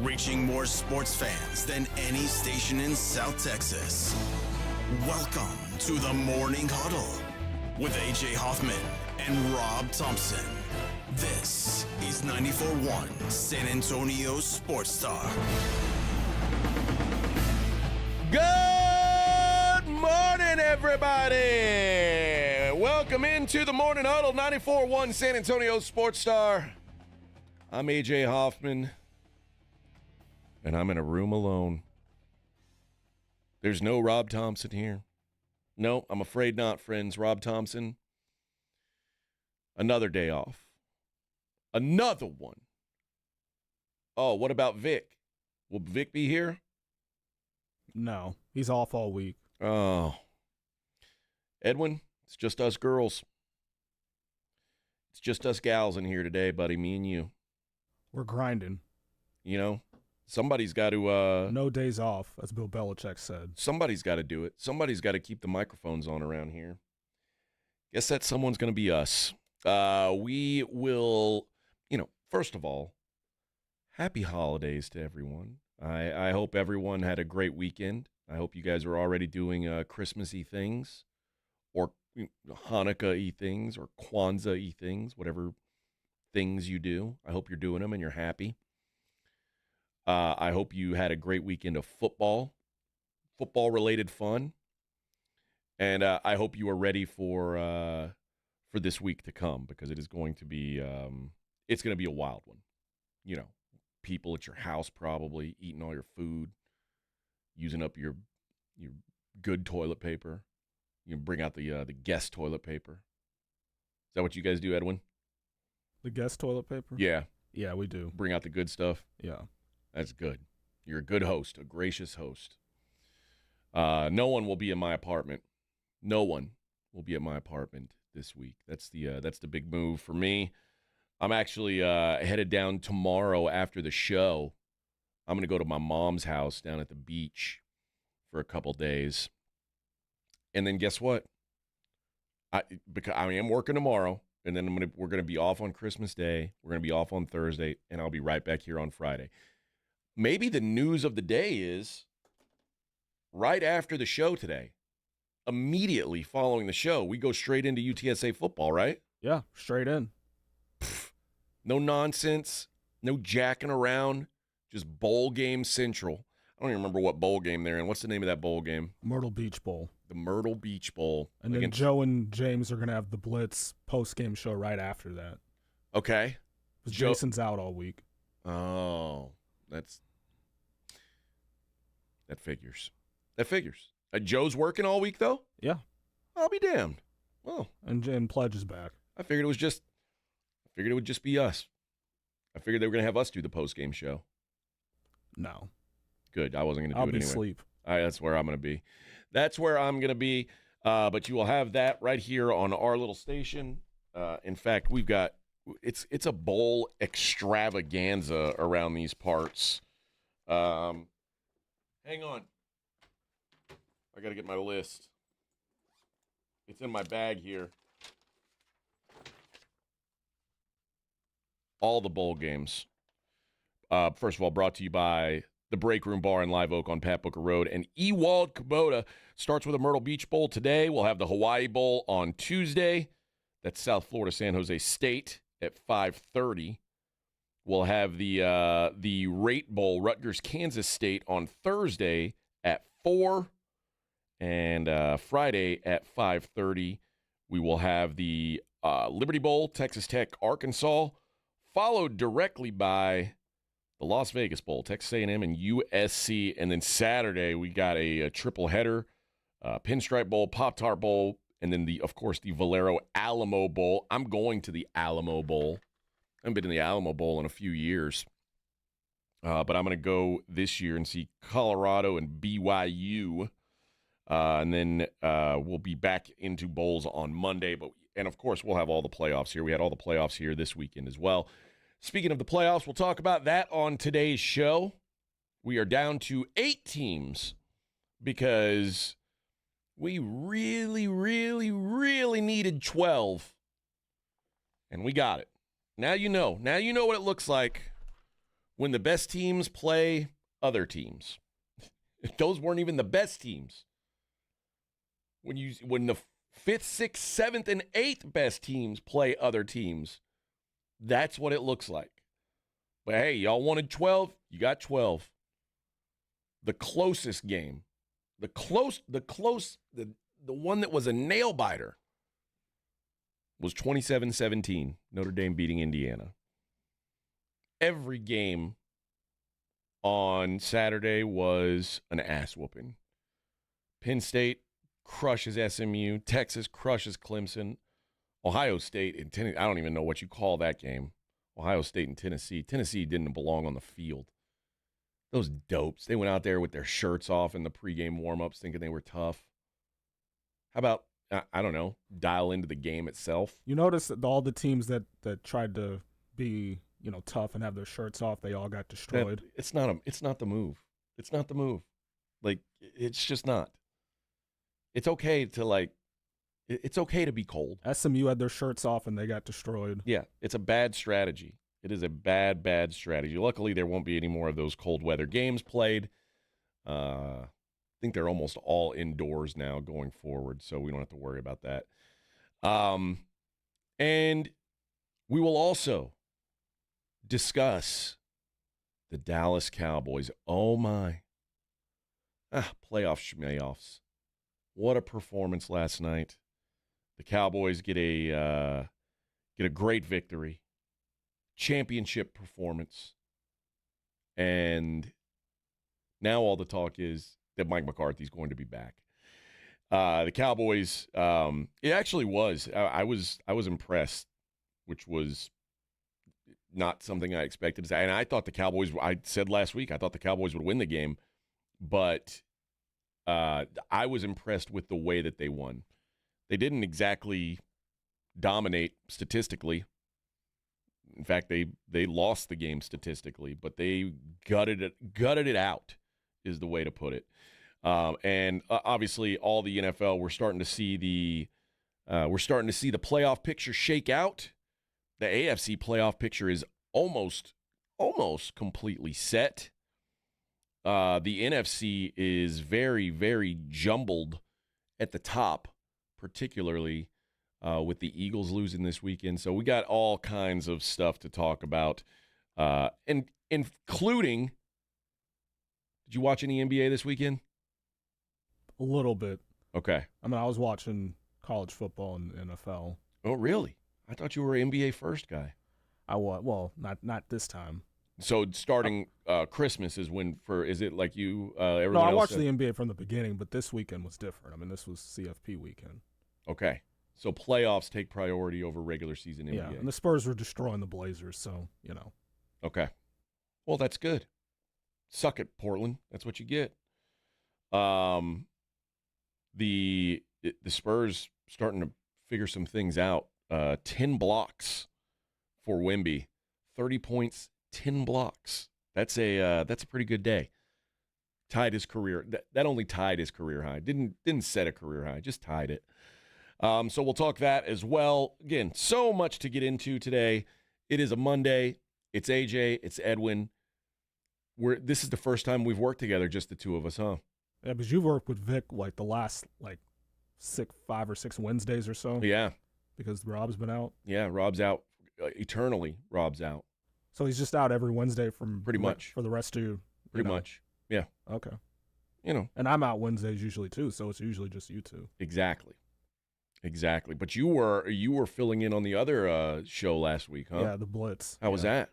reaching more sports fans than any station in South Texas. Welcome to the Morning Huddle with A.J. Hoffman and Rob Thompson. This is 94.1 San Antonio Sports Star. Good morning, everybody. Welcome into the Morning Huddle, 94.1 San Antonio Sports Star. I'm A.J. Hoffman, and I'm in a room alone. There's no Rob Thompson here. No, I'm afraid not, friends. Rob Thompson, another day off. Another one. Oh, what about Vic? Will Vic be here? No, he's off all week. Oh. Edwin, it's just us girls. It's just us gals in here today, buddy, me and you. We're grinding. You know, somebody's got to... no days off, as Bill Belichick said. Somebody's got to do it. Somebody's got to keep the microphones on around here. Guess that someone's going to be us. We will, first of all, happy holidays to everyone. I hope everyone had a great weekend. I hope you guys are already doing Christmassy things or Hanukkah-y things or Kwanzaa-y things, whatever things you do. I hope you're doing them and you're happy. I hope you had a great weekend of football-related fun. And I hope you are ready for this week to come, because it is going to be it's going to be a wild one. People at your house probably eating all your food, using up your good toilet paper. You can bring out the guest toilet paper. Is that what you guys do, Edwin? The guest toilet paper? Yeah. Yeah, we do. Bring out the good stuff? Yeah. That's good. You're a good host, a gracious host. No one will be in my apartment. No one will be at my apartment this week. That's the big move for me. I'm actually headed down tomorrow after the show. I'm going to go to my mom's house down at the beach for a couple days. And then guess what? Because I am working tomorrow, and then we're going to be off on Christmas Day. We're going to be off on Thursday, and I'll be right back here on Friday. Maybe the news of the day is right after the show today, immediately following the show, we go straight into UTSA football, right? Yeah, straight in. No nonsense, no jacking around, just bowl game central. I don't even remember what bowl game they're in. What's the name of that bowl game? Myrtle Beach Bowl. The Myrtle Beach Bowl. And then Joe and James are going to have the Blitz post-game show right after that. Okay. Because Jason's out all week. Oh, that figures. That figures. Joe's working all week, though? Yeah. I'll be damned. Well, and Pledge is back. I figured it would just be us. I figured they were going to have us do the post-game show. No. Good. I wasn't going to do it anyway. I'll be asleep. All right, that's where I'm going to be. That's where I'm going to be. But you will have that right here on our little station. In fact, we've got it's a bowl extravaganza around these parts. Hang on. I got to get my list. It's in my bag here. All the bowl games. First of all, brought to you by the Break Room Bar in Live Oak on Pat Booker Road. And Ewald Kubota starts with a Myrtle Beach Bowl today. We'll have the Hawaii Bowl on Tuesday. That's South Florida, San Jose State at 5:30. We'll have the Rate Bowl, Rutgers, Kansas State on Thursday at 4. And Friday at 5:30, we will have the Liberty Bowl, Texas Tech, Arkansas, followed directly by the Las Vegas Bowl, Texas A&M and USC. And then Saturday, we got a triple header, Pinstripe Bowl, Pop-Tart Bowl, and then, of course, the Valero Alamo Bowl. I'm going to the Alamo Bowl. I haven't been in the Alamo Bowl in a few years. But I'm going to go this year and see Colorado and BYU. And then we'll be back into bowls on Monday. And, of course, we'll have all the playoffs here. We had all the playoffs here this weekend as well. Speaking of the playoffs, we'll talk about that on today's show. We are down to 8 teams because we really, really, really needed 12. And we got it. Now you know. Now you know what it looks like when the best teams play other teams. Those weren't even the best teams. When the 5th, 6th, 7th, and 8th best teams play other teams, that's what it looks like. But hey, y'all wanted 12, you got 12. The closest game, the one that was a nail biter was 27-17, Notre Dame beating Indiana. Every game on Saturday was an ass whooping. Penn State crushes SMU. Texas crushes Clemson. Ohio State and Tennessee, I don't even know what you call that game. Ohio State and Tennessee. Tennessee didn't belong on the field. Those dopes, they went out there with their shirts off in the pregame warm-ups thinking they were tough. How about, I don't know, dial into the game itself? You notice that all the teams that tried to be, tough and have their shirts off, they all got destroyed. It's not the move. It's not the move. Like, it's just not. It's okay to, it's okay to be cold. SMU had their shirts off and they got destroyed. Yeah, it's a bad strategy. It is a bad, bad strategy. Luckily, there won't be any more of those cold weather games played. I think they're almost all indoors now going forward, so we don't have to worry about that. And we will also discuss the Dallas Cowboys. Oh, my. Playoff schmayoffs. What a performance last night. The Cowboys get a great victory. Championship performance. And now all the talk is that Mike McCarthy is going to be back. The Cowboys, it actually was. I was impressed, which was not something I expected. And I thought the Cowboys, I said last week, I thought the Cowboys would win the game. But I was impressed with the way that they won. They didn't exactly dominate statistically. In fact, they lost the game statistically, but they gutted it out is the way to put it. And obviously, all the NFL, we're starting to see the playoff picture shake out. The AFC playoff picture is almost completely set. The NFC is very, very jumbled at the top, particularly with the Eagles losing this weekend. So we got all kinds of stuff to talk about, and including, did you watch any NBA this weekend? A little bit. Okay. I mean, I was watching college football and NFL. Oh, really? I thought you were an NBA first guy. I was. Well, not this time. So starting Christmas is is it like you, everyone No, I else watched said? the NBA from the beginning, but this weekend was different. I mean, this was CFP weekend. Okay. So playoffs take priority over regular season NBA. Yeah, and the Spurs were destroying the Blazers, so, Okay. Well, that's good. Suck it, Portland. That's what you get. The Spurs starting to figure some things out. 10 blocks for Wemby. 30 points, 10 blocks. That's a pretty good day. Tied his career. That only tied his career high. Didn't set a career high. Just tied it. So we'll talk that as well. Again, so much to get into today. It is a Monday. It's AJ. It's Edwin. This is the first time we've worked together, just the two of us, huh? Yeah, because you've worked with Vic the last 5 or 6 Wednesdays or so. Yeah. Because Rob's been out. Yeah, Rob's out eternally. Rob's out. So he's just out every Wednesday from pretty much for the rest of you. Pretty much. Yeah. Okay. And I'm out Wednesdays usually too, so it's usually just you two. Exactly. But you were filling in on the other show last week, huh? Yeah, the Blitz. How was that?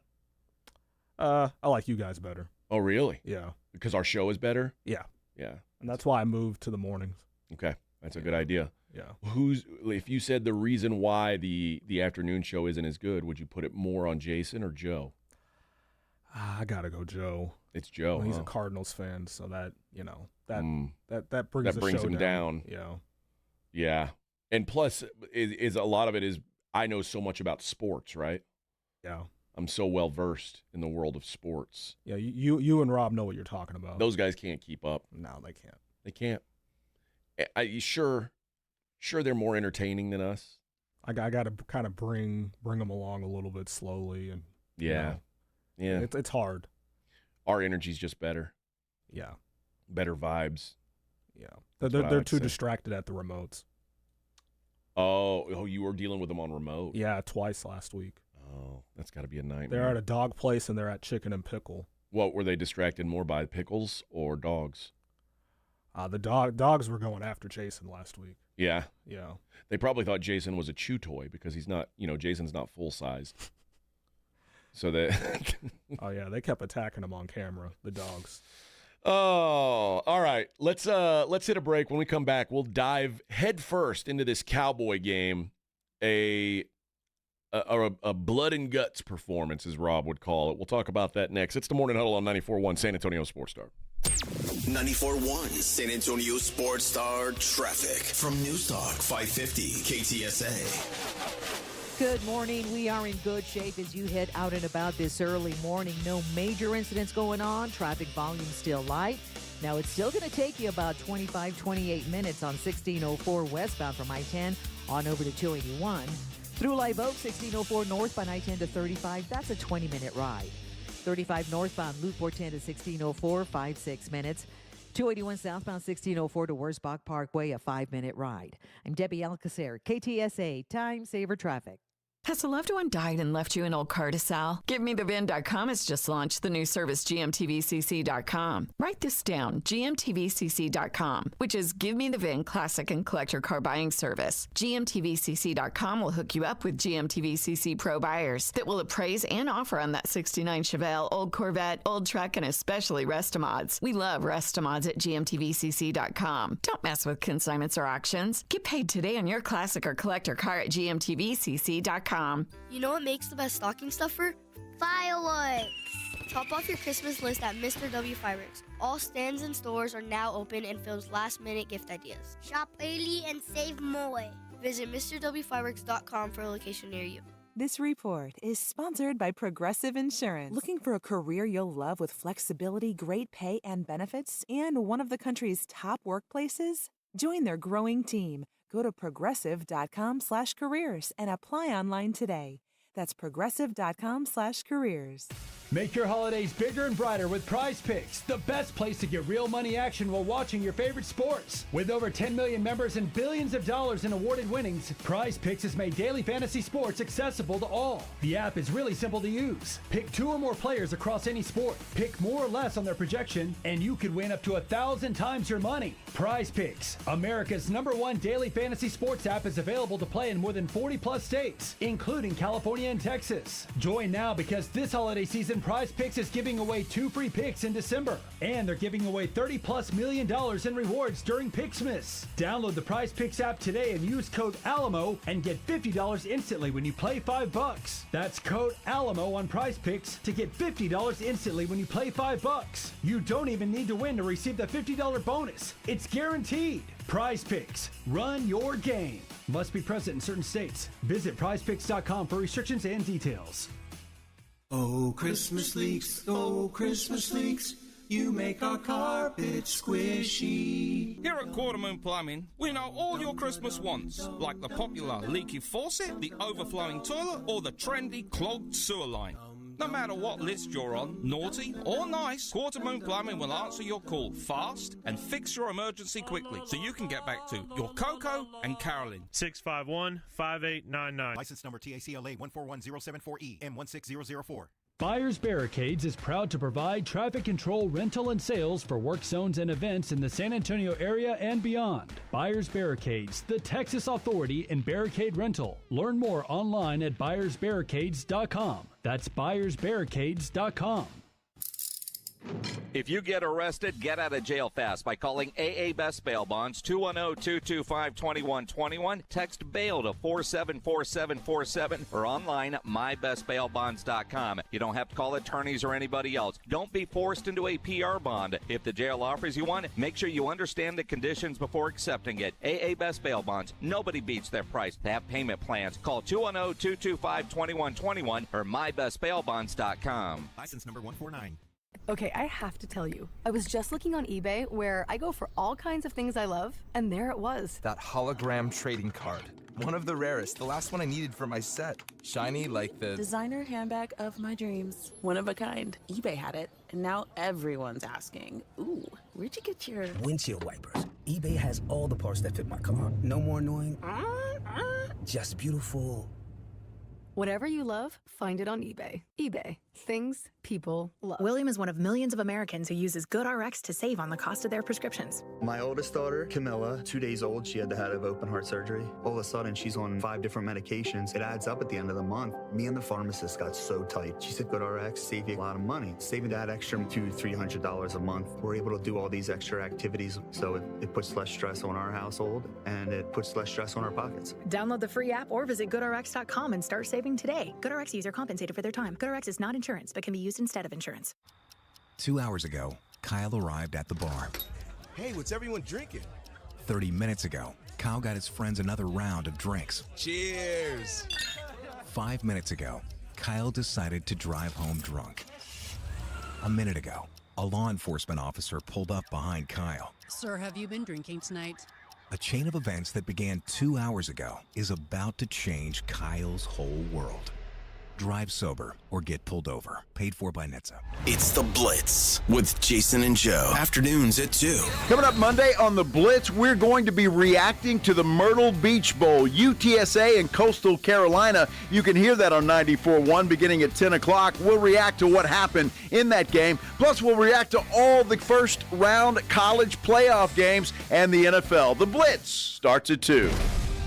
I like you guys better. Oh, really? Yeah. Because our show is better? Yeah. Yeah. And that's why I moved to the mornings. Okay. That's a good idea. Yeah. If you said the reason why the afternoon show isn't as good, would you put it more on Jason or Joe? I gotta go Joe. It's Joe. Well, he's huh? a Cardinals fan, so that that That brings the brings show him down. Yeah. Yeah. And plus, is a lot of it is I know so much about sports, right? Yeah. I'm so well versed in the world of sports. Yeah, you and Rob know what you're talking about. Those guys can't keep up. No, they can't. They can't. Sure they're more entertaining than us. I got to kind of bring them along a little bit slowly, and yeah. it's hard. Our energy's just better. Yeah. Better vibes. Yeah. That's what I They're like to too say. distracted at the remotes. Oh, you were dealing with them on remote. Yeah, twice last week. Oh, that's got to be a nightmare. They're at a dog place and they're at Chicken and Pickle. What, were they distracted more by pickles or dogs? The dogs were going after Jason last week. Yeah. Yeah. They probably thought Jason was a chew toy because he's not, Jason's not full-sized. So they Oh, yeah, they kept attacking him on camera, the dogs. Oh, all right. Let's hit a break. When we come back, we'll dive headfirst into this Cowboy game, a blood and guts performance, as Rob would call it. We'll talk about that next. It's the Morning Huddle on 94.1 San Antonio Sports Star. 94.1 San Antonio Sports Star traffic from Newstalk 550 KTSA. Good morning. We are in good shape as you head out and about this early morning. No major incidents going on. Traffic volume still light. Now, it's still going to take you about 28 minutes on 1604 westbound from I-10 on over to 281. Through Live Oak, 1604 northbound I-10 to 35. That's a 20-minute ride. 35 northbound Loop 410 to 1604, 5-6 minutes. 281 southbound 1604 to Wurzbach Parkway, a 5-minute ride. I'm Debbie Alcacer, KTSA Time Saver Traffic. Has a loved one died and left you an old car to sell? GiveMeTheVin.com has just launched the new service GMTVCC.com. Write this down, GMTVCC.com, which is Give Me the VIN classic and collector car buying service. GMTVCC.com will hook you up with GMTVCC Pro buyers that will appraise and offer on that 69 Chevelle, old Corvette, old truck, and especially Restomods. We love Restomods at GMTVCC.com. Don't mess with consignments or auctions. Get paid today on your classic or collector car at GMTVCC.com. You know what makes the best stocking stuffer? Fireworks! Top off your Christmas list at Mr. W Fireworks. All stands and stores are now open and fills last-minute gift ideas. Shop early and save more. Visit MrWFireworks.com for a location near you. This report is sponsored by Progressive Insurance. Looking for a career you'll love with flexibility, great pay, and benefits, and one of the country's top workplaces? Join their growing team. Go to progressive.com/careers and apply online today. That's progressive.com/careers. Make your holidays bigger and brighter with Prize Picks, the best place to get real money action while watching your favorite sports. With over 10 million members and billions of dollars in awarded winnings, Prize Picks has made daily fantasy sports accessible to all. The app is really simple to use. Pick 2 or more players across any sport. Pick more or less on their projection, and you could win up to 1,000 times your money. Prize Picks, America's #1 daily fantasy sports app, is available to play in more than 40-plus states, including California and Texas. Join now because this holiday season, Prize Picks is giving away 2 free picks in December, and they're giving away $30+ million in rewards during Picksmas. Download the Prize Picks app today and use code ALAMO and get $50 instantly when you play $5. That's code ALAMO on Prize Picks to get $50 instantly when you play $5. You don't even need to win to receive the $50 bonus. It's guaranteed. Prize Picks. Run your game. Must be present in certain states. Visit prizepicks.com for restrictions and details. Oh, Christmas leaks, you make our carpet squishy. Here at Quarter Moon Plumbing, we know all your Christmas wants, like the popular leaky faucet, the overflowing toilet, or the trendy clogged sewer line. No matter what list you're on, naughty or nice, Quarter Moon Plumbing will answer your call fast and fix your emergency quickly so you can get back to your Coco and Carolyn. 651-5899. License number TACLA 141074E M16004. Buyers Barricades is proud to provide traffic control, rental, and sales for work zones and events in the San Antonio area and beyond. Buyers Barricades, the Texas authority in barricade rental. Learn more online at buyersbarricades.com. That's buyersbarricades.com. If you get arrested, get out of jail fast by calling AA Best Bail Bonds, 210-225-2121. Text bail to 474747 or online at mybestbailbonds.com. You don't have to call attorneys or anybody else. Don't be forced into a PR bond. If the jail offers you one, make sure you understand the conditions before accepting it. AA Best Bail Bonds. Nobody beats their price. They have payment plans. Call 210-225-2121 or mybestbailbonds.com. License number 149. Okay, I have to tell you, I was just looking on eBay where I go for all kinds of things I love, and there it was. That hologram trading card. One of the rarest, the last one I needed for my set. Shiny like the designer handbag of my dreams. One of a kind. eBay had it. And now everyone's asking, ooh, where'd you get your... Windshield wipers. eBay has all the parts that fit my car. No more annoying, just beautiful. Whatever you love, find it on eBay. eBay. Things people love. William is one of millions of Americans who uses GoodRx to save on the cost of their prescriptions. My oldest daughter, Camilla, 2 days old, she had to have open heart surgery. All of a sudden, she's on 5 different medications. It adds up at the end of the month. Me and the pharmacist got so tight. She said, GoodRx save you a lot of money. Saving that extra $200-300 a month. We're able to do all these extra activities, so it puts less stress on our household, and it puts less stress on our pockets. Download the free app or visit GoodRx.com and start saving today. GoodRx user compensated for their time. GoodRx is not insurance, but can be used instead of insurance. 2 hours ago, Kyle arrived at the bar. Hey, what's everyone drinking? 30 minutes ago, Kyle got his friends another round of drinks. Cheers! 5 minutes ago, Kyle decided to drive home drunk. A minute ago, a law enforcement officer pulled up behind Kyle. Sir, have you been drinking tonight? A chain of events that began 2 hours ago is about to change Kyle's whole world. Drive sober or get pulled over. Paid for by NHTSA. It's The Blitz with Jason and Joe. Afternoons at 2. Coming up Monday on The Blitz, we're going to be reacting to the Myrtle Beach Bowl, UTSA and Coastal Carolina. You can hear that on 94.1 beginning at 10 o'clock. We'll react to what happened in that game. Plus, we'll react to all the first round college playoff games and the NFL. The Blitz starts at 2.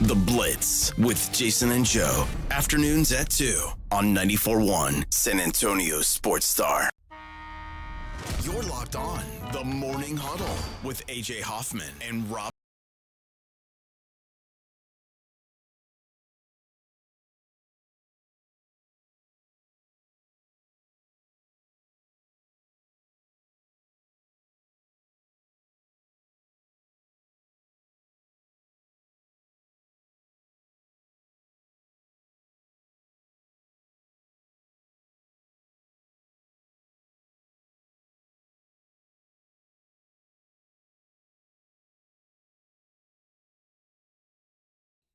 The Blitz with Jason and Joe. Afternoons at 2 on 94.1 San Antonio Sports Star. You're locked on The Morning Huddle with AJ Hoffman and Rob.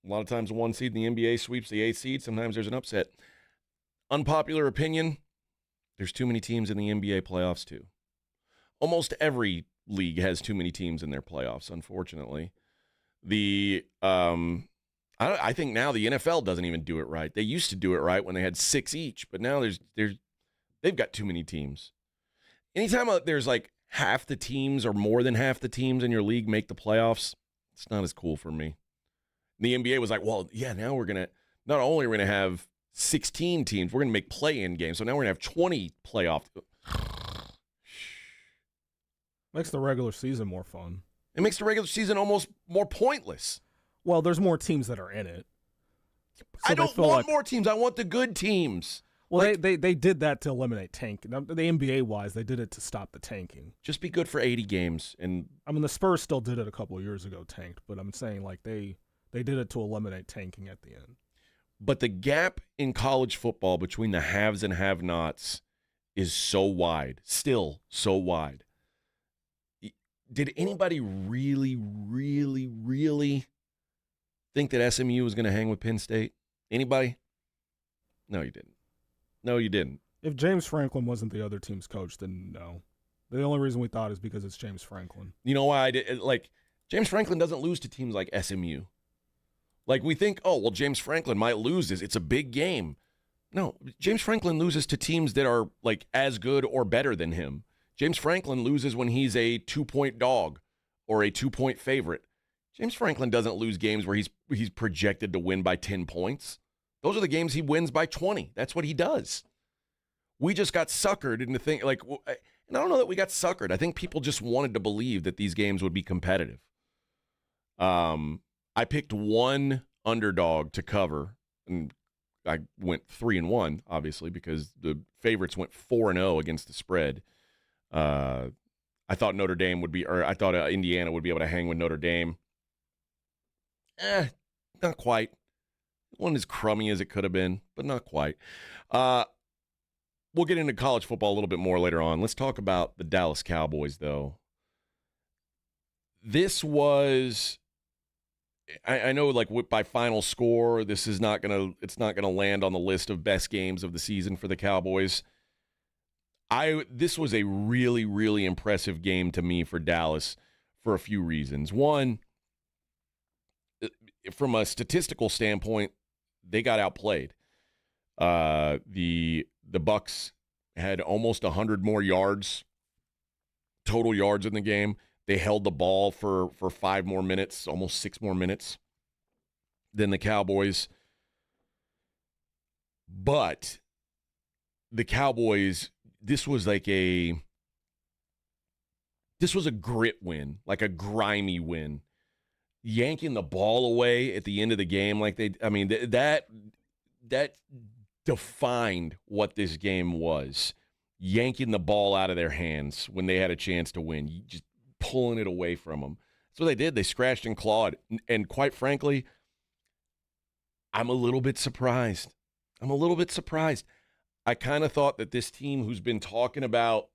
A lot of times, the 1 seed in the NBA sweeps the 8 seed. Sometimes there's an upset. Unpopular opinion, there's too many teams in the NBA playoffs, too. Almost every league has too many teams in their playoffs, unfortunately. I think now the NFL doesn't even do it right. They used to do it right when they had 6 each, but now they've got too many teams. Anytime there's like half the teams or more than half the teams in your league make the playoffs, it's not as cool for me. The NBA was like, well, yeah, now we're going to, not only are we going to have 16 teams, we're going to make play-in games. So now we're going to have 20 playoff. Makes the regular season more fun. It makes the regular season almost more pointless. Well, there's more teams that are in it. So I don't want more teams. I want the good teams. Well, they did that to eliminate tanking. The NBA-wise, they did it to stop the tanking. Just be good for 80 games. And I mean, the Spurs still did it a couple of years ago, tanked. But I'm saying, like, they did it to eliminate tanking at the end. But the gap in college football between the haves and have-nots is so wide, still so wide. Did anybody really, really, really think that SMU was going to hang with Penn State? Anybody? No, you didn't. No, you didn't. If James Franklin wasn't the other team's coach, then no. The only reason we thought is because it's James Franklin. You know why I did? Like, James Franklin doesn't lose to teams like SMU. Like, we think, oh, well, James Franklin might lose this. It's a big game. No, James Franklin loses to teams that are, like, as good or better than him. James Franklin loses when he's a 2-point dog or a 2-point favorite. James Franklin doesn't lose games where he's projected to win by 10 points. Those are the games he wins by 20. That's what he does. We just got suckered into thinking, like, and I don't know that we got suckered. I think people just wanted to believe that these games would be competitive. I picked one underdog to cover, and I went 3-1, obviously, because the favorites went 4-0 against the spread. I thought Notre Dame would be, or I thought Indiana would be able to hang with Notre Dame. Not quite. It wasn't as crummy as it could have been, but not quite. We'll get into college football a little bit more later on. Let's talk about the Dallas Cowboys, though. This was, I know, like, by final score, this is not gonna land on the list of best games of the season for the Cowboys. This was a really, really impressive game to me for Dallas for a few reasons. One, from a statistical standpoint, they got outplayed. The Bucs had almost 100 more yards, total yards in the game. They held the ball for 5 more minutes, almost 6 more minutes than the Cowboys. But the Cowboys, this was a grit win, like a grimy win. Yanking the ball away at the end of the game, that defined what this game was. Yanking the ball out of their hands when they had a chance to win, just pulling it away from them. That's what they did. They scratched and clawed. And quite frankly, I'm a little bit surprised. I kind of thought that this team who's been talking about,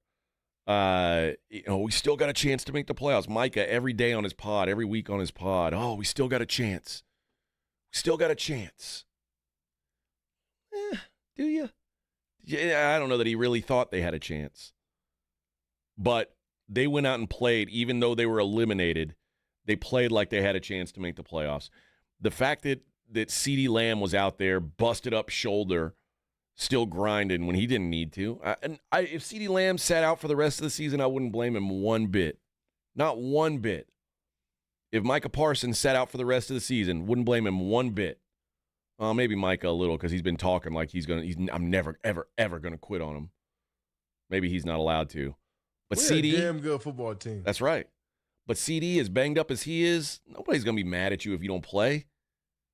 we still got a chance to make the playoffs. Micah, every day on his pod, every week on his pod, we still got a chance. Do you? Yeah, I don't know that he really thought they had a chance. But they went out and played, even though they were eliminated, they played like they had a chance to make the playoffs. The fact that CeeDee Lamb was out there, busted up shoulder, still grinding when he didn't need to. If CeeDee Lamb sat out for the rest of the season, I wouldn't blame him one bit. Not one bit. If Micah Parsons sat out for the rest of the season, wouldn't blame him one bit. Maybe Micah a little because he's been talking like I'm never, ever, ever going to quit on him. Maybe he's not allowed to. But We're CD, a damn good football team. That's right. But CD, as banged up as he is, nobody's going to be mad at you if you don't play.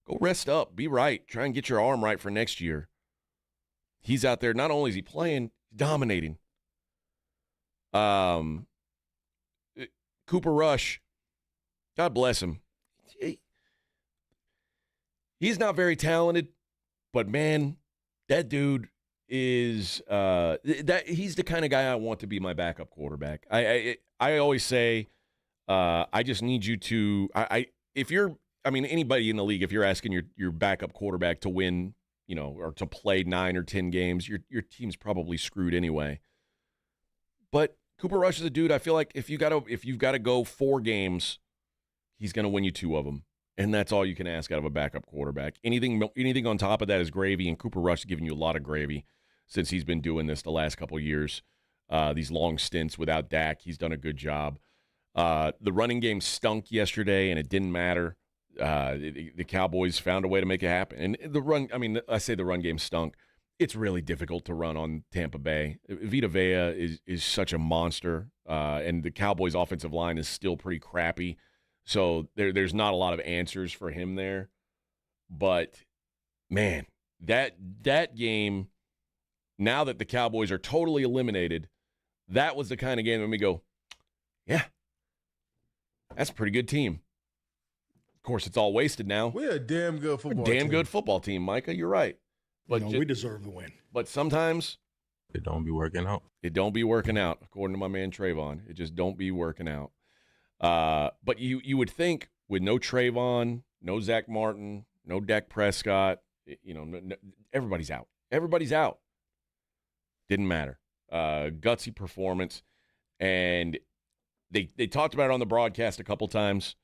Go rest up. Be right. Try and get your arm right for next year. He's out there. Not only is he playing, he's dominating. Cooper Rush, God bless him. He's not very talented, but man, that dude is he's the kind of guy I want to be my backup quarterback. I always say, I just need you to anybody in the league, if you're asking your backup quarterback to win, or to play 9 or 10 games, your team's probably screwed anyway. But Cooper Rush is a dude. I feel like if you've got to go 4 games, he's going to win you 2 of them. And that's all you can ask out of a backup quarterback. Anything on top of that is gravy, and Cooper Rush is giving you a lot of gravy since he's been doing this the last couple of years. These long stints without Dak, he's done a good job. The running game stunk yesterday, and it didn't matter. The Cowboys found a way to make it happen. And I say the run game stunk. It's really difficult to run on Tampa Bay. Vita Vea is such a monster, and the Cowboys' offensive line is still pretty crappy. So there's not a lot of answers for him there. But, man, that game, now that the Cowboys are totally eliminated, that was the kind of game that we go, yeah, that's a pretty good team. Of course, it's all wasted now. We're a damn good football team. Good football team, Micah. You're right. But we deserve the win. But sometimes it don't be working out. It don't be working out, according to my man Trayvon. It just don't be working out. But you would think with no Trayvon, no Zach Martin, no Dak Prescott, everybody's out. Everybody's out. Didn't matter. Gutsy performance. And they talked about it on the broadcast a couple times.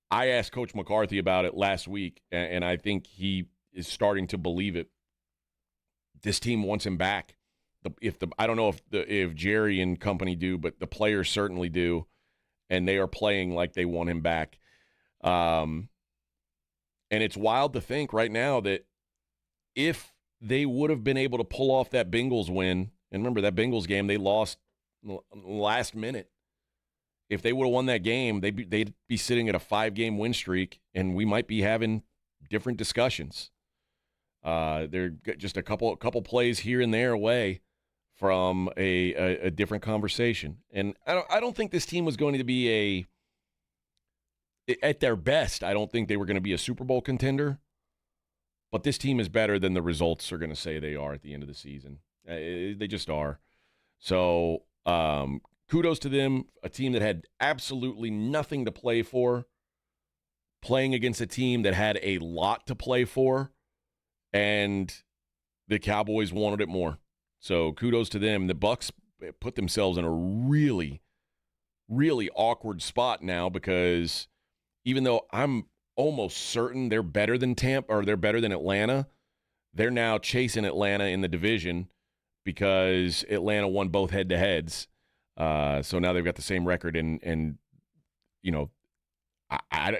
I asked Coach McCarthy about it last week, and I think he is starting to believe it. This team wants him back. I don't know if Jerry and company do, but the players certainly do. And they are playing like they want him back. And it's wild to think right now that if they would have been able to pull off that Bengals win, and remember that Bengals game, they lost last minute. If they would have won that game, they'd be sitting at a 5-game win streak, and we might be having different discussions. They're just a couple plays here and there away from a different conversation. And I don't think this team was going to be at their best, I don't think they were going to be a Super Bowl contender. But this team is better than the results are going to say they are at the end of the season. They just are. So kudos to them, a team that had absolutely nothing to play for, playing against a team that had a lot to play for, and the Cowboys wanted it more. So kudos to them. The Bucs put themselves in a really, really awkward spot now because even though I'm almost certain they're better than they're better than Atlanta, they're now chasing Atlanta in the division because Atlanta won both head-to-heads. So now they've got the same record, and you know,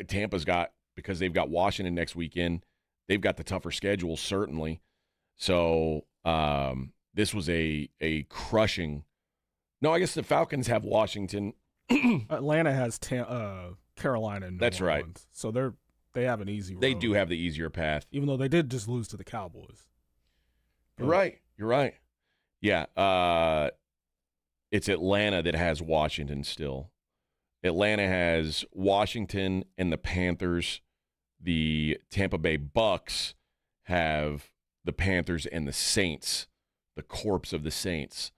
Tampa's got, because they've got Washington next weekend, they've got the tougher schedule certainly. So this was a crushing. No, I guess the Falcons have Washington. Atlanta has Carolina and New That's Orleans. right. So they have an easy road. They do have the easier path. Even though they did just lose to the Cowboys. You're right. You're right. Yeah. It's Atlanta that has Washington still. Atlanta has Washington and the Panthers. The Tampa Bay Bucs have the Panthers and the Saints, the corpse of the Saints.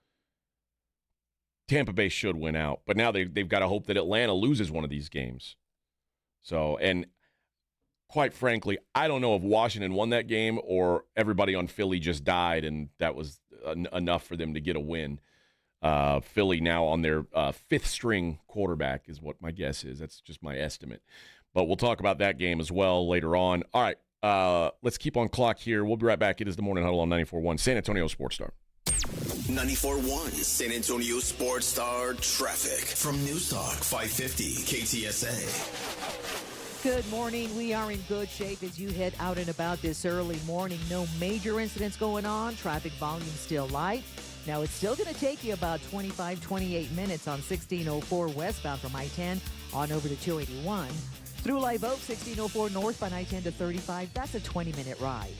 Tampa Bay should win out, but now they've got to hope that Atlanta loses one of these games. So, and quite frankly, I don't know if Washington won that game or everybody on Philly just died and that was enough for them to get a win. Philly now on their fifth-string quarterback is what my guess is. That's just my estimate. But we'll talk about that game as well later on. All right, let's keep on clock here. We'll be right back. It is the Morning Huddle on 94.1 San Antonio Sports Star. 94.1 San Antonio Sports Star traffic from News Talk 550 KTSA. Good morning. We are in good shape as you head out and about this early morning. No major incidents going on. Traffic volume still light. Now, it's still going to take you about 25, 28 minutes on 1604 westbound from I-10 on over to 281. Through Live Oak, 1604 northbound I-10 to 35. That's a 20-minute ride.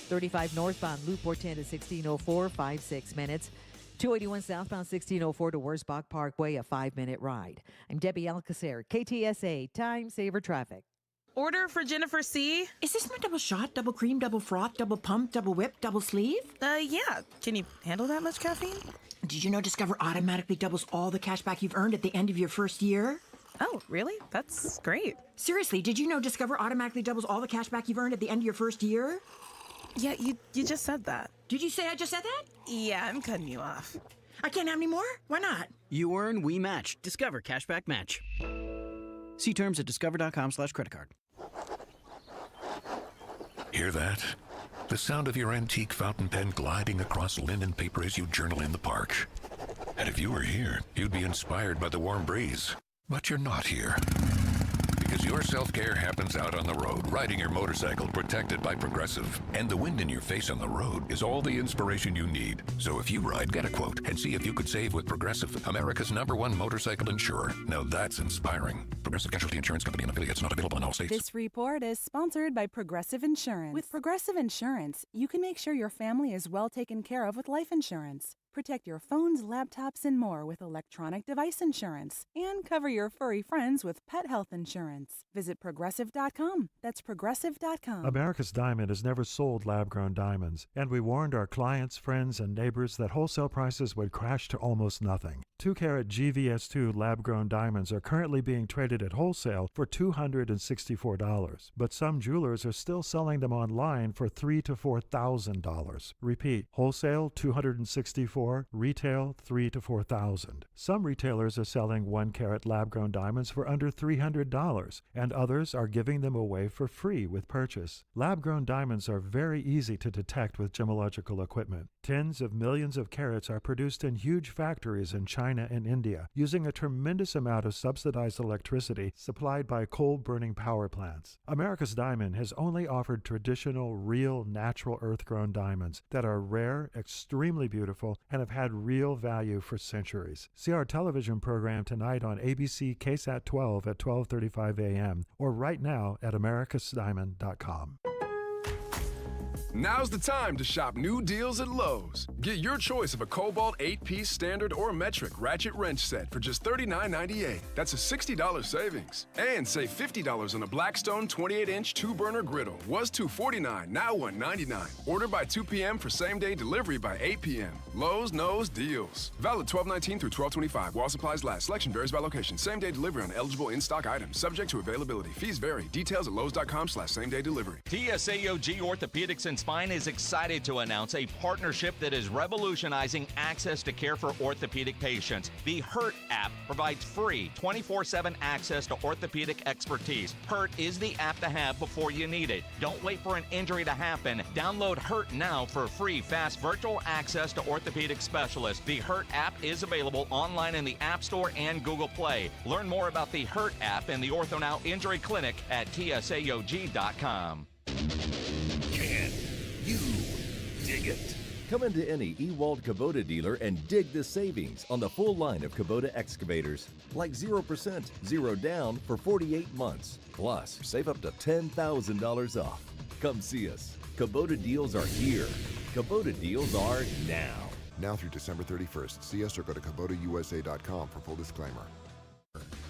35 northbound Loop 410 to 1604, 5-6 minutes. 281 southbound 1604 to Wurzbach Parkway, a 5-minute ride. I'm Debbie Alcacer, KTSA Time Saver Traffic. Order for Jennifer C. Is this my double shot, double cream, double froth, double pump, double whip, double sleeve? Yeah. Can you handle that much caffeine? Did you know Discover automatically doubles all the cash back you've earned at the end of your first year? Oh, really? That's great. Seriously, did you know Discover automatically doubles all the cash back you've earned at the end of your first year? Yeah, you just said that. Did you say I just said that? Yeah, I'm cutting you off. I can't have any more? Why not? You earn, we match. Discover Cashback Match. See terms at discover.com/creditcard. Hear that? The sound of your antique fountain pen gliding across linen paper as you journal in the park. And if you were here, you'd be inspired by the warm breeze. But you're not here. Because your self-care happens out on the road, riding your motorcycle protected by Progressive. And the wind in your face on the road is all the inspiration you need. So if you ride, get a quote and see if you could save with Progressive, America's #1 motorcycle insurer. Now that's inspiring. Progressive Casualty Insurance Company and affiliates, not available in all states. This report is sponsored by Progressive Insurance. With Progressive Insurance, you can make sure your family is well taken care of with life insurance. Protect your phones, laptops, and more with electronic device insurance. And cover your furry friends with pet health insurance. Visit Progressive.com. That's Progressive.com. America's Diamond has never sold lab-grown diamonds, and we warned our clients, friends, and neighbors that wholesale prices would crash to almost nothing. 2-carat GVS2 lab-grown diamonds are currently being traded at wholesale for $264, but some jewelers are still selling them online for $3,000 to $4,000. Repeat, wholesale $264, retail $3,000 to $4,000. Some retailers are selling 1-carat lab-grown diamonds for under $300, and others are giving them away for free with purchase. Lab-grown diamonds are very easy to detect with gemological equipment. Tens of millions of carats are produced in huge factories in China and India, using a tremendous amount of subsidized electricity supplied by coal-burning power plants. America's Diamond has only offered traditional, real, natural earth-grown diamonds that are rare, extremely beautiful, and have had real value for centuries. See our television program tonight on ABC KSAT 12 at 12:35 a.m. or right now at americasdiamond.com. Now's the time to shop new deals at Lowe's. Get your choice of a Cobalt 8-piece standard or metric ratchet wrench set for just $39.98. That's a $60 savings. And save $50 on a Blackstone 28-inch 2-burner griddle. Was $249, now $199. Order by 2 p.m. for same-day delivery by 8 p.m. Lowe's knows deals. Valid 12/19 through 12/25 while supplies last. Selection varies by location. Same-day delivery on eligible in-stock items. Subject to availability. Fees vary. Details at lowes.com/same-day delivery. TSAOG Orthopedics and Spine is excited to announce a partnership that is revolutionizing access to care for orthopedic patients. The HURT app provides free 24/7 access to orthopedic expertise. HURT is the app to have before you need it. Don't wait for an injury to happen. Download HURT now for free, fast virtual access to orthopedic specialists. The HURT app is available online in the App Store and Google Play. Learn more about the HURT app and the OrthoNow Injury Clinic at tsaog.com. Can you dig it? Come into any Ewald Kubota dealer and dig the savings on the full line of Kubota excavators, like 0%, 0 down for 48 months. Plus, save up to $10,000 off. Come see us. Kubota deals are here. Kubota deals are now. Now through December 31st. See us or go to KubotaUSA.com for full disclaimer.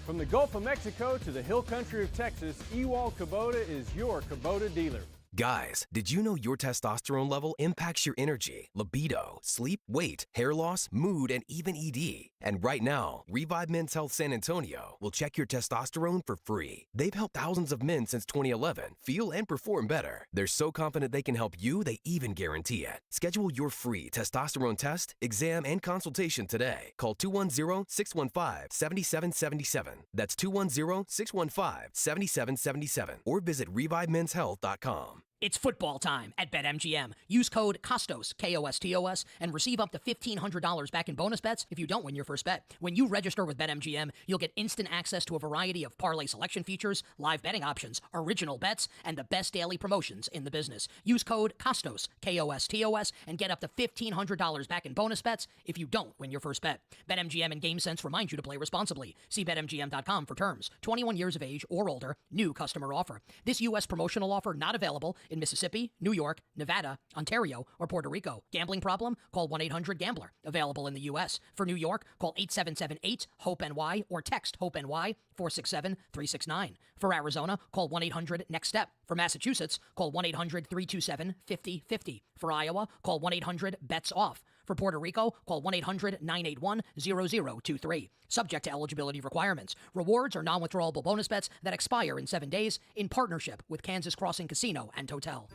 From the Gulf of Mexico to the hill country of Texas, Ewald Kubota is your Kubota dealer. Guys, did you know your testosterone level impacts your energy, libido, sleep, weight, hair loss, mood, and even ED? And right now, Revive Men's Health San Antonio will check your testosterone for free. They've helped thousands of men since 2011 feel and perform better. They're so confident they can help you, they even guarantee it. Schedule your free testosterone test, exam, and consultation today. Call 210-615-7777. That's 210-615-7777. Or visit ReviveMen'sHealth.com. It's football time at BetMGM. Use code KOSTOS, K-O-S-T-O-S, and receive up to $1,500 back in bonus bets if you don't win your first bet. When you register with BetMGM, you'll get instant access to a variety of parlay selection features, live betting options, original bets, and the best daily promotions in the business. Use code KOSTOS, K-O-S-T-O-S, and get up to $1,500 back in bonus bets if you don't win your first bet. BetMGM and GameSense remind you to play responsibly. See BetMGM.com for terms. 21 years of age or older. New customer offer. This U.S. promotional offer not available in Mississippi, New York, Nevada, Ontario, or Puerto Rico. Gambling problem? Call 1-800-GAMBLER. Available in the U.S. For New York, call 877-8-HOPE-NY or text HOPE-NY 467-369. For Arizona, call 1-800-NEXT-STEP. For Massachusetts, call 1-800-327-5050. For Iowa, call 1-800-BETS-OFF. For Puerto Rico, call 1-800-981-0023. Subject to eligibility requirements. Rewards are non-withdrawable bonus bets that expire in 7 days in partnership with Kansas Crossing Casino and Hotel.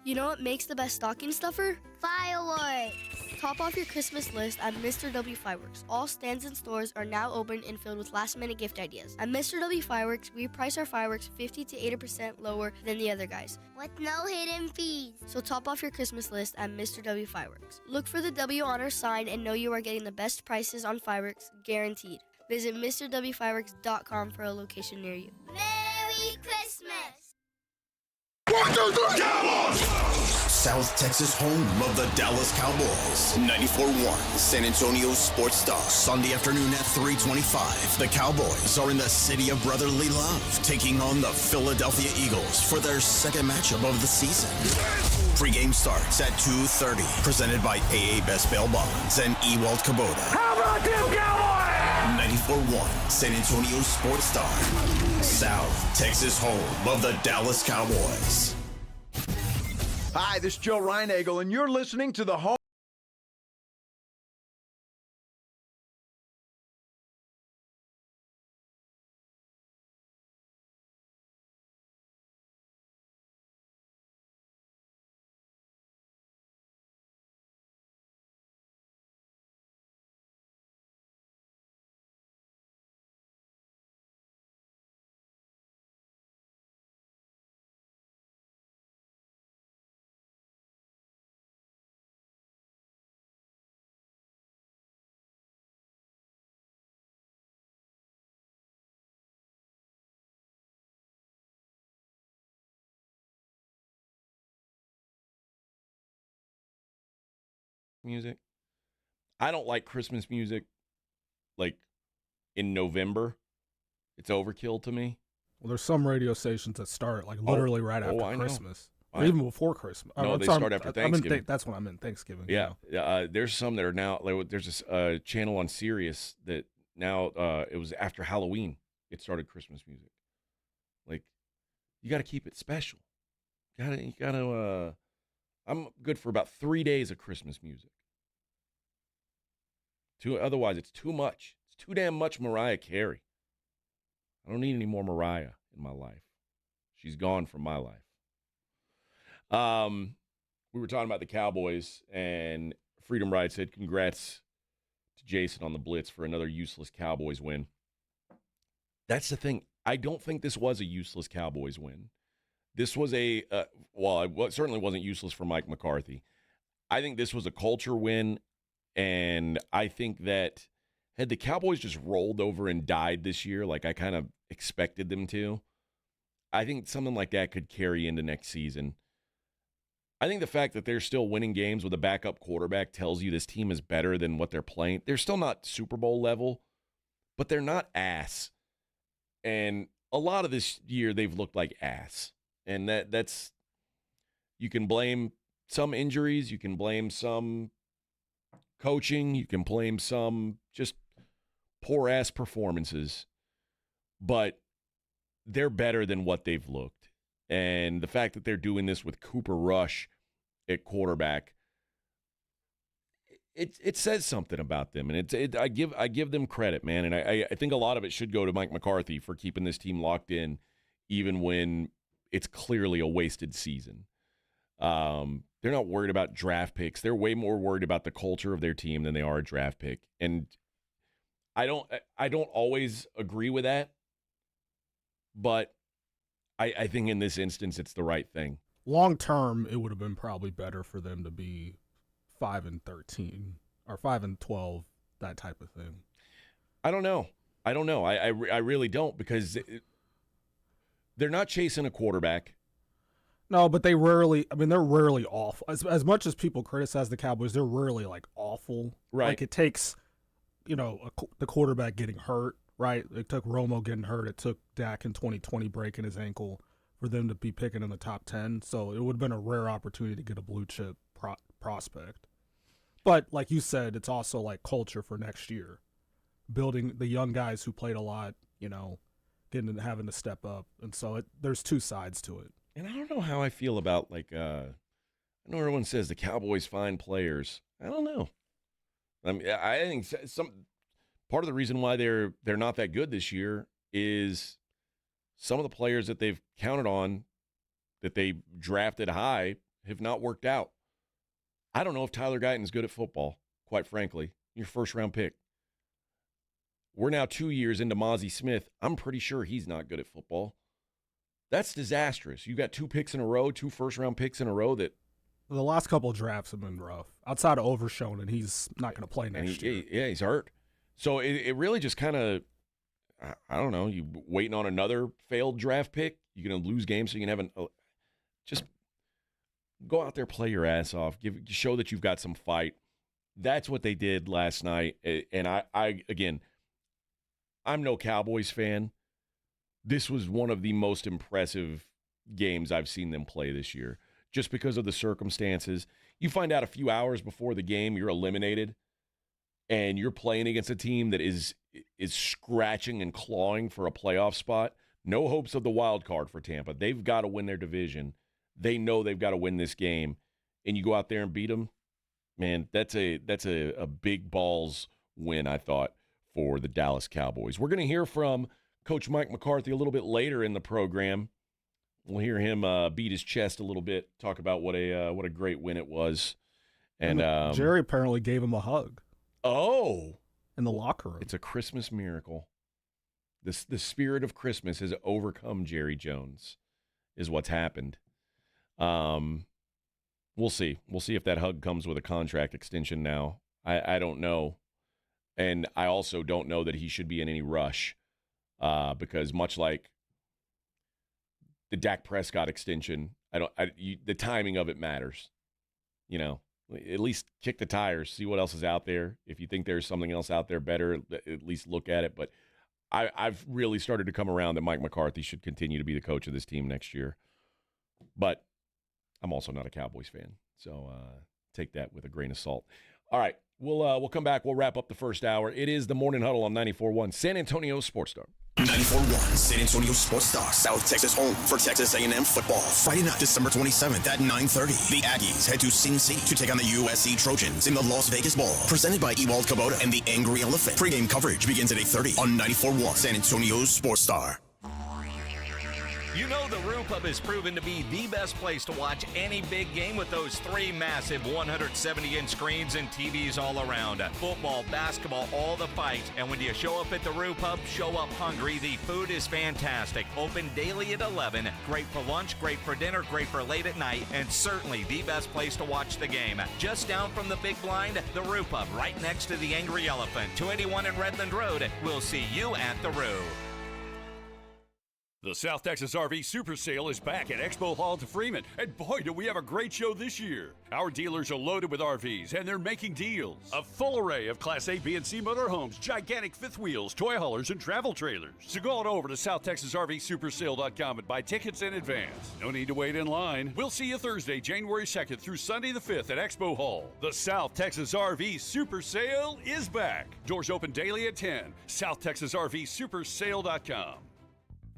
You know what makes the best stocking stuffer? Fireworks! Top off your Christmas list at Mr. W Fireworks. All stands and stores are now open and filled with last-minute gift ideas. At Mr. W Fireworks, we price our fireworks 50 to 80% lower than the other guys, with no hidden fees. So top off your Christmas list at Mr. W Fireworks. Look for the W on our sign and know you are getting the best prices on fireworks, guaranteed. Visit MrWFireworks.com for a location near you. Merry Christmas! 1, 2, 3, Cowboys! South Texas home of the Dallas Cowboys. 94.1 San Antonio Sports Star. Sunday afternoon at 3:25. The Cowboys are in the city of brotherly love, taking on the Philadelphia Eagles for their second matchup of the season. Pre-game starts at 2:30. Presented by AA Best Bail Bonds and Ewald Kubota. How about them Cowboys? 94.1 San Antonio Sports Star. South Texas home of the Dallas Cowboys. Hi, this is Joe Reinagel, and you're listening to the home. Music. I don't like Christmas music like in November. It's overkill to me. Well, there's some radio stations that start like literally right after Christmas. Or even before Christmas. No, they start after Thanksgiving. That's what I meant, Thanksgiving. Yeah. There's some that are now, like, there's a channel on Sirius that now, it was after Halloween, it started Christmas music. Like, you got to keep it special. You gotta, I'm good for about 3 days of Christmas music. Otherwise, it's too much. It's too damn much Mariah Carey. I don't need any more Mariah in my life. She's gone from my life. We were talking about the Cowboys, and Freedom Ride said, congrats to Jason on the Blitz for another useless Cowboys win. That's the thing. I don't think this was a useless Cowboys win. This was it certainly wasn't useless for Mike McCarthy. I think this was a culture win, and I think that had the Cowboys just rolled over and died this year like I kind of expected them to, I think something like that could carry into next season. I think the fact that they're still winning games with a backup quarterback tells you this team is better than what they're playing. They're still not Super Bowl level, but they're not ass. And a lot of this year, they've looked like ass. And that's you can blame some injuries, you can blame some coaching, you can blame some just poor-ass performances. But they're better than what they've looked. And the fact that they're doing this with Cooper Rush at quarterback, it says something about them. And I give them credit, man. And I think a lot of it should go to Mike McCarthy for keeping this team locked in, even when it's clearly a wasted season. They're not worried about draft picks. They're way more worried about the culture of their team than they are a draft pick. And I don't always agree with that, but I think in this instance, it's the right thing. Long term, it would have been probably better for them to be 5-13 or 5-12, that type of thing. I don't know. I really don't, because they're not chasing a quarterback. No, but they're rarely awful. As much as people criticize the Cowboys, they're rarely like awful. Right. Like it takes, the quarterback getting hurt. Right, it took Romo getting hurt. It took Dak in 2020 breaking his ankle for them to be picking in the top 10. So it would have been a rare opportunity to get a blue chip prospect. But like you said, it's also like culture for next year, building the young guys who played a lot. Having to step up, and so there's two sides to it. And I don't know how I feel about I know everyone says the Cowboys find players. I don't know. I think part of the reason why they're not that good this year is some of the players that they've counted on, that they drafted high, have not worked out. I don't know if Tyler Guyton's good at football, quite frankly. Your first-round pick. We're now 2 years into Mozzie Smith. I'm pretty sure he's not good at football. That's disastrous. You got 2 picks in a row, 2 first-round picks in a row that... The last couple of drafts have been rough. Outside of Overshown, and he's not going to play next year. Yeah, he's hurt. So it really just kind of, I don't know, you waiting on another failed draft pick? You're going to lose games so you can have just go out there, play your ass off, show that you've got some fight. That's what they did last night. And I'm no Cowboys fan. This was one of the most impressive games I've seen them play this year, just because of the circumstances. You find out a few hours before the game you're eliminated, and you're playing against a team that is scratching and clawing for a playoff spot. No hopes of the wild card for Tampa. They've got to win their division. They know they've got to win this game, and you go out there and beat them. Man, that's a big balls win, I thought, for the Dallas Cowboys. We're going to hear from Coach Mike McCarthy a little bit later in the program. We'll hear him beat his chest a little bit, talk about what a great win it was. And Jerry apparently gave him a hug. Oh, in the locker room. It's a Christmas miracle. The spirit of Christmas has overcome Jerry Jones, is what's happened. We'll see. We'll see if that hug comes with a contract extension now. I don't know. And I also don't know that he should be in any rush because much like the Dak Prescott extension, the timing of it matters. At least kick the tires, see what else is out there. If you think there's something else out there better, at least look at it. But I've really started to come around that Mike McCarthy should continue to be the coach of this team next year. But I'm also not a Cowboys fan, so take that with a grain of salt. All right, we'll come back. We'll wrap up the first hour. It is the Morning Huddle on 94.1 San Antonio Sports Star. 94.1 San Antonio Sports Star, South Texas home for Texas A&M football. Friday night, December 27th at 9:30. The Aggies head to Sing Sing to take on the USC Trojans in the Las Vegas Bowl. Presented by Ewald Kubota and the Angry Elephant. Pre-game coverage begins at 8:30 on 94.1 San Antonio Sports Star. You know the Roo Pub has proven to be the best place to watch any big game with those 3 massive 170-inch screens and TVs all around. Football, basketball, all the fights. And when you show up at the Roo Pub, show up hungry. The food is fantastic. Open daily at 11. Great for lunch, great for dinner, great for late at night, and certainly the best place to watch the game. Just down from the big blind, the Roo Pub, right next to the Angry Elephant. 281 in Redland Road. We'll see you at the Roo. The South Texas RV Super Sale is back at Expo Hall to Freeman, and boy, do we have a great show this year. Our dealers are loaded with RVs, and they're making deals. A full array of Class A, B, and C motorhomes, gigantic fifth wheels, toy haulers, and travel trailers. So go on over to SouthTexasRVSupersale.com and buy tickets in advance. No need to wait in line. We'll see you Thursday, January 2nd through Sunday the 5th at Expo Hall. The South Texas RV Super Sale is back. Doors open daily at 10. SouthTexasRVSupersale.com.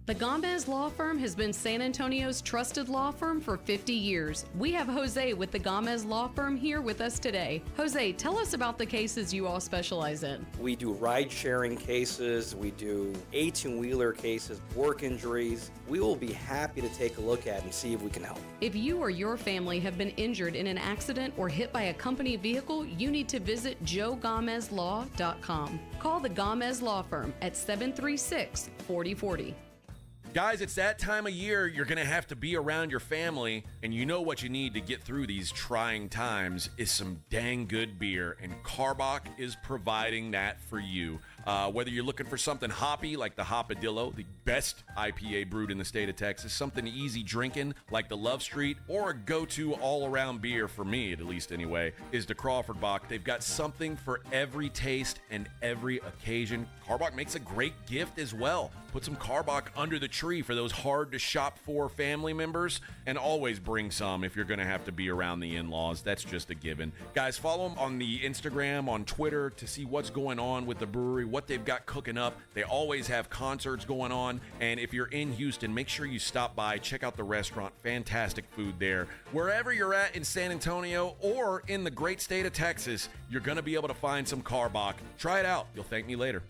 The Gomez Law Firm has been San Antonio's trusted law firm for 50 years. We have Jose with the Gomez Law Firm here with us today. Jose, tell us about the cases you all specialize in. We do ride-sharing cases, we do 18-wheeler cases, work injuries. We will be happy to take a look at and see if we can help. If you or your family have been injured in an accident or hit by a company vehicle, you need to visit joegomezlaw.com. Call the Gomez Law Firm at 736-4040. Guys, it's that time of year you're going to have to be around your family, and you know what you need to get through these trying times is some dang good beer, and Karbach is providing that for you. Whether you're looking for something hoppy like the Hopadillo, the best IPA brewed in the state of Texas, something easy drinking like the Love Street, or a go-to all-around beer, for me at least anyway, is the Crawford Bock. They've got something for every taste and every occasion. Karbach makes a great gift as well. Put some Karbach under the tree for those hard-to-shop-for family members, and always bring some if you're going to have to be around the in-laws. That's just a given. Guys, follow them on the Instagram, on Twitter to see what's going on with the brewery, what they've got cooking up. They always have concerts going on, and if you're in Houston, make sure you stop by, check out the restaurant. Fantastic food there. Wherever you're at in San Antonio or in the great state of Texas, you're going to be able to find some Karbach. Try it out. You'll thank me later.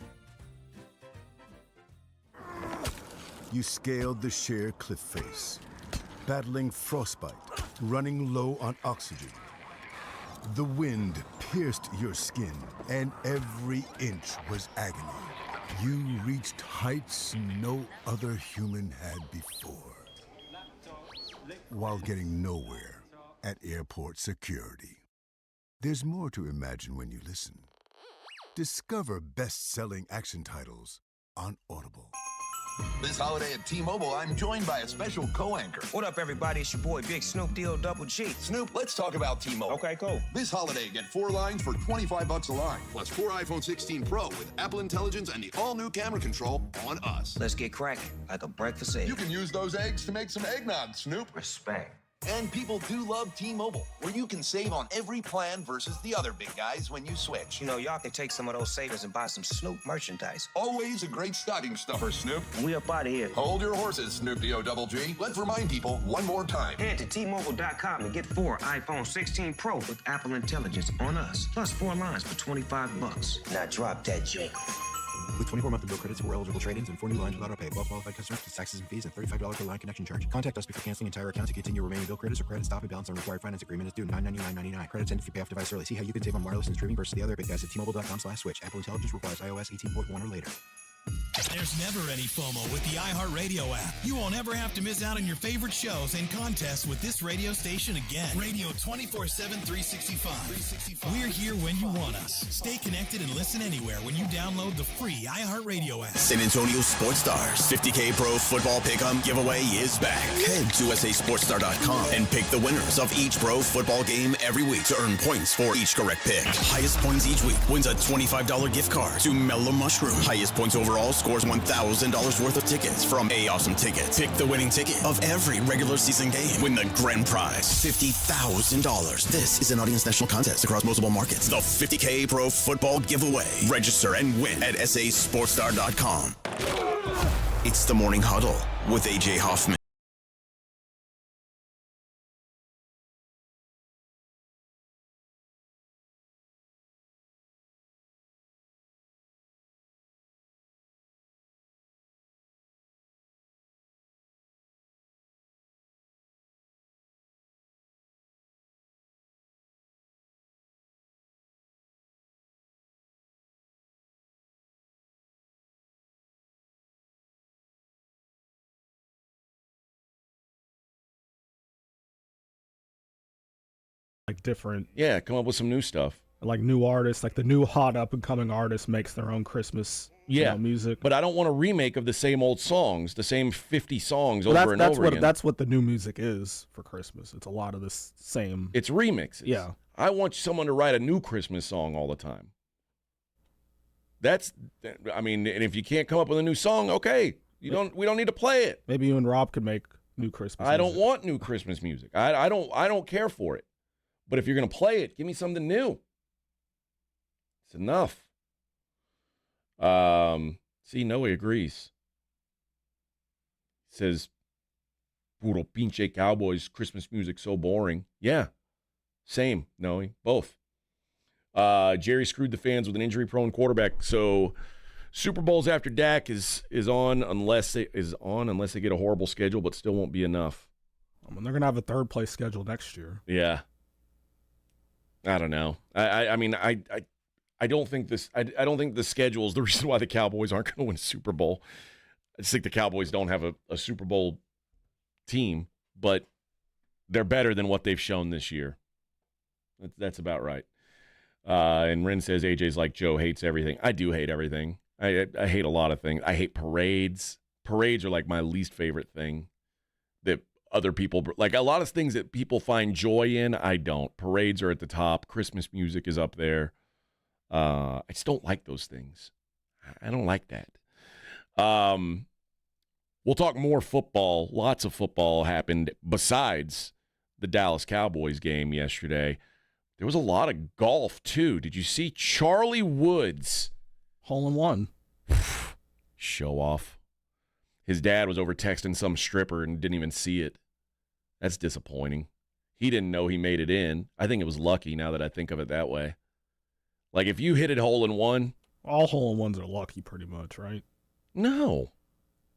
You scaled the sheer cliff face, battling frostbite, running low on oxygen. The wind pierced your skin, and every inch was agony. You reached heights no other human had before, while getting nowhere at airport security. There's more to imagine when you listen. Discover best-selling action titles on Audible. This holiday at T-Mobile, I'm joined by a special co-anchor. What up, everybody? It's your boy, Big Snoop D-O-double G. Snoop, let's talk about T-Mobile. Okay, cool. This holiday, get 4 lines for $25 a line, plus 4 iPhone 16 Pro with Apple Intelligence and the all-new camera control on us. Let's get cracking, like a breakfast egg. You can use those eggs to make some eggnog, Snoop. Respect. And people do love T-Mobile, where you can save on every plan versus the other big guys when you switch. You know, y'all can take some of those savings and buy some Snoop merchandise. Always a great stocking stuffer, Snoop. We up out of here. Hold your horses, Snoop D-O-double-G. Let's remind people one more time. Head to T-Mobile.com and get 4 iPhone 16 Pro with Apple Intelligence on us, plus 4 lines for $25. Now drop that jingle. With 24 monthly bill credits for eligible trade-ins and 4 new lines without our pay. Well qualified customers plus taxes and fees and $35 per line connection charge. Contact us before canceling entire account to continue remaining bill credits or credit stop and balance on required finance agreement is due $999.99. Credits end if you pay off device early. See how you can save on wireless and streaming versus the other big guys at T-Mobile.com/switch. Apple Intelligence requires iOS 18.1 or later. There's never any FOMO with the iHeartRadio app. You won't ever have to miss out on your favorite shows and contests with this radio station again. Radio 24/7, 365. We're here when you want us. Stay connected and listen anywhere when you download the free iHeartRadio app. San Antonio Sports Stars 50K Pro Football Pick'em giveaway is back. Head to USASportsStar.com and pick the winners of each pro football game every week to earn points for each correct pick. Highest points each week wins a $25 gift card to Mellow Mushroom. Highest points overall scores $1,000 worth of tickets from A Awesome Tickets. Pick the winning ticket of every regular season game. Win the grand prize, $50,000. This is an Audience National contest across multiple markets. The 50K Pro Football Giveaway. Register and win at SASportsStar.com. It's the Morning Huddle with AJ Hoffman. like different. Yeah, come up with some new stuff. Like new artists, like the new hot up-and-coming artist makes their own Christmas music. But I don't want a remake of the same old songs, the same 50 songs over and over again. That's what the new music is for Christmas. It's a lot of this same. It's remixes. Yeah. I want someone to write a new Christmas song all the time. And if you can't come up with a new song, okay, we don't need to play it. Maybe you and Rob could make new Christmas music. I don't want new Christmas music. I don't care for it. But if you're going to play it, give me something new. It's enough. See, Noe agrees. He says, puro pinche Cowboys, Christmas music so boring. Yeah, same, Noe, both. Jerry screwed the fans with an injury-prone quarterback. So Super Bowls after Dak is on unless they get a horrible schedule, but still won't be enough. I mean, they're going to have a third-place schedule next year. Yeah. I don't know. I don't think this. I don't think the schedule is the reason why the Cowboys aren't going to win a Super Bowl. I just think the Cowboys don't have a Super Bowl team, but they're better than what they've shown this year. That's about right. And Ren says AJ's like Joe, hates everything. I do hate everything. I hate a lot of things. I hate parades. Parades are like my least favorite thing that other people like. A lot of things that people find joy in, I don't. Parades are at the top. Christmas music is up there. I just don't like those things. I don't like that. We'll talk more football. Lots of football happened besides the Dallas Cowboys game yesterday. There was a lot of golf, too. Did you see Charlie Woods? Hole-in-one. Show off. His dad was over texting some stripper and didn't even see it. That's disappointing. He didn't know he made it in. I think it was lucky now that I think of it that way. Like, if you hit it hole-in-one. All hole-in-ones are lucky pretty much, right? No.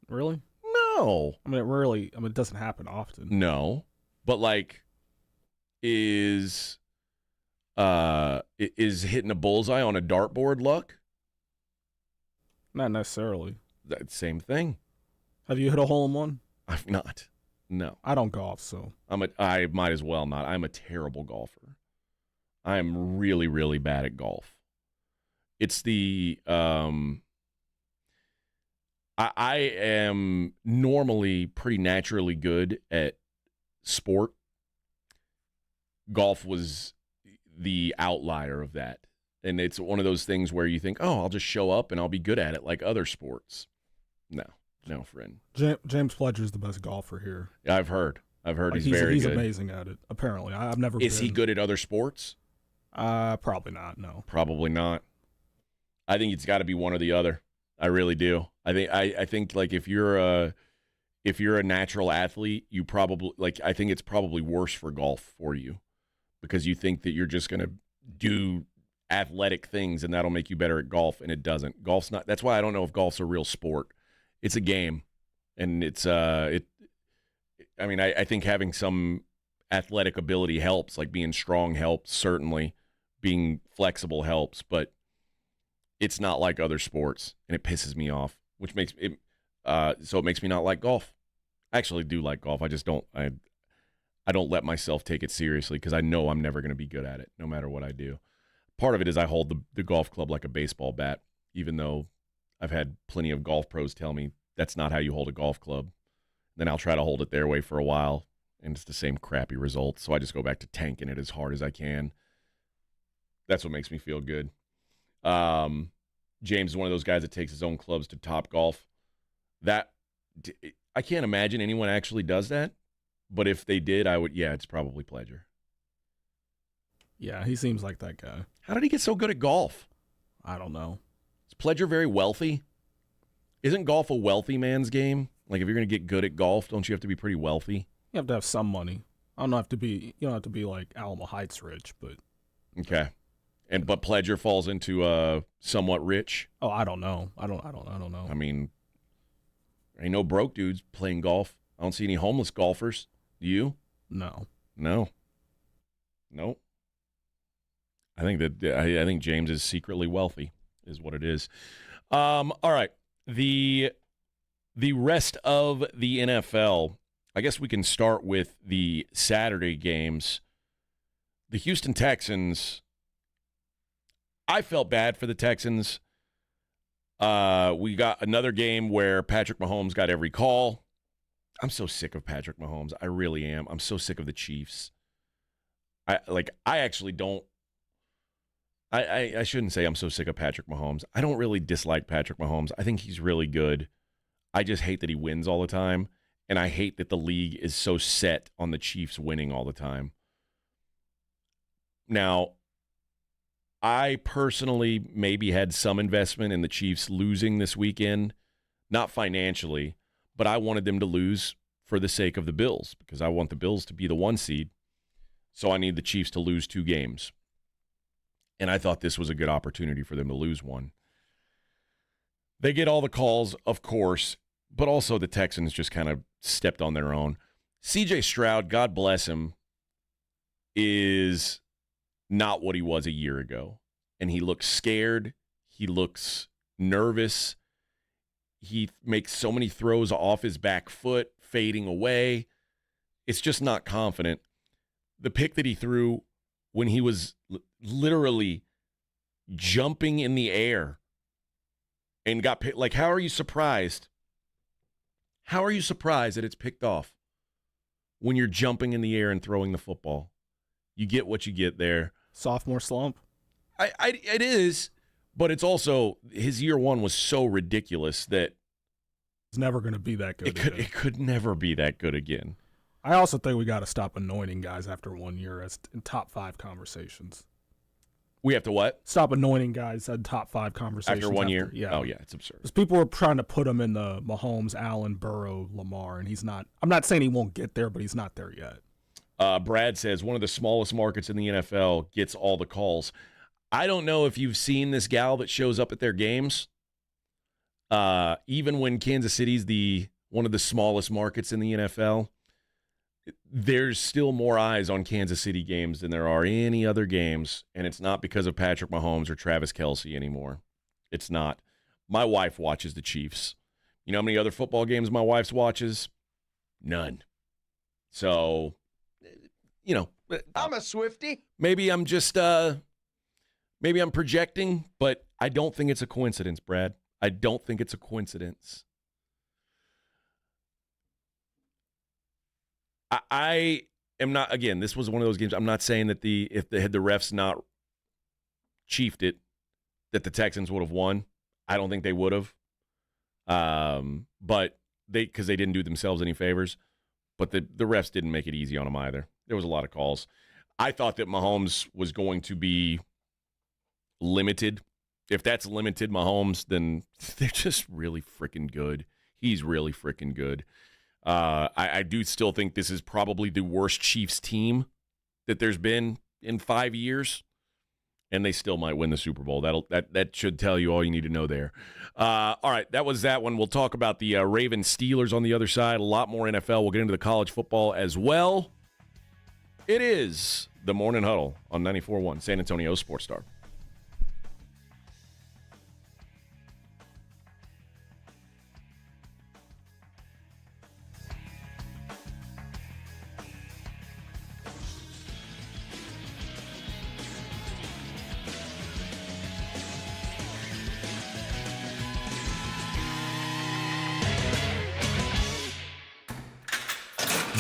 Really? No. I mean, it doesn't happen often. No. But, like, is hitting a bullseye on a dartboard luck? Not necessarily. Same thing. Have you hit a hole-in-one? I've not. No. I don't golf, so. I might as well not. I'm a terrible golfer. I am really, really bad at golf. It's the I am normally pretty naturally good at sport. Golf was the outlier of that. And it's one of those things where you think, oh, I'll just show up and I'll be good at it like other sports. No, friend. James Pledger's the best golfer here. Yeah, I've heard he's very good. He's amazing at it, apparently. I've never been. Is he good at other sports? Probably not, no. Probably not. I think it's got to be one or the other. I really do. I think like if you're a natural athlete, you probably I think it's probably worse for golf for you because you think that you're just going to do athletic things and that'll make you better at golf, and it doesn't. Golf's not. That's why I don't know if golf's a real sport. It's a game, and it's I think having some athletic ability helps, like being strong helps, certainly. Being flexible helps, but it's not like other sports, and it pisses me off, which makes it so it makes me not like golf. I actually do like golf. I just don't I don't let myself take it seriously because I know I'm never going to be good at it, no matter what I do. Part of it is I hold the golf club like a baseball bat, even though I've had plenty of golf pros tell me that's not how you hold a golf club. Then I'll try to hold it their way for a while, and it's the same crappy results. So I just go back to tanking it as hard as I can. That's what makes me feel good. James is one of those guys that takes his own clubs to Top Golf. I can't imagine anyone actually does that, but if they did, I would. Yeah, it's probably Pledger. Yeah, he seems like that guy. How did he get so good at golf? I don't know. Is Pledger very wealthy? Isn't golf a wealthy man's game? Like if you're going to get good at golf, don't you have to be pretty wealthy? You have to have some money. You don't have to be like Alamo Heights rich, but okay. But Pledger falls into somewhat rich. Oh, I don't know. I don't know. I mean, ain't no broke dudes playing golf. I don't see any homeless golfers. Do you? No. Nope. I think James is secretly wealthy, is what it is. All right. The rest of the NFL. I guess we can start with the Saturday games. the Houston Texans, I felt bad for the Texans. We got another game where Patrick Mahomes got every call. I'm so sick of Patrick Mahomes. I really am. I'm so sick of the Chiefs. I actually don't. I shouldn't say I'm so sick of Patrick Mahomes. I don't really dislike Patrick Mahomes. I think he's really good. I just hate that he wins all the time, and I hate that the league is so set on the Chiefs winning all the time. Now, I personally maybe had some investment in the Chiefs losing this weekend, not financially, but I wanted them to lose for the sake of the Bills because I want the Bills to be the 1 seed, so I need the Chiefs to lose 2 games. And I thought this was a good opportunity for them to lose one. They get all the calls, of course, but also the Texans just kind of stepped on their own. C.J. Stroud, God bless him, is not what he was a year ago. And he looks scared. He looks nervous. He makes so many throws off his back foot, fading away. It's just not confident. The pick that he threw when he was literally jumping in the air and got picked. Like, how are you surprised? How are you surprised that it's picked off when you're jumping in the air and throwing the football? You get what you get there. Sophomore slump. It is, but it's also his year one was so ridiculous that it's never going to be that good. It could never be that good again. I also think we got to stop anointing guys after 1 year as in top 5 conversations. We have to what? Stop anointing guys in top 5 conversations. After 1 year? Yeah. Oh, yeah, it's absurd. Because people were trying to put him in the Mahomes, Allen, Burrow, Lamar, and he's not. I'm not saying he won't get there, but he's not there yet. Brad says one of the smallest markets in the NFL gets all the calls. I don't know if you've seen this gal that shows up at their games. Even when Kansas City's one of the smallest markets in the NFL, there's still more eyes on Kansas City games than there are any other games, and it's not because of Patrick Mahomes or Travis Kelce anymore. It's not. My wife watches the Chiefs. You know how many other football games my wife watches? None. So, you know. I'm a Swiftie. Maybe I'm just, maybe I'm projecting, but I don't think it's a coincidence, Brad. I don't think it's a coincidence. I am not, again, this was one of those games. I'm not saying that if the refs not chiefed it, that the Texans would have won. I don't think they would have. But because they didn't do themselves any favors. But the refs didn't make it easy on them either. There was a lot of calls. I thought that Mahomes was going to be limited. If that's limited Mahomes, then they're just really freaking good. He's really freaking good. I do still think this is probably the worst Chiefs team that there's been in 5 years, and they still might win the Super Bowl. That should tell you all you need to know there. All right, that was that one. We'll talk about the Ravens Steelers on the other side. A lot more NFL. We'll get into the college football as well. It is the Morning Huddle on 94.1 San Antonio Sports Star.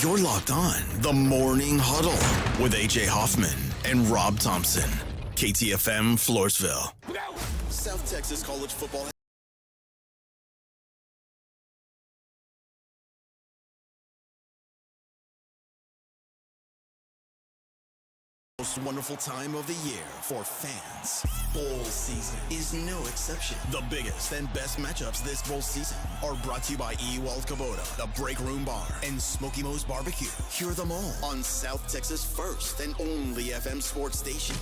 You're locked on the Morning Huddle with AJ Hoffman and Rob Thompson. KTFM Floresville. South Texas College Football. Most wonderful time of the year for fans. Bowl season is no exception. The biggest and best matchups this bowl season are brought to you by Ewald Kubota, the Break Room Bar, and Smoky Mo's Barbecue. Hear them all on South Texas' first and only FM sports station,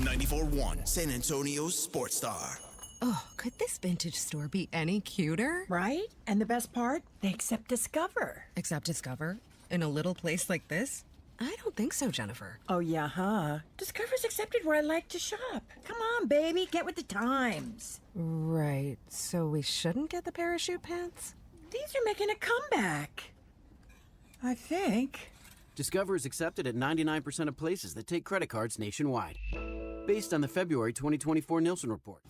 94.1 San Antonio's Sports Star. Oh, could this vintage store be any cuter? Right? And the best part? They accept Discover. Accept Discover? In a little place like this? I don't think so, Jennifer. Oh, yeah, huh? Discover's accepted where I like to shop. Come on, baby, get with the times. Right, so we shouldn't get the parachute pants? These are making a comeback. I think. Discover is accepted at 99% of places that take credit cards nationwide, based on the February 2024 Nielsen report.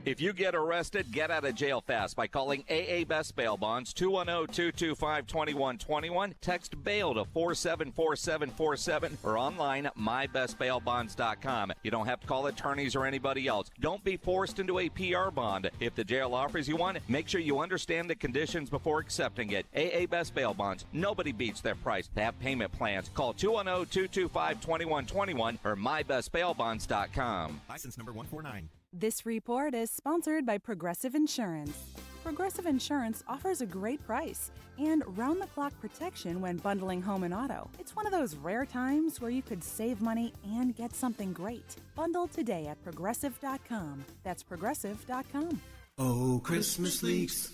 If you get arrested, get out of jail fast by calling AA Best Bail Bonds, 210-225-2121. Text BAIL to 474747 or online at mybestbailbonds.com. You don't have to call attorneys or anybody else. Don't be forced into a PR bond. If the jail offers you one, make sure you understand the conditions before accepting it. AA Best Bail Bonds. Nobody beats their price. They have payment plans. Call 210-225-2121 or mybestbailbonds.com. License number 149. This report is sponsored by Progressive Insurance. Progressive Insurance offers a great price and round-the-clock protection when bundling home and auto. It's one of those rare times where you could save money and get something great. Bundle today at Progressive.com. That's Progressive.com. Oh, Christmas leaks,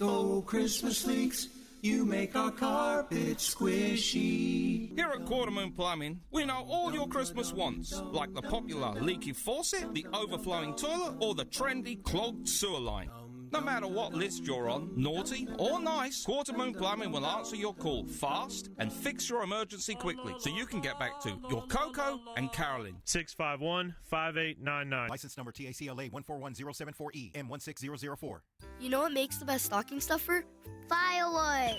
you make our carpet squishy. Here at Quarter Moon Plumbing, we know all your Christmas wants, like the popular leaky faucet, the overflowing toilet, or the trendy clogged sewer line. No matter what list you're on, naughty or nice, Quarter Moon Plumbing will answer your call fast and fix your emergency quickly so you can get back to your Coco and Carolyn. 651-5899. License number TACLA 141074E M16004. You know what makes the best stocking stuffer? Fireworks!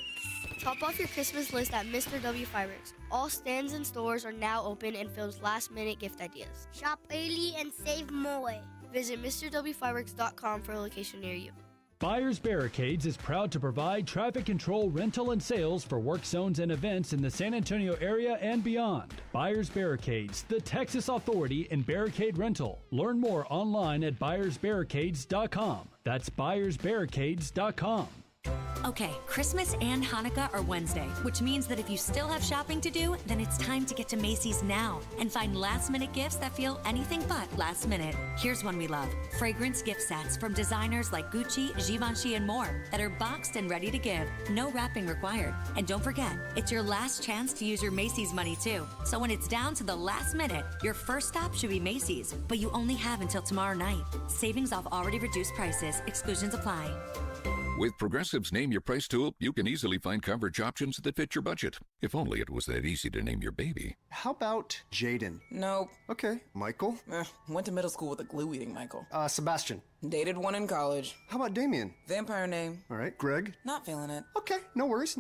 Top off your Christmas list at Mr. W Fireworks. All stands and stores are now open and filled with last-minute gift ideas. Shop early and save more. Visit MrWFireworks.com for a location near you. Buyers Barricades is proud to provide traffic control, rental, and sales for work zones and events in the San Antonio area and beyond. Buyers Barricades, the Texas authority in barricade rental. Learn more online at buyersbarricades.com. That's buyersbarricades.com. Okay, Christmas and Hanukkah are Wednesday, which means that if you still have shopping to do, then it's time to get to Macy's now and find last-minute gifts that feel anything but last minute. Here's one we love. Fragrance gift sets from designers like Gucci, Givenchy, and more that are boxed and ready to give. No wrapping required. And don't forget, it's your last chance to use your Macy's money too. So when it's down to the last minute, your first stop should be Macy's, but you only have until tomorrow night. Savings off already reduced prices. Exclusions apply. With Progressive's Name Your Price tool, you can easily find coverage options that fit your budget. If only it was that easy to name your baby. How about Jaden? Nope. Okay. Michael? Went to middle school with a glue-eating Michael. Sebastian? Dated one in college. How about Damien? Vampire name. All right. Greg? Not feeling it. Okay. No worries.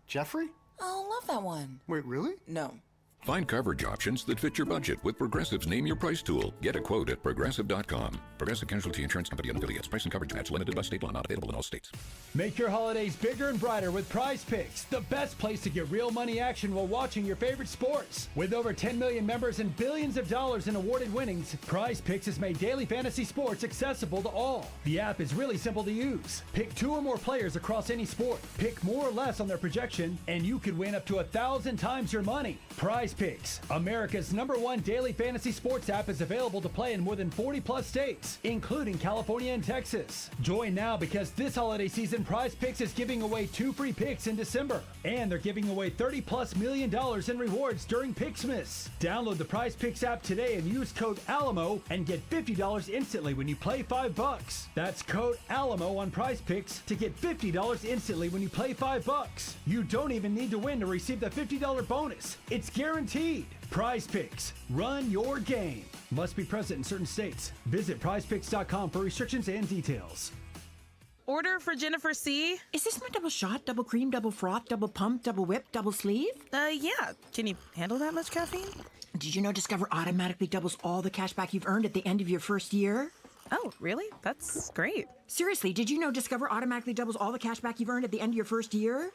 Jeffrey? Oh, love that one. Wait, really? No. Find coverage options that fit your budget with Progressive's Name Your Price tool. Get a quote at Progressive.com. Progressive Casualty Insurance Company and affiliates. Price and coverage match limited by state law. Not available in all states. Make your holidays bigger and brighter with Prize Picks, the best place to get real money action while watching your favorite sports. With over 10 million members and billions of dollars in awarded winnings, Prize Picks has made daily fantasy sports accessible to all. The app is really simple to use. Pick 2 or more players across any sport. Pick more or less on their projection, and you could win up to 1,000 times your money. Prize Picks, America's #1 daily fantasy sports app, is available to play in more than 40-plus states, including California and Texas. Join now because this holiday season, Prize Picks is giving away 2 free picks in December, and they're giving away $30+ million in rewards during Picksmas. Download the Prize Picks app today and use code ALAMO and get $50 instantly when you play $5. That's code ALAMO on Prize Picks to get $50 instantly when you play $5. You don't even need to win to receive the $50 bonus. It's guaranteed. Prize Picks. Run your game. Must be present in certain states. Visit prizepicks.com for restrictions and details. Order for Jennifer C. Is this my double shot, double cream, double froth, double pump, double whip, double sleeve? Yeah. Can you handle that much caffeine? Did you know Discover automatically doubles all the cash back you've earned at the end of your first year? Oh, really? That's great. Seriously, did you know Discover automatically doubles all the cash back you've earned at the end of your first year?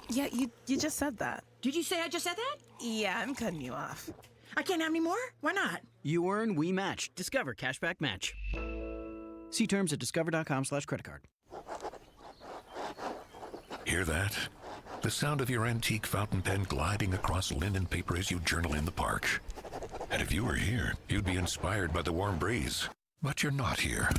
Yeah, you just said that. Did you say I just said that? Yeah, I'm cutting you off. I can't have any more? Why not? You earn, we match. Discover Cashback Match. See terms at discover.com/creditcard. Hear that? The sound of your antique fountain pen gliding across linen paper as you journal in the park. And if you were here, you'd be inspired by the warm breeze. But you're not here.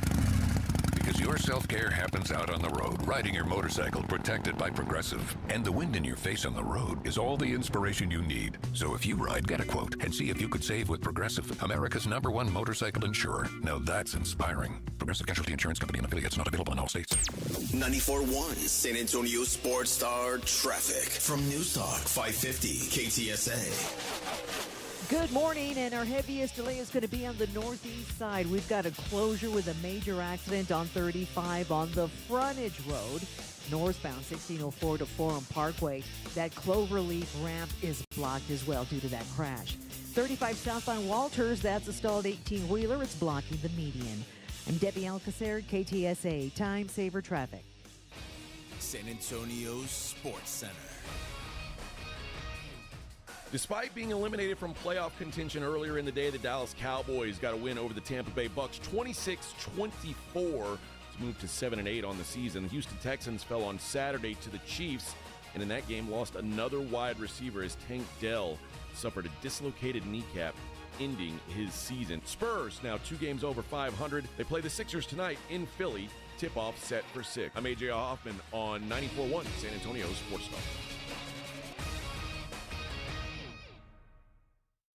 Because your self-care happens out on the road, riding your motorcycle protected by Progressive. And the wind in your face on the road is all the inspiration you need. So if you ride, get a quote and see if you could save with Progressive, America's #1 motorcycle insurer. Now that's inspiring. Progressive Casualty Insurance Company and affiliates, not available in all states. 94.1 San Antonio Sports Star traffic from News Talk 550 KTSA. Good morning, and our heaviest delay is going to be on the northeast side. We've got a closure with a major accident on 35 on the frontage road, northbound 1604 to Forum Parkway. That Cloverleaf ramp is blocked as well due to that crash. 35 southbound Walters, that's a stalled 18-wheeler. It's blocking the median. I'm Debbie Alcacer, KTSA, Time Saver Traffic. San Antonio's Sports Center. Despite being eliminated from playoff contention earlier in the day, the Dallas Cowboys got a win over the Tampa Bay Bucks 26-24 to move to 7-8 on the season. The Houston Texans fell on Saturday to the Chiefs, and in that game lost another wide receiver as Tank Dell suffered a dislocated kneecap, ending his season. Spurs now 2 games over 500. They play the Sixers tonight in Philly. Tip-off set for 6. I'm AJ Hoffman on 94.1 San Antonio Sports Star.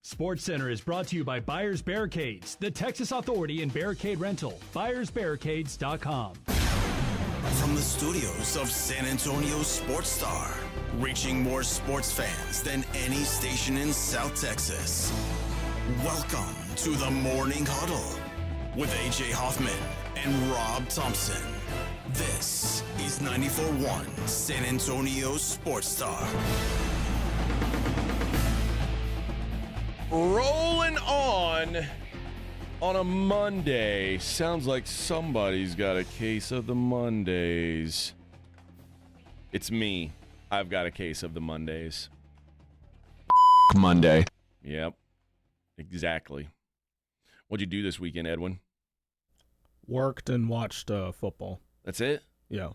SportsCenter is brought to you by Buyers Barricades, the Texas authority in barricade rental. BuyersBarricades.com. From the studios of San Antonio Sports Star, reaching more sports fans than any station in South Texas. Welcome to the Morning Huddle with AJ Hoffman and Rob Thompson. This is 94.1 San Antonio Sports Star. Rolling on a Monday. Sounds like somebody's got a case of the Mondays. It's me. I've got a case of the Mondays. Monday. Yep. Exactly. What'd you do this weekend, Edwin? Worked and watched football. That's it? Yeah.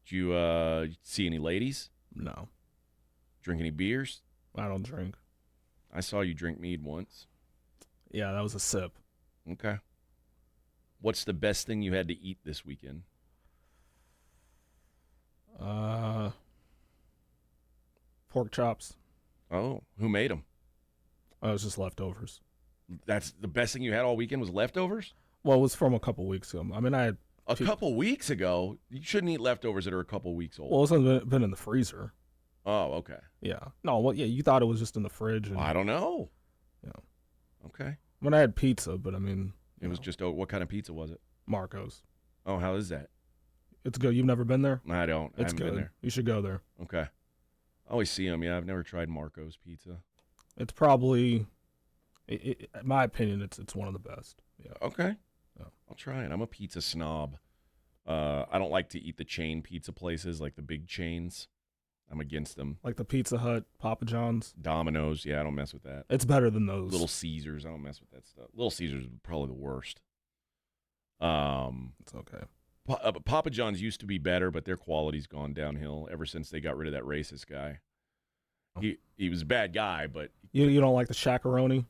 Did you see any ladies? No. Drink any beers? I don't drink. I saw you drink mead once. Yeah, that was a sip. Okay. What's the best thing you had to eat this weekend? Pork chops. Oh, who made them? It was just leftovers. That's the best thing you had all weekend was leftovers? Well, it was from a couple weeks ago. I mean, I had a couple weeks ago. You shouldn't eat leftovers that are a couple weeks old. Well, it's been in the freezer. Oh, okay. Yeah. No, well, yeah, you thought it was just in the fridge. And, I don't know. Yeah. Okay. I mean, I had pizza, but I mean, it was just what kind of pizza was it? Marco's. Oh, how is that? It's good. You've never been there? I don't. It's I haven't good. been there. You should go there. Okay. I always see them. Yeah, I've never tried Marco's pizza. It's probably, in my opinion, it's one of the best. Yeah. Okay. Yeah. I'll try it. I'm a pizza snob. I don't like to eat the chain pizza places, like the big chains. I'm against them. Like the Pizza Hut, Papa John's. Domino's, yeah, I don't mess with that. It's better than those. Little Caesars, I don't mess with that stuff. Little Caesars is probably the worst. It's okay. Papa John's used to be better, but their quality's gone downhill ever since they got rid of that racist guy. He was a bad guy, but you don't like the shakaroni?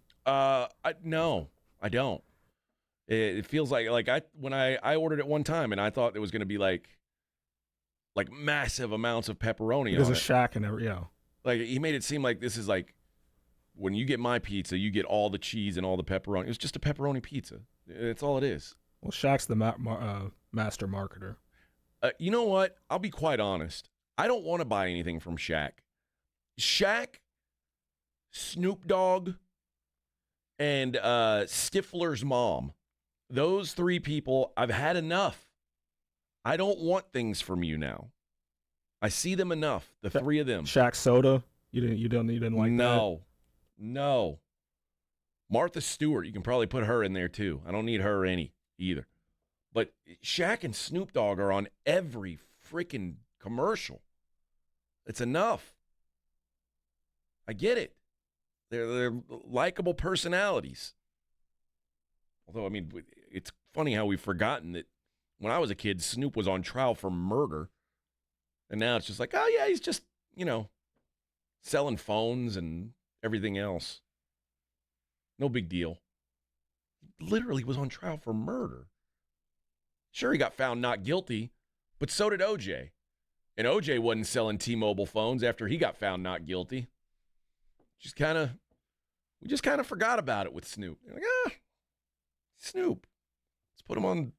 No, I don't. It feels like when I ordered it one time and I thought it was going to be like massive amounts of pepperoni. There's on a it. shack and yeah. Like he made it seem like this is like when you get my pizza, you get all the cheese and all the pepperoni. It's just a pepperoni pizza. That's all it is. Well, Shaq's the master marketer. You know what? I'll be quite honest. I don't want to buy anything from Shaq. Shaq, Snoop Dogg, and Stifler's mom. Those 3 people, I've had enough. I don't want things from you now. I see them enough. The 3 of them. Shaq soda. You didn't like that? No. Martha Stewart. You can probably put her in there too. I don't need her either. But Shaq and Snoop Dogg are on every freaking commercial. It's enough. I get it. They're likable personalities. Although, I mean, it's funny how we've forgotten that when I was a kid, Snoop was on trial for murder. And now it's just like, oh, yeah, he's just, selling phones and everything else. No big deal. He literally was on trial for murder. Sure, he got found not guilty, but so did OJ. And OJ wasn't selling T-Mobile phones after he got found not guilty. We just kind of forgot about it with Snoop. You're like, Snoop. Let's put him on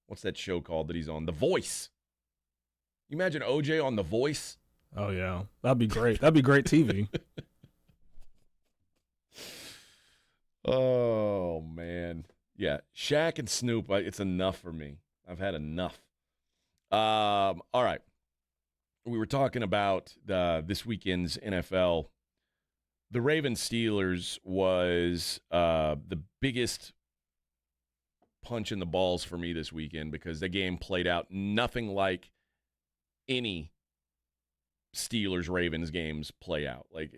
what's that show called that he's on? The Voice. You imagine OJ on The Voice? Oh, yeah. That'd be great. That'd be great TV. Oh, man. Yeah, Shaq and Snoop, it's enough for me. I've had enough. All right. We were talking about this weekend's NFL. The Ravens-Steelers was the biggest punch in the balls for me this weekend because the game played out nothing like any Steelers-Ravens games play out. Like,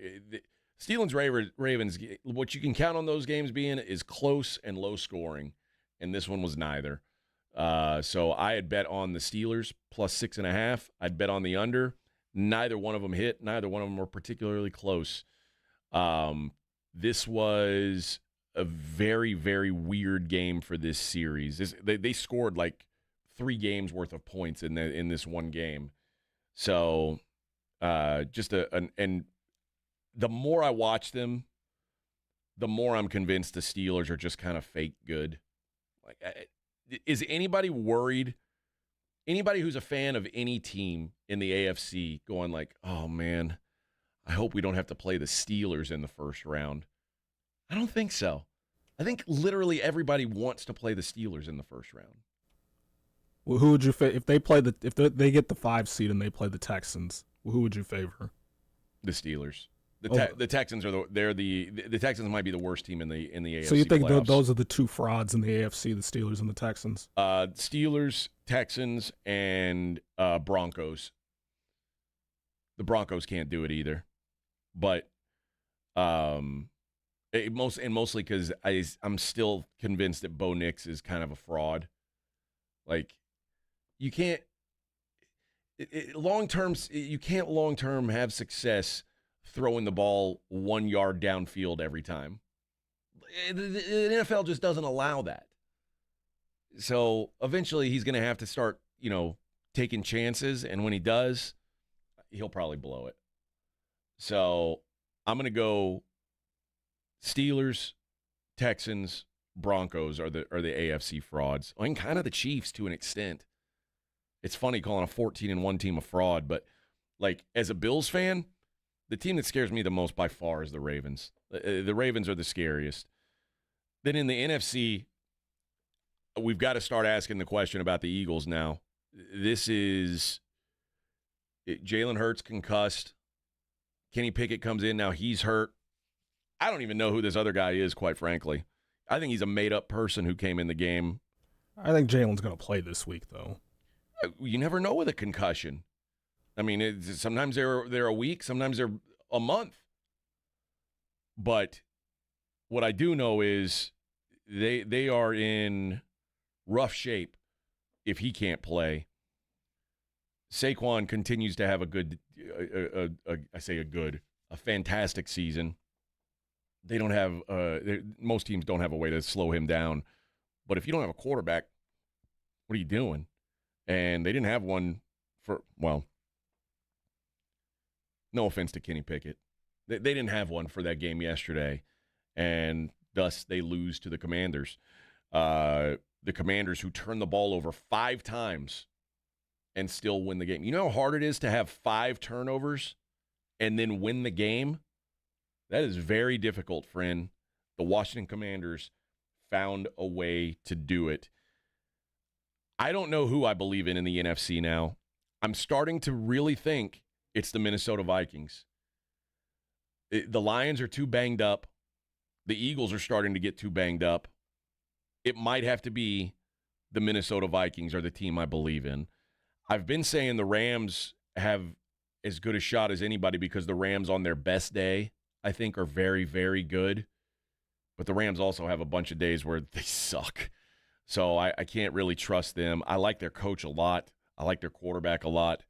Steelers-Ravens, what you can count on those games being is close and low scoring, and this one was neither. So I had bet on the Steelers plus 6.5. I'd bet on the under. Neither one of them hit. Neither one of them were particularly close. This was a very, very weird game for this series. They scored like 3 games worth of points in this one game. So and the more I watch them, the more I'm convinced the Steelers are just kind of fake good. Like, is anybody worried? Anybody who's a fan of any team in the AFC going like, oh, man, I hope we don't have to play the Steelers in the first round. I don't think so. I think literally everybody wants to play the Steelers in the first round. Well, who would you if they play if they get the 5 seed and they play the Texans? Who would you favor? The Steelers. The Texans are the Texans might be the worst team in the AFC. So you think playoffs. Those are the 2 frauds in the AFC, the Steelers and the Texans? Steelers, Texans, and Broncos. The Broncos can't do it either, but mostly because I'm still convinced that Bo Nix is kind of a fraud. Like, you can't long-term have success throwing the ball 1 yard downfield every time. The NFL just doesn't allow that. So eventually he's going to have to start, taking chances, and when he does, he'll probably blow it. So I'm going to go Steelers, Texans, Broncos are the AFC frauds. I mean, kind of the Chiefs to an extent. It's funny calling a 14-1 team a fraud, but like as a Bills fan, the team that scares me the most by far is the Ravens. The Ravens are the scariest. Then in the NFC, we've got to start asking the question about the Eagles now. This is Jalen Hurts concussed. Kenny Pickett comes in. Now he's hurt. I don't even know who this other guy is, quite frankly. I think he's a made-up person who came in the game. I think Jalen's going to play this week, though. You never know with a concussion. I mean, sometimes they're a week, sometimes they're a month. But what I do know is they are in rough shape if he can't play. Saquon continues to have a fantastic season. They don't have most teams don't have a way to slow him down. But if you don't have a quarterback, what are you doing? And they didn't have one no offense to Kenny Pickett. They didn't have one for that game yesterday, and thus they lose to the Commanders. The Commanders who turned the ball over 5 times and still win the game. You know how hard it is to have 5 turnovers and then win the game? That is very difficult, friend. The Washington Commanders found a way to do it. I don't know who I believe in the NFC now. I'm starting to really think it's the Minnesota Vikings. The Lions are too banged up. The Eagles are starting to get too banged up. It might have to be the Minnesota Vikings are the team I believe in. I've been saying the Rams have as good a shot as anybody because the Rams on their best day, I think, are very, very good. But the Rams also have a bunch of days where they suck. So I can't really trust them. I like their coach a lot. I like their quarterback a lot.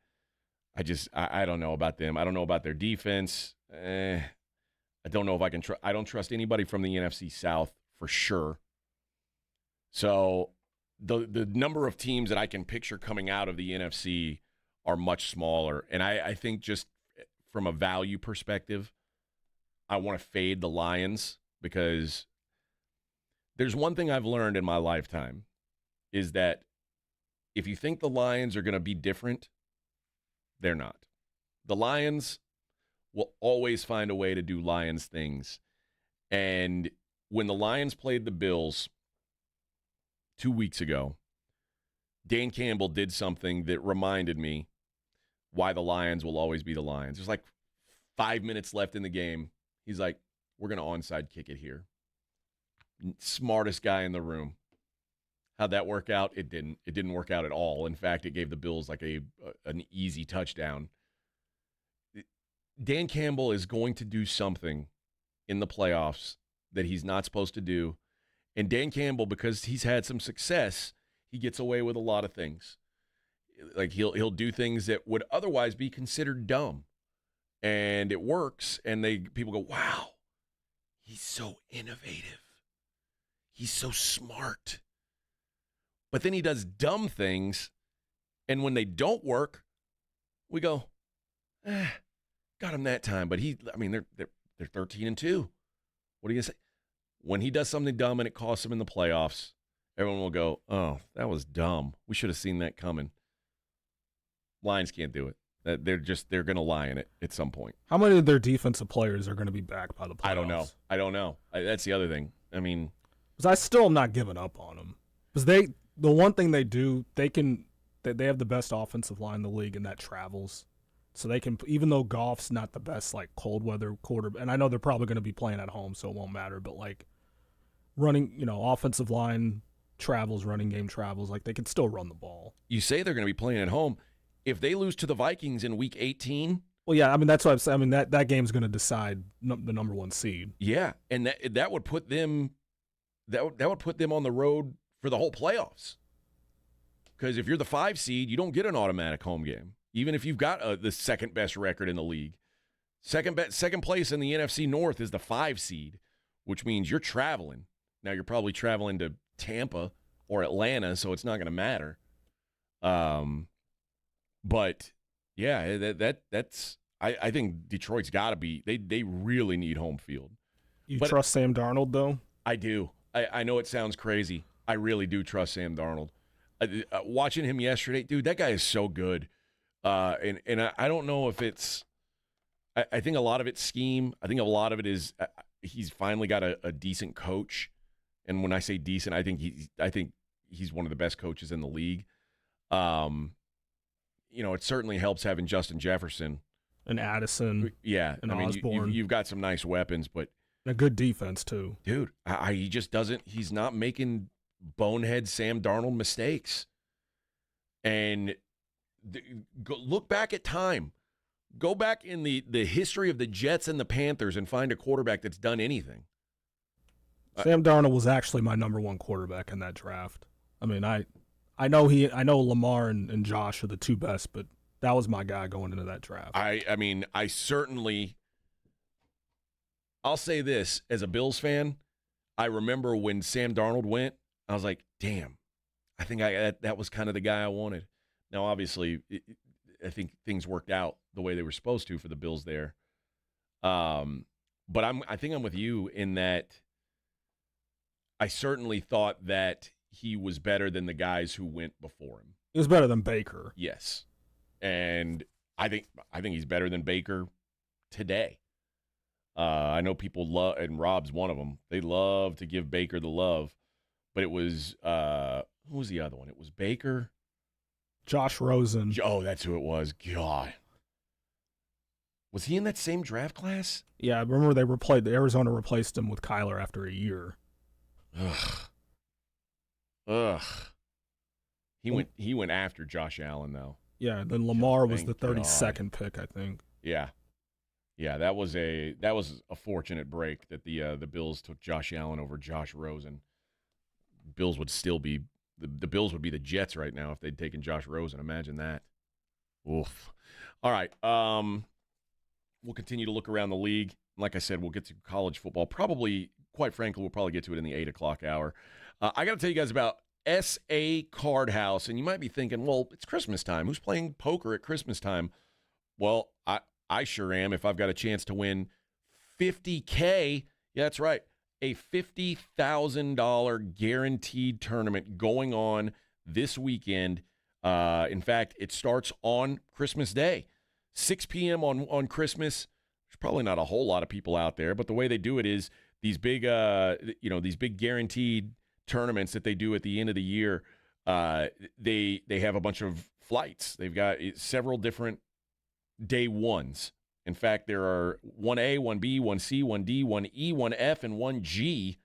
I don't know about them. I don't know about their defense. I don't know if I can I don't trust anybody from the NFC South for sure. So the number of teams that I can picture coming out of the NFC are much smaller. And I think just from a value perspective, I want to fade the Lions because there's one thing I've learned in my lifetime is that if you think the Lions are going to be different, they're not. The Lions will always find a way to do Lions things. And when the Lions played the Bills 2 weeks ago, Dan Campbell did something that reminded me why the Lions will always be the Lions. There's like 5 minutes left in the game. He's like, we're going to onside kick it here. Smartest guy in the room. How'd that work out? It didn't. It didn't work out at all. In fact, it gave the Bills like an easy touchdown. Dan Campbell is going to do something in the playoffs that he's not supposed to do. And Dan Campbell, because he's had some success, he gets away with a lot of things. Like he'll do things that would otherwise be considered dumb. And it works, and people go, wow, he's so innovative. He's so smart. But then he does dumb things, and when they don't work, we go, got him that time. But they're 13-2. What are you gonna say? When he does something dumb and it costs him in the playoffs, everyone will go, oh, that was dumb. We should have seen that coming. Lions can't do it. They're going to lie in it at some point. How many of their defensive players are going to be back by the playoffs? I don't know. That's the other thing. I mean, because I still am not giving up on them. Because the one thing they do, they have the best offensive line in the league, and that travels. So they can, even though Goff's not the best like cold weather quarterback, and I know they're probably going to be playing at home, so it won't matter. But like running, offensive line travels, running game travels, like they can still run the ball. You say they're going to be playing at home. If they lose to the Vikings in Week 18, well, yeah, that's what I'm saying. I mean that game's going to decide the number one seed. Yeah, and that would put them on the road for the whole playoffs. Because if you're the 5 seed, you don't get an automatic home game, even if you've got the second best record in the league. Second place in the NFC North is the 5 seed, which means you're traveling. Now you're probably traveling to Tampa or Atlanta, so it's not going to matter. But yeah, that's I think Detroit's got to be. They really need home field. You trust Sam Darnold though? I do. I know it sounds crazy. I really do trust Sam Darnold. Watching him yesterday, dude, that guy is so good. And I don't know if it's. I think a lot of it's scheme. I think a lot of it is he's finally got a decent coach. And when I say decent, I think he's one of the best coaches in the league. It certainly helps having Justin Jefferson and Addison. Yeah, and Osborne. You've got some nice weapons, but a good defense too, dude. He just doesn't. He's not making bonehead Sam Darnold mistakes. And look back at time. Go back in the history of the Jets and the Panthers and find a quarterback that's done anything. Sam Darnold was actually my number one quarterback in that draft. I mean, I know Lamar and Josh are the two best, but that was my guy going into that draft. I certainly I'll say this, as a Bills fan, I remember when Sam Darnold went, I was like, damn, I think that was kind of the guy I wanted. Now, obviously, I think things worked out the way they were supposed to for the Bills there. But I think I'm with you in that I certainly thought that he was better than the guys who went before him. He was better than Baker. Yes. And I think he's better than Baker today. I know people love, and Rob's one of them, they love to give Baker the love. But it was, who was the other one? It was Baker. Josh Rosen. Oh, that's who it was. God. Was he in that same draft class? Yeah, I remember Arizona replaced him with Kyler after a year. Ugh. He went after Josh Allen, though. Yeah, then Lamar was the 32nd pick, I think. Yeah. Yeah, that was a fortunate break that the Bills took Josh Allen over Josh Rosen. Bills would still be the Bills would be the Jets right now if they'd taken Josh Rosen. Imagine that. Oof. All right. We'll continue to look around the league. Like I said, we'll get to college football. Probably, quite frankly, we'll probably get to it in the 8 o'clock hour. I got to tell you guys about SA Card House. And you might be thinking, well, it's Christmas time. Who's playing poker at Christmas time? Well, I sure am if I've got a chance to win $50K. Yeah, that's right. A $50,000 guaranteed tournament going on this weekend. In fact, it starts on Christmas Day, 6 p.m. on Christmas. There's probably not a whole lot of people out there, but the way they do it is these big, these big guaranteed tournaments that they do at the end of the year. They have a bunch of flights. They've got several different day ones. In fact, there are 1A, 1B, 1C, 1D, 1E, 1F, and 1G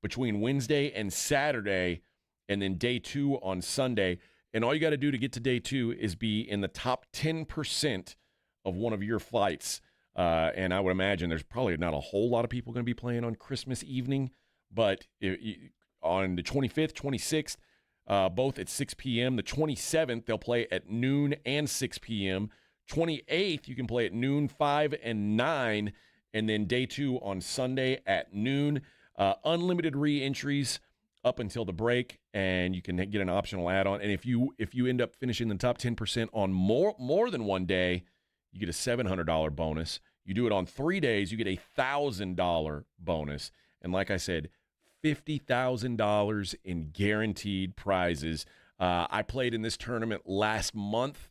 between Wednesday and Saturday, and then day 2 on Sunday. And all you got to do to get to day 2 is be in the top 10% of one of your flights. And I would imagine there's probably not a whole lot of people going to be playing on Christmas evening, but on the 25th, 26th, both at 6 p.m. The 27th, they'll play at noon and 6 p.m. 28th, you can play at noon, 5, and 9, and then day 2 on Sunday at noon. Unlimited re-entries up until the break, and you can get an optional add-on. And if you end up finishing the top 10% on more than one day, you get a $700 bonus. You do it on 3 days, you get a $1,000 bonus. And like I said, $50,000 in guaranteed prizes. I played in this tournament last month,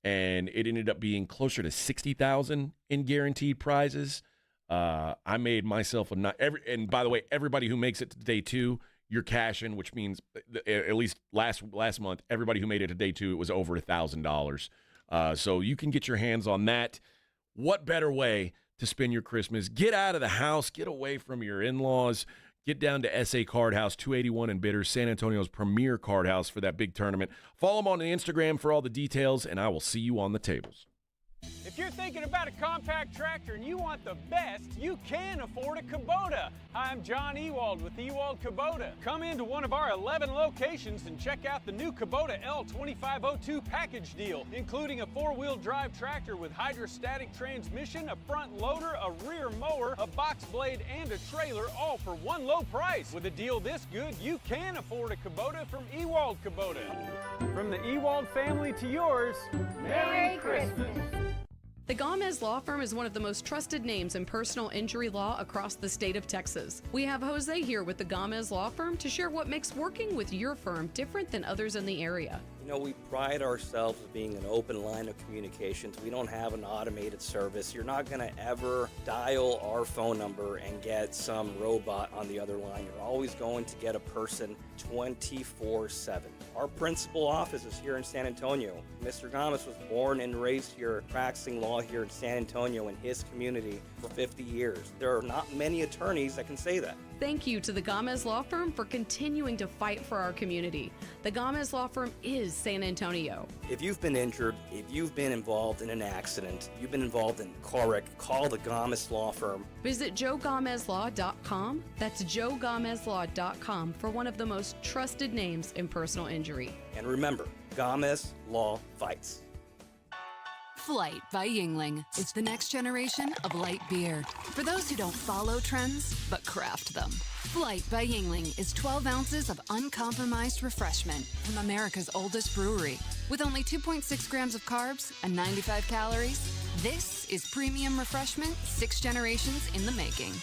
and it ended up being closer to $60,000 in guaranteed prizes. I made myself and by the way, everybody who makes it to day 2, you're cashing, which means at least last month, everybody who made it to day 2, it was over $1,000. So you can get your hands on that. What better way to spend your Christmas? Get out of the house, get away from your in-laws. Get down to SA Card House, 281 in Bitters, San Antonio's premier card house for that big tournament. Follow them on Instagram for all the details, and I will see you on the tables. If you're thinking about a compact tractor and you want the best, you can afford a Kubota. Hi, I'm John Ewald with Ewald Kubota. Come into one of our 11 locations and check out the new Kubota L2502 package deal, including a 4-wheel drive tractor with hydrostatic transmission, a front loader, a rear mower, a box blade, and a trailer, all for one low price. With a deal this good, you can afford a Kubota from Ewald Kubota. From the Ewald family to yours, Merry Christmas. The Gomez Law Firm is one of the most trusted names in personal injury law across the state of Texas. We have Jose here with the Gomez Law Firm to share what makes working with your firm different than others in the area. You know, we pride ourselves as being an open line of communications. We don't have an automated service. You're not going to ever dial our phone number and get some robot on the other line. You're always going to get a person 24/7. Our principal office is here in San Antonio. Mr. Gomez was born and raised here, practicing law here in San Antonio in his community for 50 years. There are not many attorneys that can say that. Thank you to the Gomez Law Firm for continuing to fight for our community. The Gomez Law Firm is San Antonio. If you've been injured, if you've been involved in an accident, you've been involved in a car wreck, call the Gomez Law Firm. Visit joegomezlaw.com. That's joegomezlaw.com for one of the most trusted names in personal injury. And remember, Gomez Law fights. Flight by Yingling. It's the next generation of light beer. For those who don't follow trends, but craft them. Flight by Yingling is 12 ounces of uncompromised refreshment from America's oldest brewery. With only 2.6 grams of carbs and 95 calories, this is premium refreshment 6 generations in the making.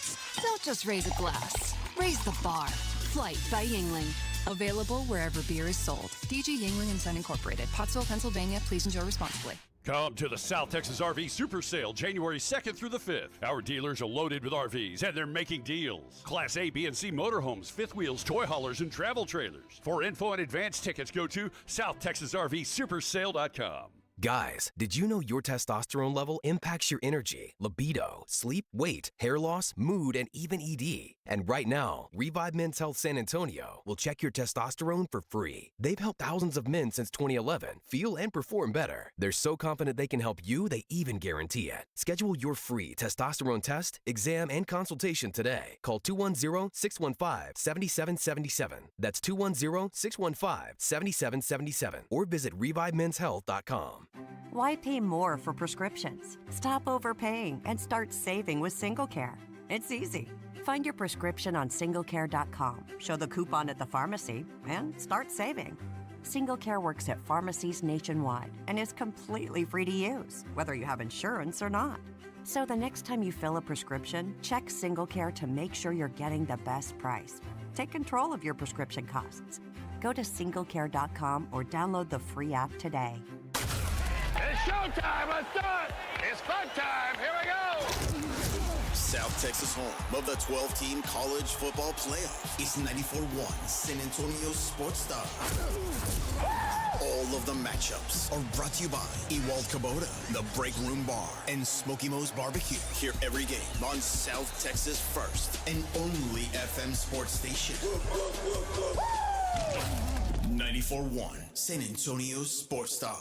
Don't just raise a glass, raise the bar. Flight by Yingling. Available wherever beer is sold. DG Yingling and Son Incorporated, Pottsville, Pennsylvania. Please enjoy responsibly. Come to the South Texas RV Super Sale, January 2nd through the 5th. Our dealers are loaded with RVs, and they're making deals. Class A, B, and C motorhomes, fifth wheels, toy haulers, and travel trailers. For info and advance tickets, go to SouthTexasRVSupersale.com. Guys, did you know your testosterone level impacts your energy, libido, sleep, weight, hair loss, mood, and even ED? And right now, Revive Men's Health San Antonio will check your testosterone for free. They've helped thousands of men since 2011 feel and perform better. They're so confident they can help you, they even guarantee it. Schedule your free testosterone test, exam, and consultation today. Call 210-615-7777. That's 210-615-7777. Or visit ReviveMen'sHealth.com. Why pay more for prescriptions? Stop overpaying and start saving with SingleCare. It's easy. Find your prescription on singlecare.com, show the coupon at the pharmacy, and start saving. SingleCare works at pharmacies nationwide and is completely free to use, whether you have insurance or not. So the next time you fill a prescription, check SingleCare to make sure you're getting the best price. Take control of your prescription costs. Go to singlecare.com or download the free app today. It's showtime! Let's do it! It's fun time! Here we go! South Texas home of the 12-team college football playoff is 94.1 San Antonio Sports Star. All of the matchups are brought to you by Ewald Kubota, the Break Room Bar, and Smoky Mo's Barbecue. Hear every game on South Texas' first and only FM sports station. 94.1 San Antonio Sports Star.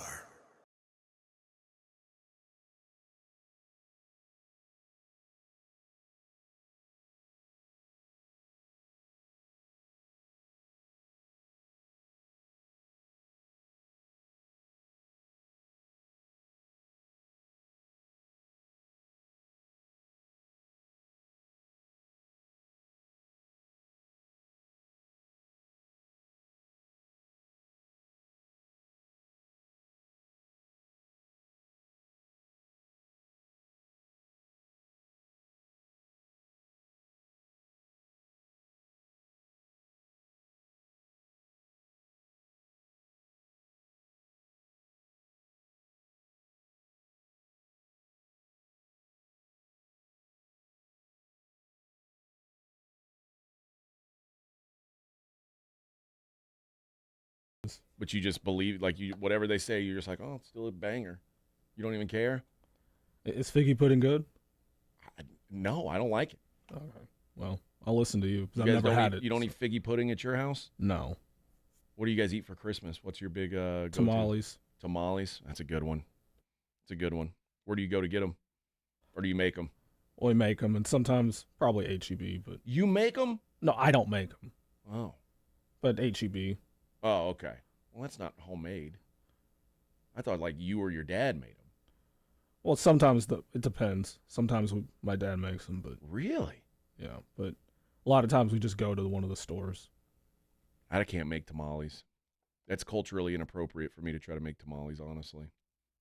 But you just believe, like, you whatever they say, you're just like, oh, it's still a banger. You don't even care? Is figgy pudding good? No, I don't like it. Okay. Well, I'll listen to you because You I've guys never had eat, it. You don't eat figgy pudding at your house? No. What do you guys eat for Christmas? What's your big go-to? Tamales. Tamales? That's a good one. It's a good one. Where do you go to get them? Or do you make them? We make them, and sometimes probably H-E-B. But you make them? No, I don't make them. Oh. But H-E-B. Oh, okay. Well, that's not homemade. I thought like you or your dad made them. Well, sometimes it depends. Sometimes my dad makes them, but really, yeah. But a lot of times we just go to one of the stores. I can't make tamales. That's culturally inappropriate for me to try to make tamales. Honestly,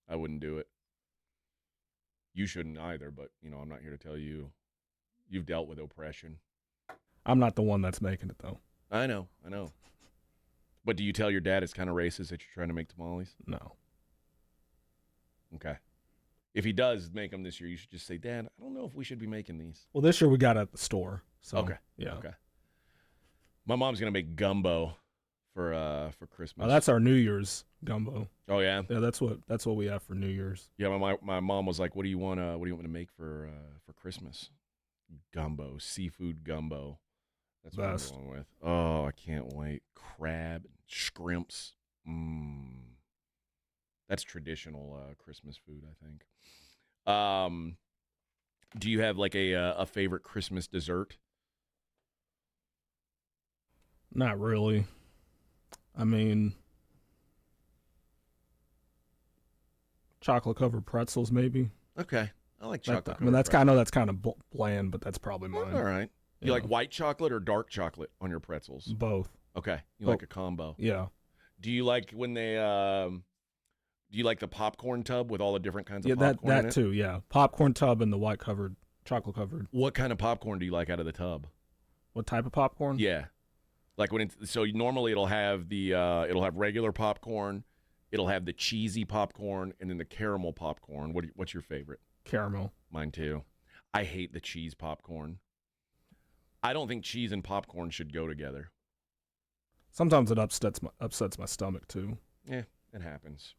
I wouldn't do it. You shouldn't either. But I'm not here to tell you. You've dealt with oppression. I'm not the one that's making it though. I know. But do you tell your dad it's kind of racist that you're trying to make tamales? No. Okay. If he does make them this year, you should just say, Dad, I don't know if we should be making these. Well, this year we got it at the store. So, okay. Yeah. Okay. My mom's going to make gumbo for Christmas. Oh, that's our New Year's gumbo. Oh, yeah? Yeah, that's what we have for New Year's. Yeah, my mom was like, what do you want me to make for Christmas? Gumbo, seafood gumbo. That's what I'm going with. Oh, I can't wait. Crab, shrimps. That's traditional Christmas food, I think. Do you have like a favorite Christmas dessert? Not really. I mean, chocolate covered pretzels, maybe. Okay, I like chocolate. I mean, that's kind of bland, but that's probably mine. All right. You like white chocolate or dark chocolate on your pretzels? Both. Okay. You like a combo. Yeah. Do you like when they do you like the popcorn tub with all the different kinds of popcorn in it? that too, yeah. Popcorn tub and the white covered, chocolate covered. What kind of popcorn do you like out of the tub? What type of popcorn? Yeah. Like so normally it'll have it'll have regular popcorn, it'll have the cheesy popcorn, and then the caramel popcorn. What's your favorite? Caramel. Mine too. I hate the cheese popcorn. I don't think cheese and popcorn should go together. Sometimes it upsets my stomach too. Yeah, it happens.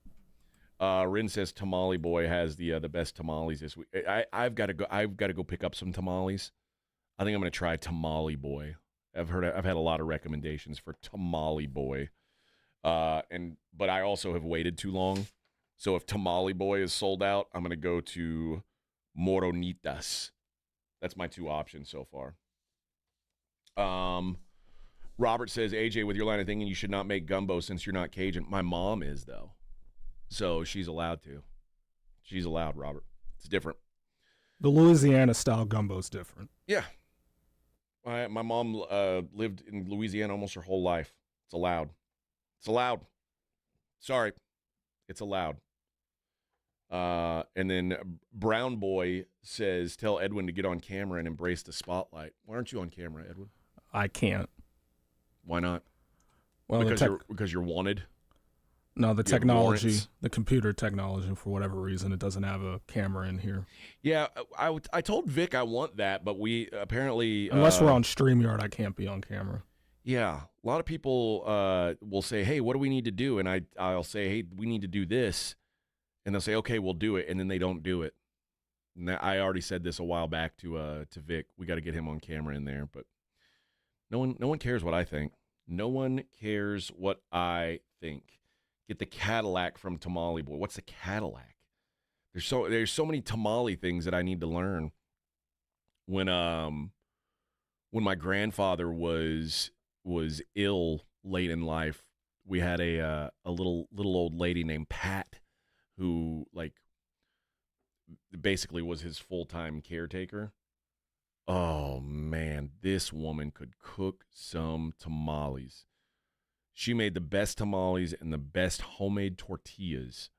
Rin says Tamale Boy has the best tamales this week. I've got to go pick up some tamales. I think I'm going to try Tamale Boy. I've had a lot of recommendations for Tamale Boy, but I also have waited too long. So if Tamale Boy is sold out, I'm going to go to Moronitas. That's my two options so far. Robert says, AJ, with your line of thinking, you should not make gumbo since you're not Cajun. My mom is, though. So she's allowed to. She's allowed, Robert. It's different. The Louisiana-style gumbo is different. Yeah. My mom lived in Louisiana almost her whole life. It's allowed. It's allowed. Sorry. It's allowed. And then Brown Boy says, tell Edwin to get on camera and embrace the spotlight. Why aren't you on camera, Edwin? I can't. Why not? Well, because you're wanted? No, the technology, the computer technology, for whatever reason, it doesn't have a camera in here. Yeah, I told Vic I want that, but we apparently... Unless we're on StreamYard, I can't be on camera. Yeah, a lot of people will say, hey, what do we need to do? And I'll say, hey, we need to do this. And they'll say, okay, we'll do it. And then they don't do it. And I already said this a while back to Vic. We got to get him on camera in there. But no one cares what I think. No one cares what I think. Get the Cadillac from Tamale Boy. What's the Cadillac? There's so many tamale things that I need to learn. When my grandfather was ill late in life, we had a little old lady named Pat who basically was his full-time caretaker. Oh man, this woman could cook some tamales. She made the best tamales and the best homemade tortillas.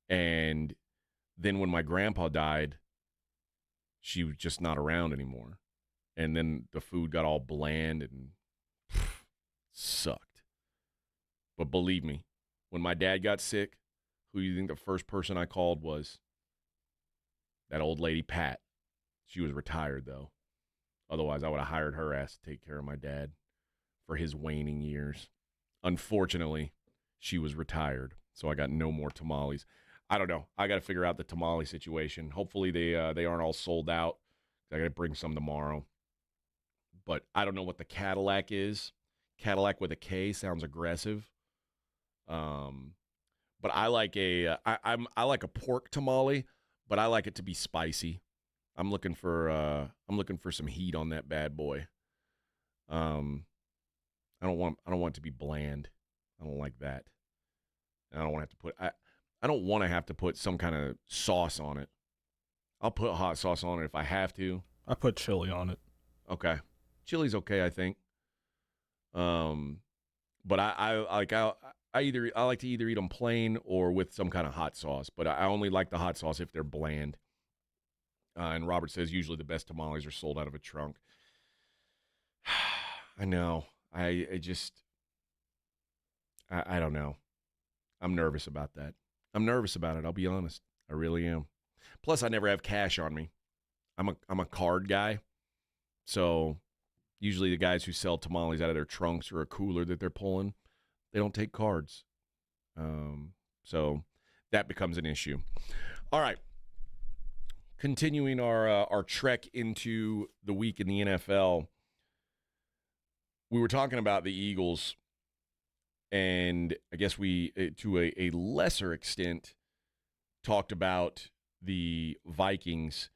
And then when my grandpa died, she was just not around anymore. And then the food got all bland and sucked. But believe me, when my dad got sick, who do you think the first person I called was? That old lady, Pat. She was retired, though. Otherwise, I would have hired her ass to take care of my dad for his waning years. Unfortunately, she was retired, so I got no more tamales. I don't know. I got to figure out the tamale situation. Hopefully, they aren't all sold out. I got to bring some tomorrow. But I don't know what the Cadillac is. Cadillac with a K sounds aggressive. But I like I like a pork tamale, but I like it to be spicy. I'm looking for some heat on that bad boy. I don't want it to be bland. I don't like that. I don't want to have to put some kind of sauce on it. I'll put hot sauce on it if I have to. I put chili on it. Okay. Chili's okay, I think. But I like to either eat them plain or with some kind of hot sauce. But I only like the hot sauce if they're bland. And Robert says usually the best tamales are sold out of a trunk. I know. I don't know. I'm nervous about that. I'm nervous about it. I'll be honest. I really am. Plus, I never have cash on me. I'm a card guy. So usually the guys who sell tamales out of their trunks or a cooler that they're pulling, they don't take cards. So that becomes an issue. All right. Continuing our trek into the week in the NFL, we were talking about the Eagles, and I guess we, to a lesser extent, talked about the Vikings,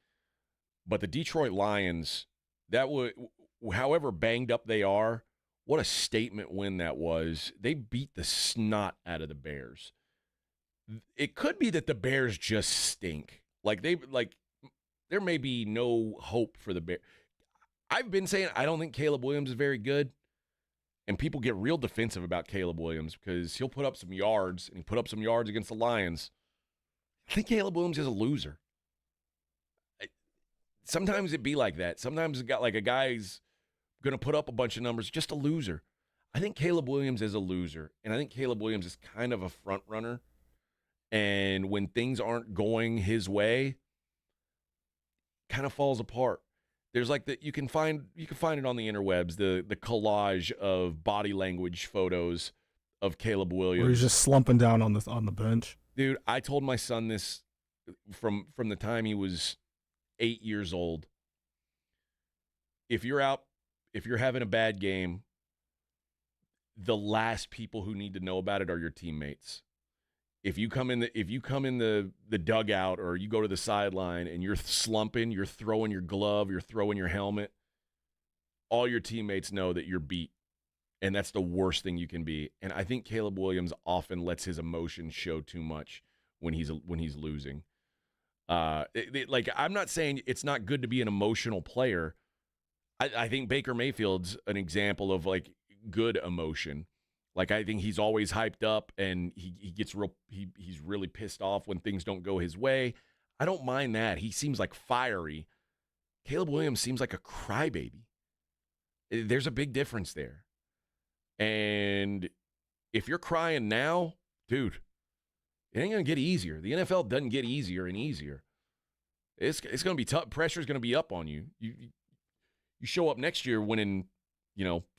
but the Detroit Lions, however banged up they are, what a statement win that was. They beat the snot out of the Bears. It could be that the Bears just stink. There may be no hope for the Bears. I've been saying I don't think Caleb Williams is very good, and people get real defensive about Caleb Williams because he'll put up some yards, and he put up some yards against the Lions. I think Caleb Williams is a loser. Sometimes it be like that. Sometimes it's got like a guy's going to put up a bunch of numbers, just a loser. I think Caleb Williams is a loser, and I think Caleb Williams is kind of a front runner. And when things aren't going his way, kind of falls apart. There's like you can find it on the interwebs, the collage of body language photos of Caleb Williams. Where he's just slumping down on the bench. Dude, I told my son this from the time he was 8 years old. If you're having a bad game, the last people who need to know about it are your teammates. If you come in the dugout or you go to the sideline and you're slumping, you're throwing your glove, you're throwing your helmet, all your teammates know that you're beat. And that's the worst thing you can be. And I think Caleb Williams often lets his emotions show too much when he's losing. I'm not saying it's not good to be an emotional player. I think Baker Mayfield's an example of, like, good emotion. Like, I think he's always hyped up, and he gets he's really pissed off when things don't go his way. I don't mind that. He seems like fiery. Caleb Williams seems like a crybaby. There's a big difference there. And if you're crying now, dude, it ain't going to get easier. The NFL doesn't get easier and easier. It's going to be tough. Pressure's going to be up on you. You show up next year winning,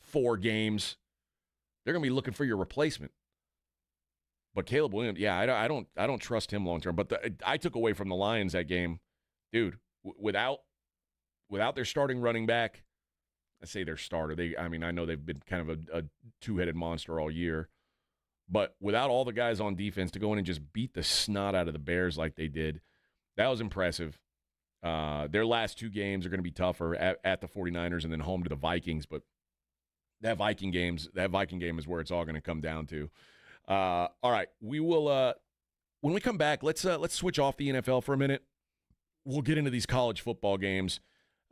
4 games, they're going to be looking for your replacement. But Caleb Williams, yeah, I don't trust him long term. But I took away from the Lions that game, dude. Without their starting running back, I say their starter. I know they've been kind of a two-headed monster all year, but without all the guys on defense to go in and just beat the snot out of the Bears like they did, that was impressive. Their last 2 games are going to be tougher at the 49ers and then home to the Vikings, but that Viking game is where it's all going to come down to. All right, we will when we come back, let's switch off the NFL for a minute. We'll get into these college football games.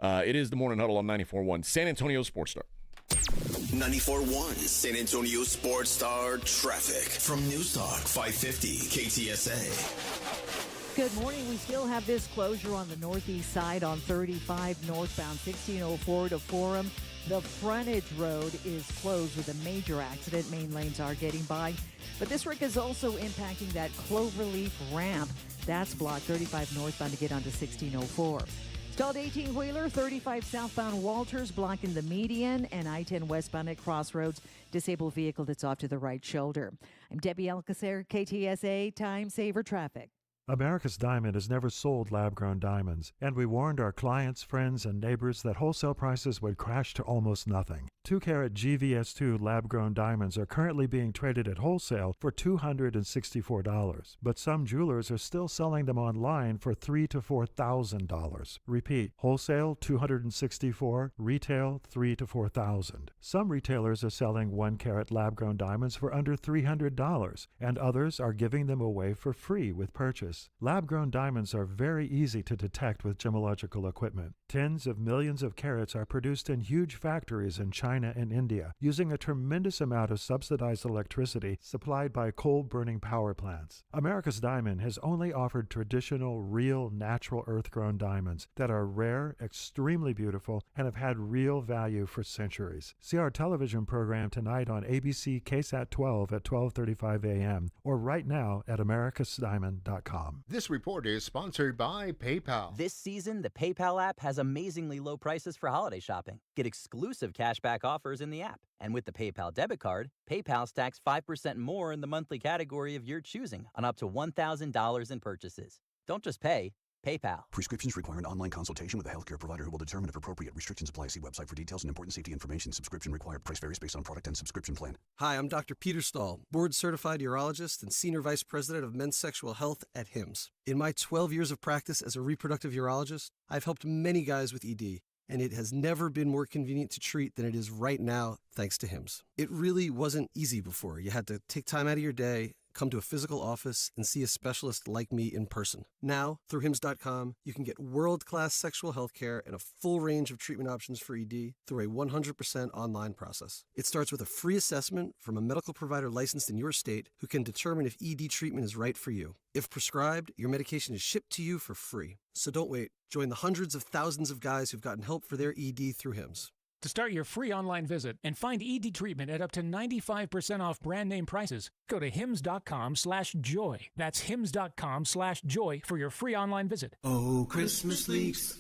It is the Morning Huddle on 94.1 San Antonio Sports Star. 94.1 San Antonio Sports Star traffic from News Talk 550 KTSA. Good morning. We still have this closure on the northeast side on 35 northbound 1604 to Forum. The frontage road is closed with a major accident. Main lanes are getting by. But this wreck is also impacting that Cloverleaf ramp. That's blocked 35 northbound to get onto 1604. Stalled 18-wheeler, 35 southbound Walters, blocking the median, and I-10 westbound at Crossroads. Disabled vehicle that's off to the right shoulder. I'm Debbie Alcacer, KTSA Time Saver Traffic. America's Diamond has never sold lab-grown diamonds, and we warned our clients, friends, and neighbors that wholesale prices would crash to almost nothing. 2-carat GVS2 lab-grown diamonds are currently being traded at wholesale for $264, but some jewelers are still selling them online for $3,000 to $4,000. Repeat, wholesale $264, retail $3,000 to $4,000. Some retailers are selling 1-carat lab-grown diamonds for under $300, and others are giving them away for free with purchase. Lab-grown diamonds are very easy to detect with gemological equipment. Tens of millions of carats are produced in huge factories in China and India, using a tremendous amount of subsidized electricity supplied by coal-burning power plants. America's Diamond has only offered traditional, real, natural earth-grown diamonds that are rare, extremely beautiful, and have had real value for centuries. See our television program tonight on ABC KSAT 12 at 12:35 a.m. or right now at americasdiamond.com. This report is sponsored by PayPal. This season, the PayPal app has amazingly low prices for holiday shopping. Get exclusive cashback offers in the app. And with the PayPal debit card, PayPal stacks 5% more in the monthly category of your choosing on up to $1,000 in purchases. Don't just pay. PayPal. Prescriptions require an online consultation with a healthcare provider who will determine if appropriate. Restrictions apply. See website for details and important safety information. Subscription required. Price varies based on product and subscription plan. Hi, I'm Dr. Peter Stahl, board-certified urologist and senior vice president of men's sexual health at HIMSS. In my 12 years of practice as a reproductive urologist, I've helped many guys with ED, and it has never been more convenient to treat than it is right now, thanks to HIMSS. It really wasn't easy before. You had to take time out of your day, come to a physical office, and see a specialist like me in person. Now, through HIMSS.com, you can get world-class sexual health care and a full range of treatment options for ED through a 100% online process. It starts with a free assessment from a medical provider licensed in your state who can determine if ED treatment is right for you. If prescribed, your medication is shipped to you for free. So don't wait. Join the hundreds of thousands of guys who've gotten help for their ED through HIMSS. To start your free online visit and find ED treatment at up to 95% off brand name prices, go to hims.com/joy. That's hims.com/joy for your free online visit. Oh, Christmas leaks,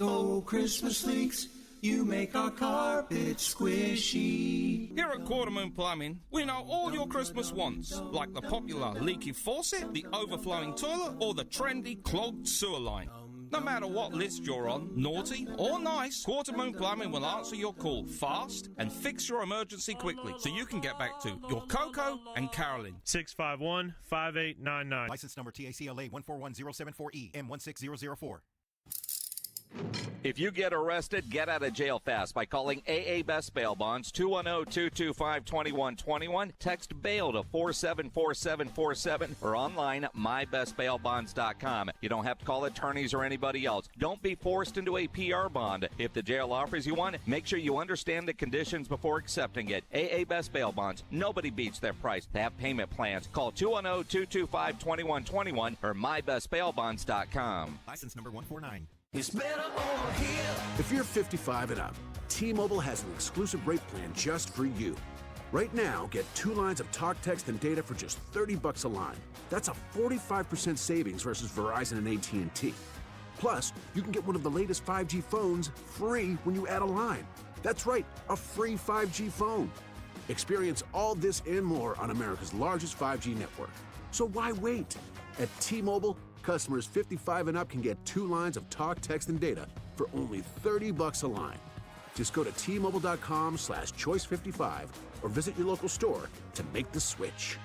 you make our carpet squishy. Here at Quarter Moon Plumbing, we know all your Christmas wants, like the popular leaky faucet, the overflowing toilet, or the trendy clogged sewer line. No matter what list you're on, naughty or nice, Quarter Moon Plumbing will answer your call fast and fix your emergency quickly so you can get back to your Coco and Carolyn. 651-5899. License number TACLA 141074E M16004. If you get arrested, get out of jail fast by calling AA Best Bail Bonds, 210-225-2121. Text bail to 474747 or online at mybestbailbonds.com. You don't have to call attorneys or anybody else. Don't be forced into a PR bond. If the jail offers you one, make sure you understand the conditions before accepting it. AA Best Bail Bonds. Nobody beats their price. They have payment plans. Call 210-225-2121 or mybestbailbonds.com. License number 149. It's better over here. If you're 55 and up, T-Mobile has an exclusive rate plan just for you. Right now, get 2 lines of talk, text, and data for just $30 a line. That's a 45% savings versus Verizon and AT&T. Plus, you can get one of the latest 5G phones free when you add a line. That's right, a free 5G phone. Experience all this and more on America's largest 5G network. So why wait? At T-Mobile, customers 55 and up can get 2 lines of talk, text, and data for only $30 a line. Just go to T-Mobile.com/choice55 or visit your local store to make the switch.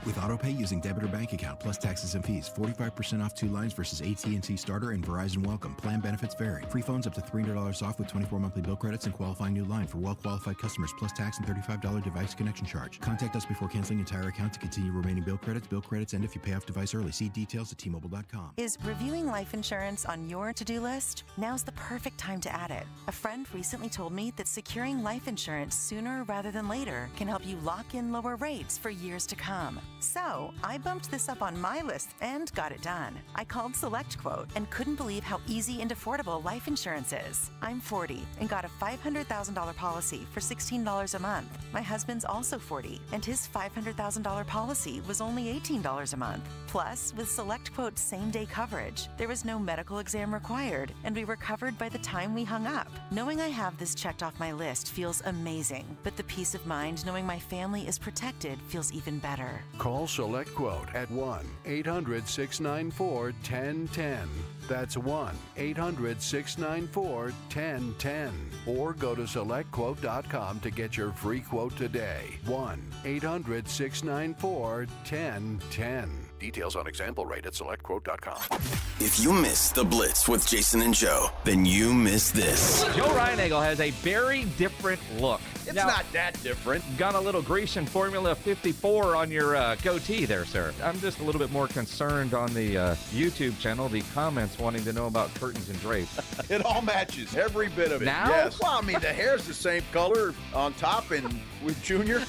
With AutoPay using debit or bank account plus taxes and fees, 45% off 2 lines versus AT&T Starter and Verizon Welcome. Plan benefits vary. Free phones up to $300 off with 24 monthly bill credits and qualifying new line for well-qualified customers plus tax and $35 device connection charge. Contact us before canceling entire account to continue remaining bill credits. Bill credits end if you pay off device early. See details at T-Mobile.com. Is reviewing life insurance on your to-do list? Now's the perfect time to add it. A friend recently told me that securing life insurance sooner rather than later can help you lock in lower rates for years to come. So, I bumped this up on my list and got it done. I called SelectQuote and couldn't believe how easy and affordable life insurance is. I'm 40 and got a $500,000 policy for $16 a month. My husband's also 40 and his $500,000 policy was only $18 a month. Plus, with SelectQuote's same-day coverage, there was no medical exam required and we were covered by the time we hung up. Knowing I have this checked off my list feels amazing, but the peace of mind knowing my family is protected feels even better. Call SelectQuote at 1-800-694-1010. That's 1-800-694-1010. Or go to SelectQuote.com to get your free quote today. 1-800-694-1010. Details on example rate at SelectQuote.com. If you missed the Blitz with Jason and Joe, then you missed this. Joe Reinagle has a very different look. It's not that different. Got a little Grecian Formula 54 on your goatee there, sir. I'm just a little bit more concerned on the YouTube channel, the comments wanting to know about curtains and drapes. It all matches, every bit of it. Now? Yes. Well, I mean, the hair's the same color on top and with Junior.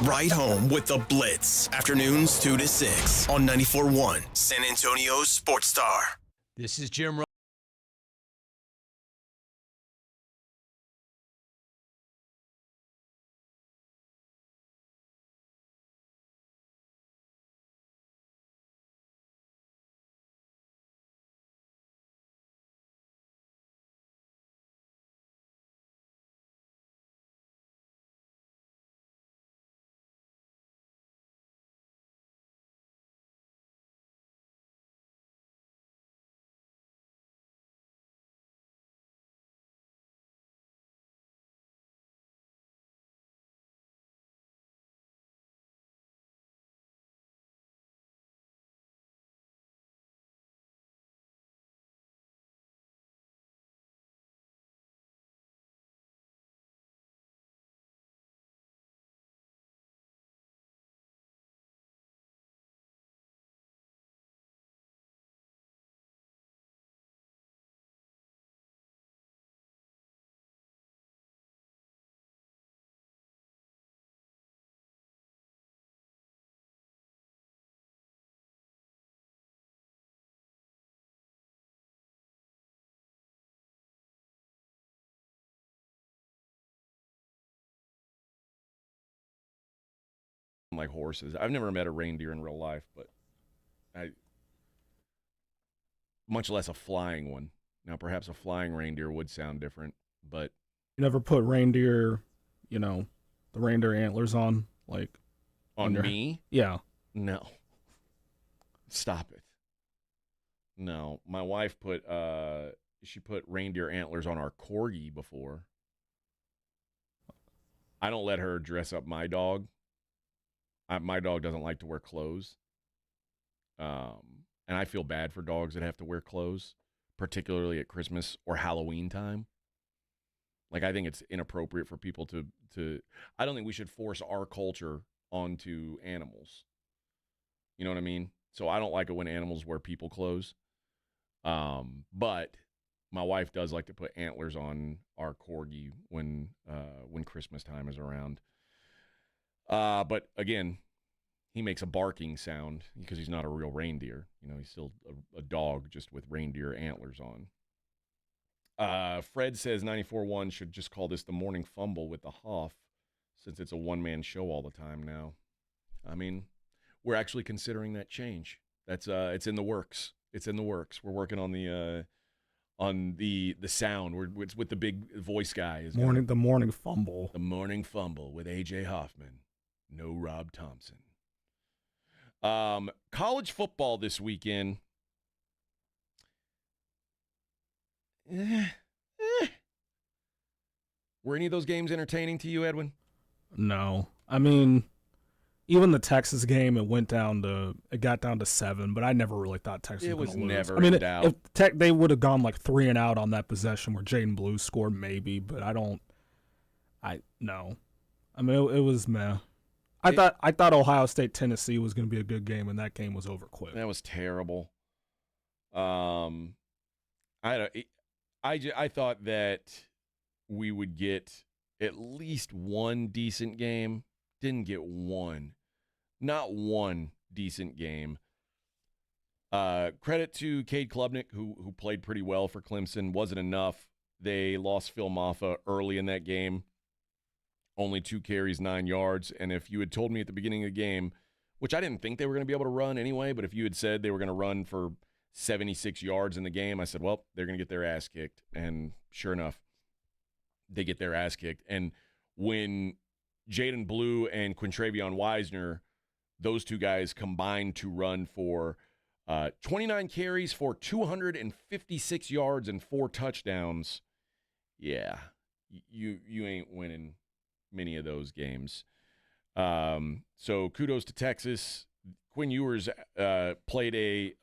Right home with the Blitz. Afternoons 2 to 6 on 94.1 San Antonio's Sports Star. This is Jim Like horses. I've never met a reindeer in real life, but much less a flying one. Now, perhaps a flying reindeer would sound different, but You never put reindeer, the reindeer antlers on, like on me? Yeah. No. Stop it. No, my wife put reindeer antlers on our corgi before. I don't let her dress up my dog. My dog doesn't like to wear clothes. and I feel bad for dogs that have to wear clothes, particularly at Christmas or Halloween time. Like, I think it's inappropriate for people to I don't think we should force our culture onto animals. You know what I mean? So I don't like it when animals wear people clothes. But my wife does like to put antlers on our corgi when Christmas time is around. But again, he makes a barking sound because he's not a real reindeer. You know, he's still a dog just with reindeer antlers on. Fred says 94.1 should just call this the morning fumble with the Hoff, since it's a one-man show all the time now. I mean, we're actually considering that change. That's it's in the works. It's in the works. We're working on the sound. It's with the big voice guy. The morning fumble. The morning fumble with AJ Hoffman. No Rob Thompson. College football this weekend. Were any of those games entertaining to you, Edwin? No. I mean, even the Texas game, it got down to 7, but I never really thought Texas was going to lose. It was never in doubt. If they would have gone like 3 and out on that possession where Jaden Blue scored, maybe, but no. I mean, it was meh. I thought Ohio State Tennessee was going to be a good game, and that game was over quick. That was terrible. I thought that we would get at least one decent game. Didn't get one. Not one decent game. Credit to Cade Klubnik, who played pretty well for Clemson. Wasn't enough. They lost Phil Maffa early in that game. Only 2 carries, 9 yards. And if you had told me at the beginning of the game, which I didn't think they were going to be able to run anyway, but if you had said they were going to run for 76 yards in the game, I said, well, they're going to get their ass kicked. And sure enough, they get their ass kicked. And when Jaden Blue and Quintravion Wisner, those 2 guys combined to run for 29 carries for 256 yards and 4 touchdowns, yeah, you ain't winning many of those games. So kudos to Texas. Quinn Ewers played a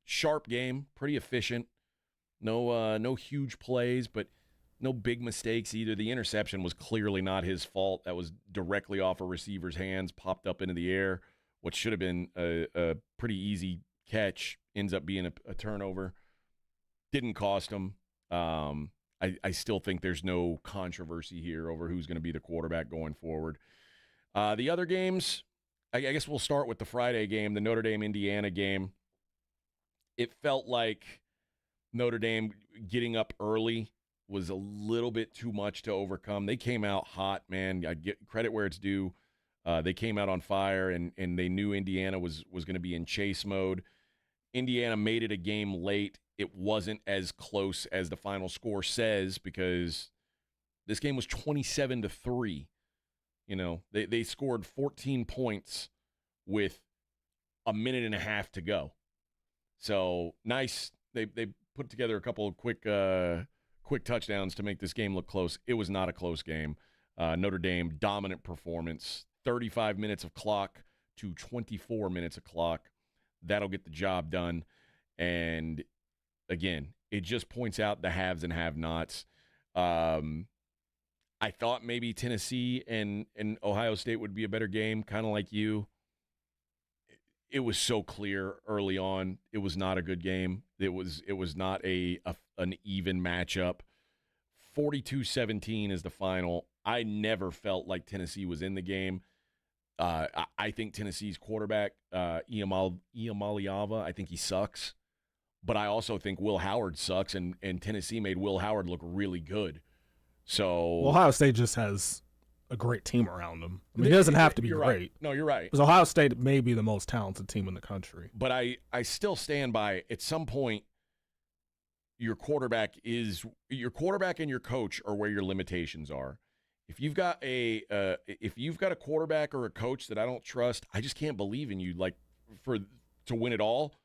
sharp game, pretty efficient. No huge plays, but no big mistakes either. The interception was clearly not his fault. That was directly off a receiver's hands, popped up into the air. What should have been a pretty easy catch ends up being a turnover. Didn't cost him. I still think there's no controversy here over who's going to be the quarterback going forward. The other games, I guess we'll start with the Friday game, the Notre Dame-Indiana game. It felt like Notre Dame getting up early was a little bit too much to overcome. They came out hot, man. I get credit where it's due. They came out on fire, and they knew Indiana was going to be in chase mode. Indiana made it a game late. It wasn't as close as the final score says because this game was 27-3. You know, they scored 14 points with a minute and a half to go. So nice. They put together a couple of quick touchdowns to make this game look close. It was not a close game. Notre Dame, dominant performance. 35 minutes of clock to 24 minutes of clock. That'll get the job done. And again, it just points out the haves and have-nots. I thought maybe Tennessee and Ohio State would be a better game, kind of like you. It was so clear early on. It was not a good game. It was not an even matchup. 42-17 is the final. I never felt like Tennessee was in the game. I think Tennessee's quarterback, Iamaleava, I think he sucks. But I also think Will Howard sucks, and Tennessee made Will Howard look really good. So Ohio State just has a great team around him. I mean, he doesn't have to be great. Right. No, you're right. Because Ohio State may be the most talented team in the country. But I still stand by, at some point, your quarterback and your coach are where your limitations are. If you've got a quarterback or a coach that I don't trust, I just can't believe in you. Like to win it all,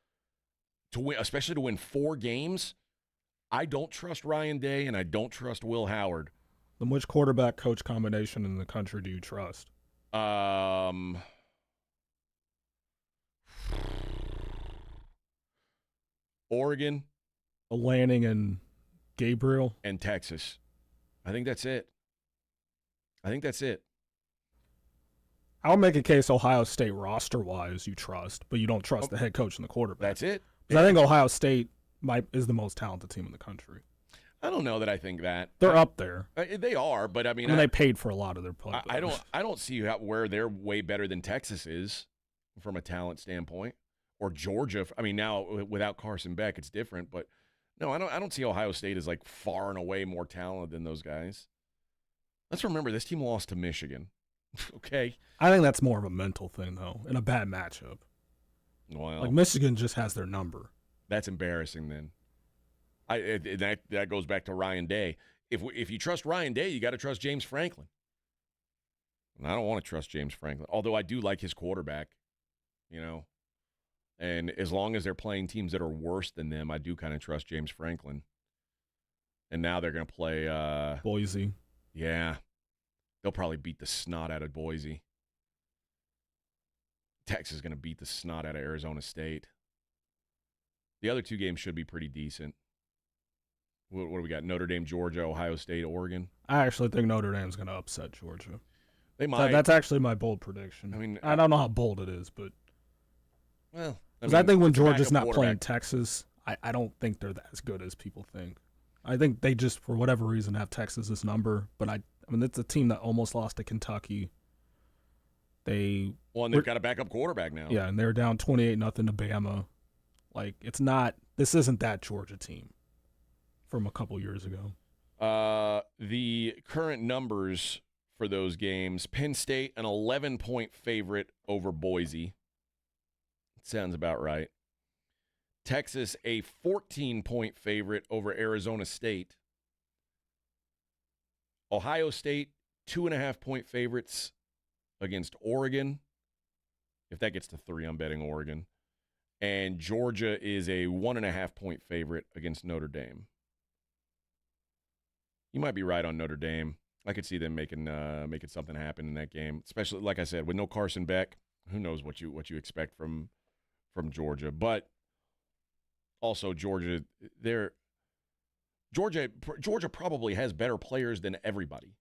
especially to win 4 games. I don't trust Ryan Day and I don't trust Will Howard. Then which quarterback coach combination in the country do you trust? Oregon, Lanning and Gabriel, and Texas. I think that's it. I'll make a case Ohio State roster-wise you trust, but you don't trust the head coach and the quarterback. That's it. Because I think Ohio State is the most talented team in the country. I don't know that I think that. They're up there. They are, but I mean they paid for a lot of their players. I don't see where they're way better than Texas is from a talent standpoint, or Georgia. I mean, now without Carson Beck, it's different, but no, I don't see Ohio State as like far and away more talented than those guys. Let's remember this team lost to Michigan. Okay. I think that's more of a mental thing though, in a bad matchup. Well, like Michigan just has their number. That's embarrassing then. That goes back to Ryan Day. If you trust Ryan Day, you got to trust James Franklin. And I don't want to trust James Franklin, although I do like his quarterback, And as long as they're playing teams that are worse than them, I do kind of trust James Franklin. And now they're going to play Boise. Yeah. They'll probably beat the snot out of Boise. Texas is going to beat the snot out of Arizona State. The other two games should be pretty decent. What do we got? Notre Dame, Georgia, Ohio State, Oregon. I actually think Notre Dame's going to upset Georgia. They might. That's actually my bold prediction. I mean, I don't know how bold it is, but I think when Georgia's not playing Texas, I don't think they're as good as people think. I think they just, for whatever reason, have Texas's number. But I mean, it's a team that almost lost to Kentucky. And they've got a backup quarterback now. Yeah, and they're down 28-0 to Bama. Like, this isn't that Georgia team from a couple years ago. The current numbers for those games: Penn State, an 11-point favorite over Boise. Sounds about right. Texas, a 14-point favorite over Arizona State. Ohio State, 2.5-point favorites against Oregon. If that gets to 3, I'm betting Oregon. And Georgia is a 1.5-point favorite against Notre Dame. You might be right on Notre Dame. I could see them making something happen in that game, especially, like I said, with no Carson Beck. Who knows what you expect from Georgia, but also Georgia probably has better players than everybody.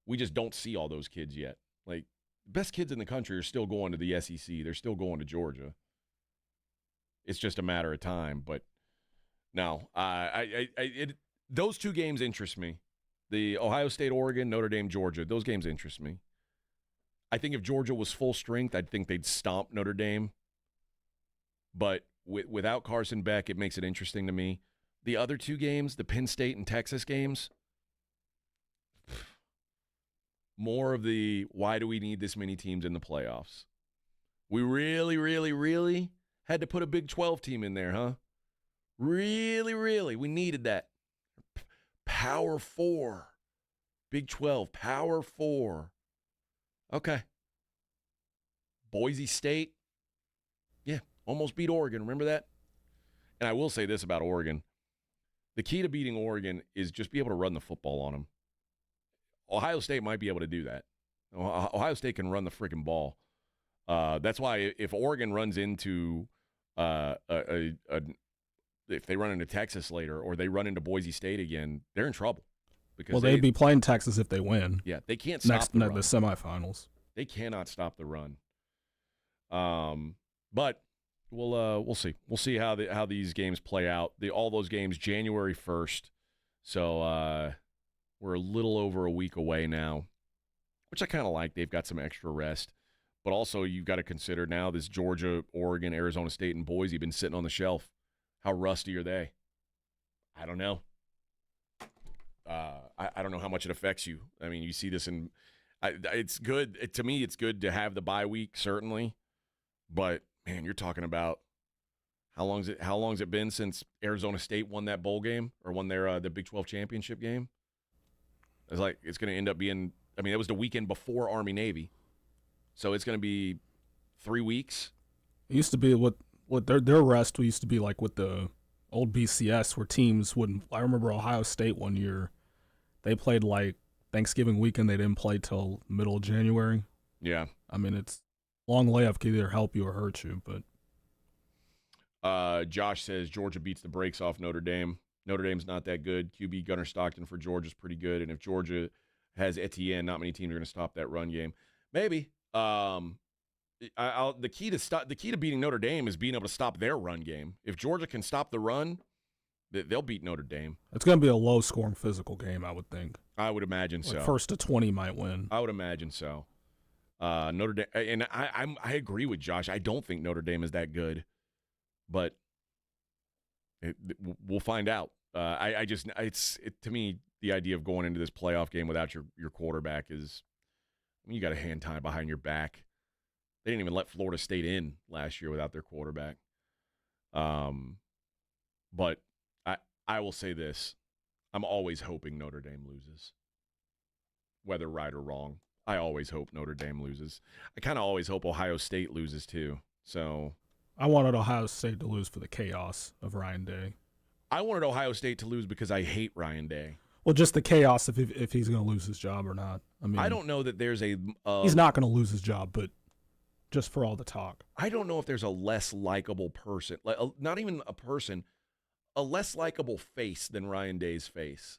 We just don't see all those kids yet. Like, the best kids in the country are still going to the SEC. They're still going to Georgia. It's just a matter of time. But no, those two games interest me. The Ohio State, Oregon, Notre Dame, Georgia. Those games interest me. I think if Georgia was full strength, I'd think they'd stomp Notre Dame. But without Carson Beck, it makes it interesting to me. The other two games, the Penn State and Texas games, more of the why do we need this many teams in the playoffs? We really, really, really had to put a Big 12 team in there, huh? Really, really. We needed that. Power 4. Big 12, Power 4. Okay. Boise State. Yeah, almost beat Oregon. Remember that? And I will say this about Oregon. The key to beating Oregon is just be able to run the football on them. Ohio State might be able to do that. Ohio State can run the freaking ball. That's why if Oregon runs into if they run into Texas later or they run into Boise State again, they're in trouble. Because they'd be playing Texas if they win. Yeah, they can't stop the run. The semifinals. They cannot stop the run. But we'll see. We'll see how these games play out. All those games January 1st. So we're a little over a week away now, which I kind of like. They've got some extra rest. But also you've got to consider now this Georgia, Oregon, Arizona State, and Boise been sitting on the shelf. How rusty are they? I don't know. I don't know how much it affects you. I mean, you see this in it's good. To me, it's good to have the bye week, certainly. But, man, you're talking about how long's it been since Arizona State won that bowl game or won their the Big 12 championship game? It's going to end up being, I mean, it was the weekend before Army-Navy. So it's going to be 3 weeks. It used to be what their rest used to be like with the old BCS where teams wouldn't. I remember Ohio State one year, they played like Thanksgiving weekend. They didn't play till middle of January. Yeah. I mean, it's long layup can either help you or hurt you, but Josh says Georgia beats the brakes off Notre Dame. Notre Dame's not that good. QB Gunnar Stockton for Georgia's pretty good. And if Georgia has Etienne, not many teams are going to stop that run game. Maybe. The key to beating Notre Dame is being able to stop their run game. If Georgia can stop the run, they'll beat Notre Dame. It's going to be a low-scoring physical game, I would think. I would imagine so. First to 20 might win. I would imagine so. Notre Dame, and I agree with Josh. I don't think Notre Dame is that good, but we'll find out. To me, the idea of going into this playoff game without your quarterback is, you got a hand tie behind your back. They didn't even let Florida State in last year without their quarterback. But I will say this. I'm always hoping Notre Dame loses. Whether right or wrong, I always hope Notre Dame loses. I kind of always hope Ohio State loses too. So I wanted Ohio State to lose for the chaos of Ryan Day. I wanted Ohio State to lose because I hate Ryan Day. Well, just the chaos if he's going to lose his job or not. I mean, I don't know that there's a he's not going to lose his job, but just for all the talk. I don't know if there's a less likable person, not even a person, a less likable face than Ryan Day's face.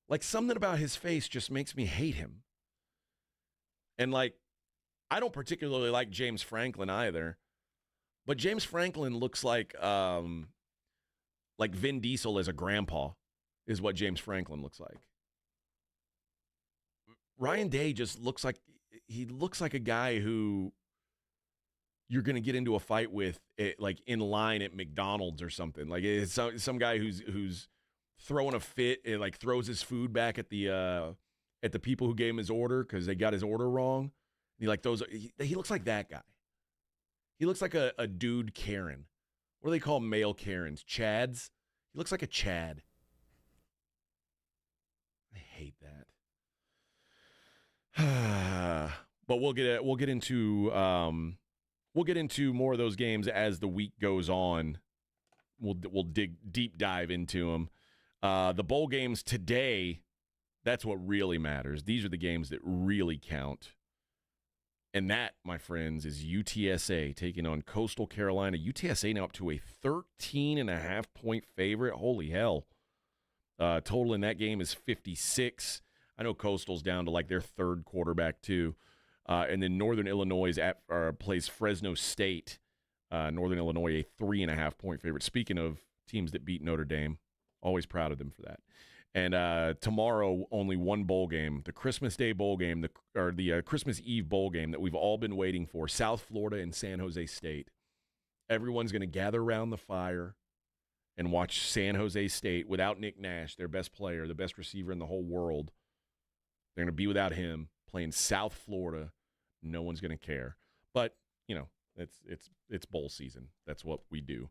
Like, something about his face just makes me hate him. And, like, I don't particularly like James Franklin either, but James Franklin looks like Vin Diesel as a grandpa is what James Franklin looks like. Ryan Day just looks like a guy who you're going to get into a fight with, like in line at McDonald's or something. Like, it's some guy who's throwing a fit and like throws his food back at the people who gave him his order because they got his order wrong. He looks like that guy. He looks like a dude Karen. What do they call male Karens? Chads? He looks like a Chad. I hate that. But we'll get into more of those games as the week goes on. We'll deep dive into them. The bowl games today, that's what really matters. These are the games that really count. And that, my friends, is UTSA taking on Coastal Carolina. UTSA now up to a 13.5-point favorite. Holy hell. Total in that game is 56. I know Coastal's down to like their third quarterback too. And then Northern Illinois plays Fresno State. Northern Illinois, a 3.5-point favorite. Speaking of teams that beat Notre Dame, always proud of them for that. And tomorrow, only one bowl game, the Christmas Day bowl game, the Christmas Eve bowl game that we've all been waiting for, South Florida and San Jose State. Everyone's going to gather around the fire and watch San Jose State without Nick Nash, their best player, the best receiver in the whole world. They're going to be without him, playing South Florida. No one's going to care. But, you know, it's bowl season. That's what we do.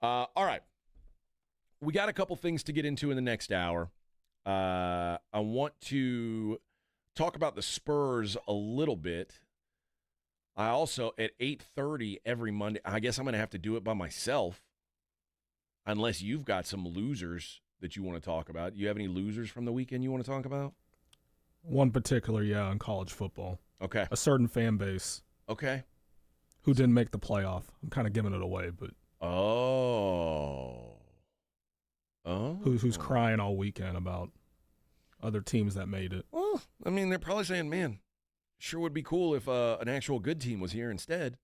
All right. We got a couple things to get into in the next hour. I want to talk about the Spurs a little bit. I also, at 8:30 every Monday, I guess I'm going to have to do it by myself unless you've got some losers that you want to talk about. You have any losers from the weekend you want to talk about? One particular, in college football. Okay. A certain fan base. Okay. Who didn't make the playoff. I'm kind of giving it away, but. Oh. Who's crying all weekend about other teams that made it. Well, I mean, they're probably saying, man, sure would be cool if an actual good team was here instead.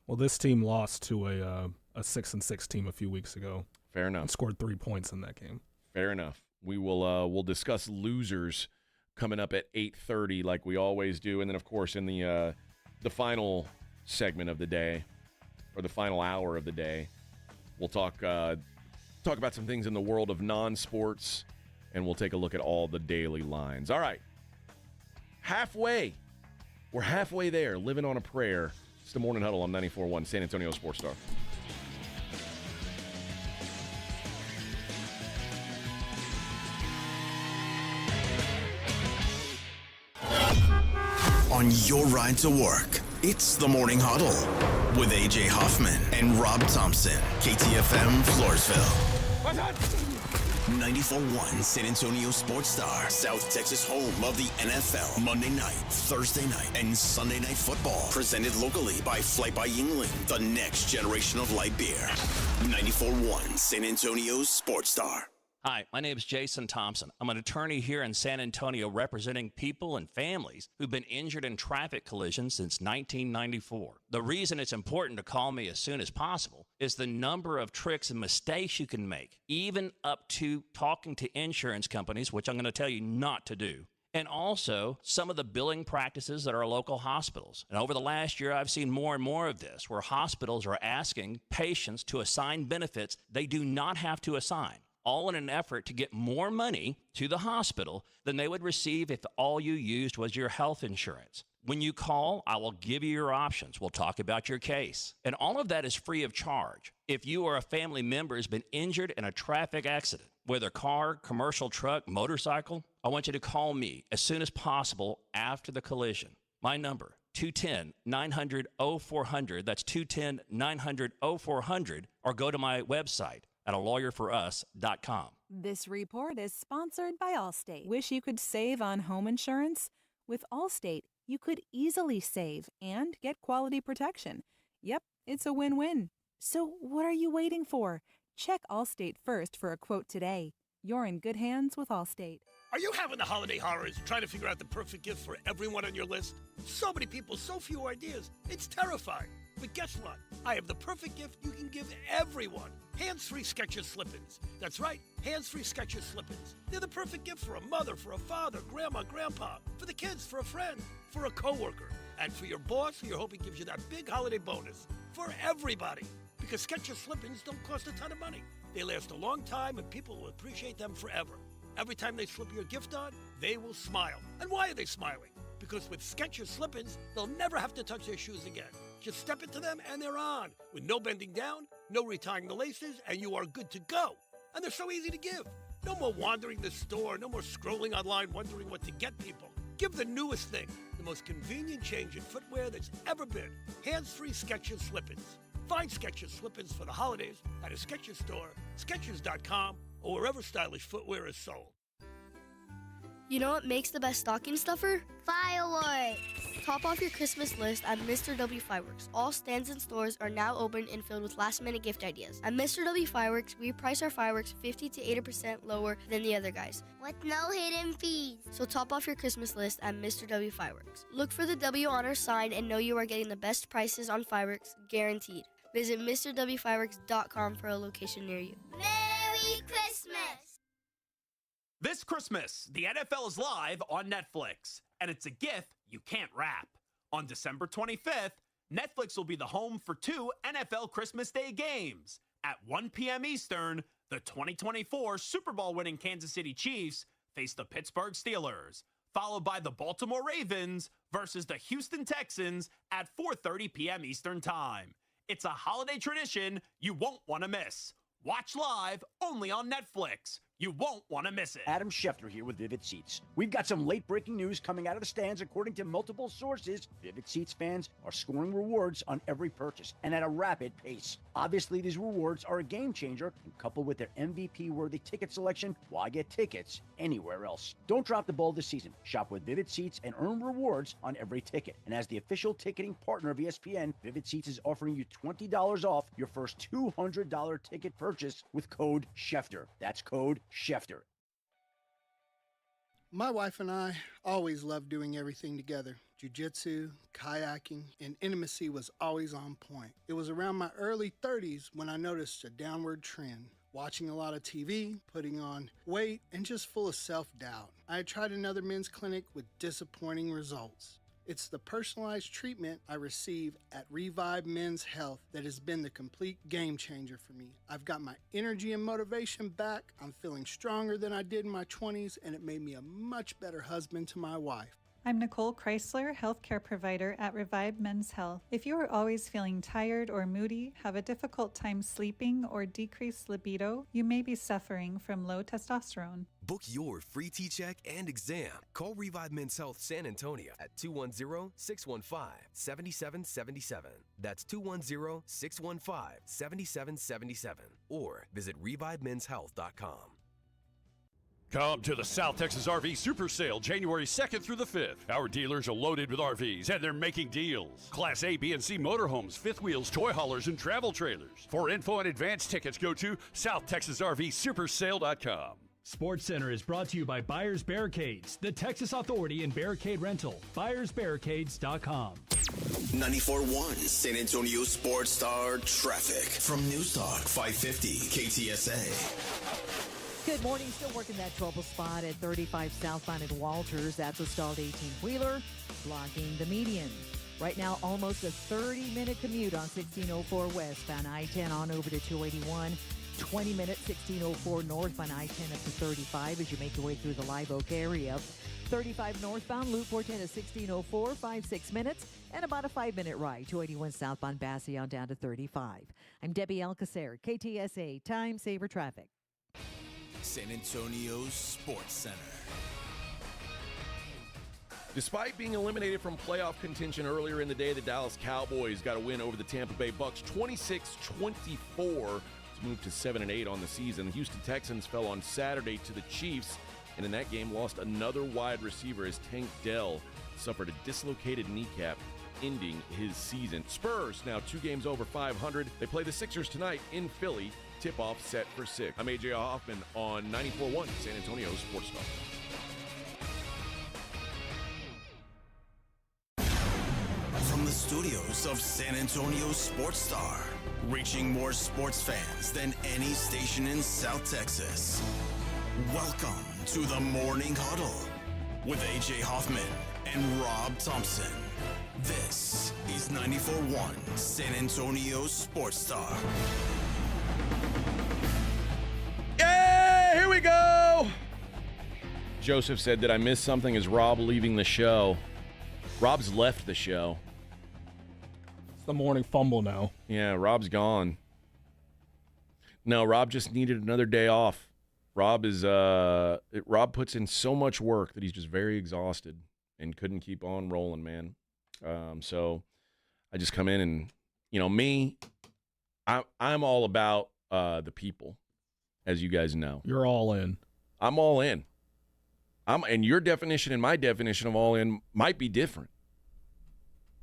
Well, this team lost to a 6-6 team a few weeks ago. Fair enough. And scored 3 points in that game. Fair enough. We will we'll discuss losers coming up at 8:30 like we always do. And then, of course, in the final segment of the day, or the final hour of the day, we'll talk about some things in the world of non-sports, and we'll take a look at all the daily lines. All right. Halfway. We're halfway there, living on a prayer. It's the Morning Huddle on 94.1 San Antonio Sports Star. On your ride to work, it's the Morning Huddle with AJ Hoffman and Rob Thompson, KTFM Floresville. 94.1 San Antonio Sports Star, South Texas home of the NFL. Monday night, Thursday night, and Sunday night football. Presented locally by Flight by Yingling, the next generation of light beer. 94.1 San Antonio Sports Star. Hi, my name is Jason Thompson. I'm an attorney here in San Antonio representing people and families who've been injured in traffic collisions since 1994. The reason it's important to call me as soon as possible is the number of tricks and mistakes you can make, even up to talking to insurance companies, which I'm going to tell you not to do. And also some of the billing practices at our local hospitals. And over the last year, I've seen more and more of this, where hospitals are asking patients to assign benefits they do not have to assign, all in an effort to get more money to the hospital than they would receive if all you used was your health insurance. When you call, I will give you your options. We'll talk about your case. And all of that is free of charge. If you or a family member has been injured in a traffic accident, whether car, commercial truck, motorcycle, I want you to call me as soon as possible after the collision. My number, 210-900-0400. That's 210-900-0400. Or go to my website at alawyer4us.com. This report is sponsored by Allstate. Wish you could save on home insurance? With Allstate, you could easily save and get quality protection. Yep, it's a win-win. So what are you waiting for? Check Allstate first for a quote today. You're in good hands with Allstate. Are you having the holiday horrors trying to figure out the perfect gift for everyone on your list? So many people, so few ideas. It's terrifying. But guess what? I have the perfect gift you can give everyone. Hands-free Skechers slip-ins. That's right, hands-free Skechers slip-ins. They're the perfect gift for a mother, for a father, grandma, grandpa, for the kids, for a friend, for a coworker, and for your boss who you're hoping gives you that big holiday bonus. For everybody. Because Skechers slip-ins don't cost a ton of money. They last a long time and people will appreciate them forever. Every time they slip your gift on, they will smile. And why are they smiling? Because with Skechers slip-ins, they'll never have to touch their shoes again. Just step into them and they're on, with no bending down, no retying the laces, and you are good to go. And they're so easy to give. No more wandering the store, no more scrolling online wondering what to get people. Give the newest thing, the most convenient change in footwear that's ever been. Hands-free Skechers slip-ins. Find Skechers slip-ins for the holidays at a Skechers store, Skechers.com, or wherever stylish footwear is sold. You know what makes the best stocking stuffer? Fireworks! Top off your Christmas list at Mr. W Fireworks. All stands and stores are now open and filled with last-minute gift ideas. At Mr. W Fireworks, we price our fireworks 50 to 80% lower than the other guys, with no hidden fees. So top off your Christmas list at Mr. W Fireworks. Look for the W on our sign and know you are getting the best prices on fireworks, guaranteed. Visit MrWFireworks.com for a location near you. Merry Christmas! This Christmas, the NFL is live on Netflix, and it's a gift you can't wrap. On December 25th, Netflix will be the home for 2 NFL Christmas Day games. At 1 p.m. Eastern, the 2024 Super Bowl winning Kansas City Chiefs face the Pittsburgh Steelers, followed by the Baltimore Ravens versus the Houston Texans at 4:30 p.m. Eastern Time. It's a holiday tradition you won't want to miss. Watch live only on Netflix. You won't want to miss it. Adam Schefter here with Vivid Seats. We've got some late-breaking news coming out of the stands. According to multiple sources, Vivid Seats fans are scoring rewards on every purchase and at a rapid pace. Obviously, these rewards are a game changer, and coupled with their MVP-worthy ticket selection, why get tickets anywhere else? Don't drop the ball this season. Shop with Vivid Seats and earn rewards on every ticket. And as the official ticketing partner of ESPN, Vivid Seats is offering you $20 off your first $200 ticket purchase with code Schefter. That's code Schefter. My wife and I always loved doing everything together. Jiu-jitsu, kayaking, and intimacy was always on point. It was around my early 30s when I noticed a downward trend. Watching a lot of TV, putting on weight, and just full of self-doubt. I had tried another men's clinic with disappointing results. It's the personalized treatment I receive at Revive Men's Health that has been the complete game changer for me. I've got my energy and motivation back, I'm feeling stronger than I did in my 20s, and it made me a much better husband to my wife. I'm Nicole Chrysler, healthcare provider at Revive Men's Health. If you are always feeling tired or moody, have a difficult time sleeping, or decreased libido, you may be suffering from low testosterone. Book your free T-check and exam. Call Revive Men's Health San Antonio at 210-615-7777. That's 210-615-7777. Or visit ReviveMen'sHealth.com. Come to the South Texas RV Super Sale January 2nd through the 5th. Our dealers are loaded with RVs and they're making deals. Class A, B, and C motorhomes, fifth wheels, toy haulers, and travel trailers. For info and advance tickets, go to SouthTexasRVSupersale.com. SportsCenter is brought to you by Buyers Barricades, the Texas Authority in Barricade Rental. BuyersBarricades.com. 94.1 San Antonio Sports Star traffic from Newstalk 550 KTSA. Good morning. Still working that trouble spot at 35 southbound at Walters. That's a stalled 18-wheeler blocking the median. Right now, almost a 30-minute commute on 1604 westbound I-10 on over to 281. 20 minutes, 1604 northbound I-10 up to 35 as you make your way through the Live Oak area. 35 northbound, Loop 410 to 1604, 5-6 minutes, and about a 5-minute ride. 281 southbound Bastion down to 35. I'm Debbie Alcacer, KTSA Time Saver Traffic. San Antonio's Sports Center. Despite being eliminated from playoff contention earlier in the day, the Dallas Cowboys got a win over the Tampa Bay Bucks 26-24. Moved to 7-8 on the season. The Houston Texans fell on Saturday to the Chiefs, and in that game lost another wide receiver as Tank Dell suffered a dislocated kneecap, ending his season. Spurs now 2 games over 500. They play the Sixers tonight in Philly. Tip-off set for 6. I'm AJ Hoffman on 94.1 San Antonio Sports Star. From the studios of San Antonio Sports Star, reaching more sports fans than any station in South Texas. Welcome to the Morning Huddle with AJ Hoffman and Rob Thompson. This is 94.1 San Antonio Sports Star. Yeah, here we go. Joseph said, did I miss something? Is Rob leaving the show? Rob's left the show. It's the morning fumble now. Yeah, Rob's gone. No, Rob just needed another day off. Rob puts in so much work that he's just very exhausted and couldn't keep on rolling, man. So I just come in and, me, I'm all about the people, as you guys know. You're all in. I'm all in. And your definition and my definition of all in might be different,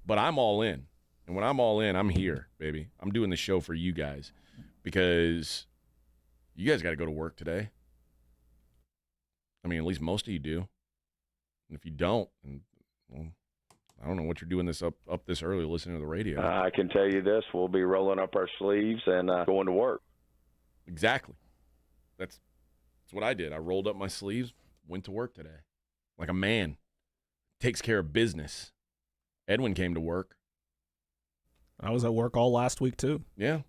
but I'm all in. And when I'm all in, I'm here, baby. I'm doing the show for you guys because you guys got to go to work today. I mean, at least most of you do. And if you don't, well, I don't know what you're doing this up this early listening to the radio. I can tell you this. We'll be rolling up our sleeves and going to work. Exactly. That's what I did. I rolled up my sleeves, went to work today. Like a man. Takes care of business. Edwin came to work. I was at work all last week, too. Yeah.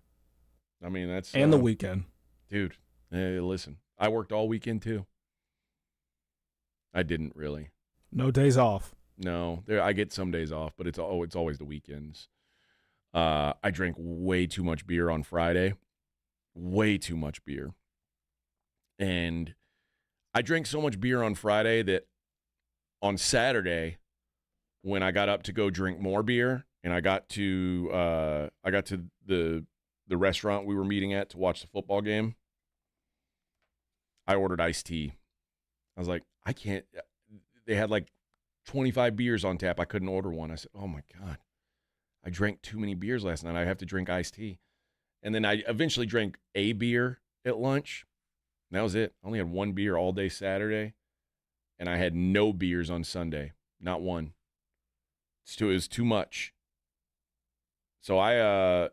I mean, that's... And the weekend. Dude, hey, listen. I worked all weekend, too. I didn't really. No days off. No. I get some days off, but it's always the weekends. I drank way too much beer on Friday. Way too much beer. And I drank so much beer on Friday that on Saturday, when I got up to go drink more beer, and I got to the restaurant we were meeting at to watch the football game, I ordered iced tea. I was like, I can't. They had like 25 beers on tap. I couldn't order one. I said, oh my God, I drank too many beers last night. I have to drink iced tea. And then I eventually drank a beer at lunch. And that was it. I only had one beer all day Saturday, and I had no beers on Sunday. Not one. It was too much. So I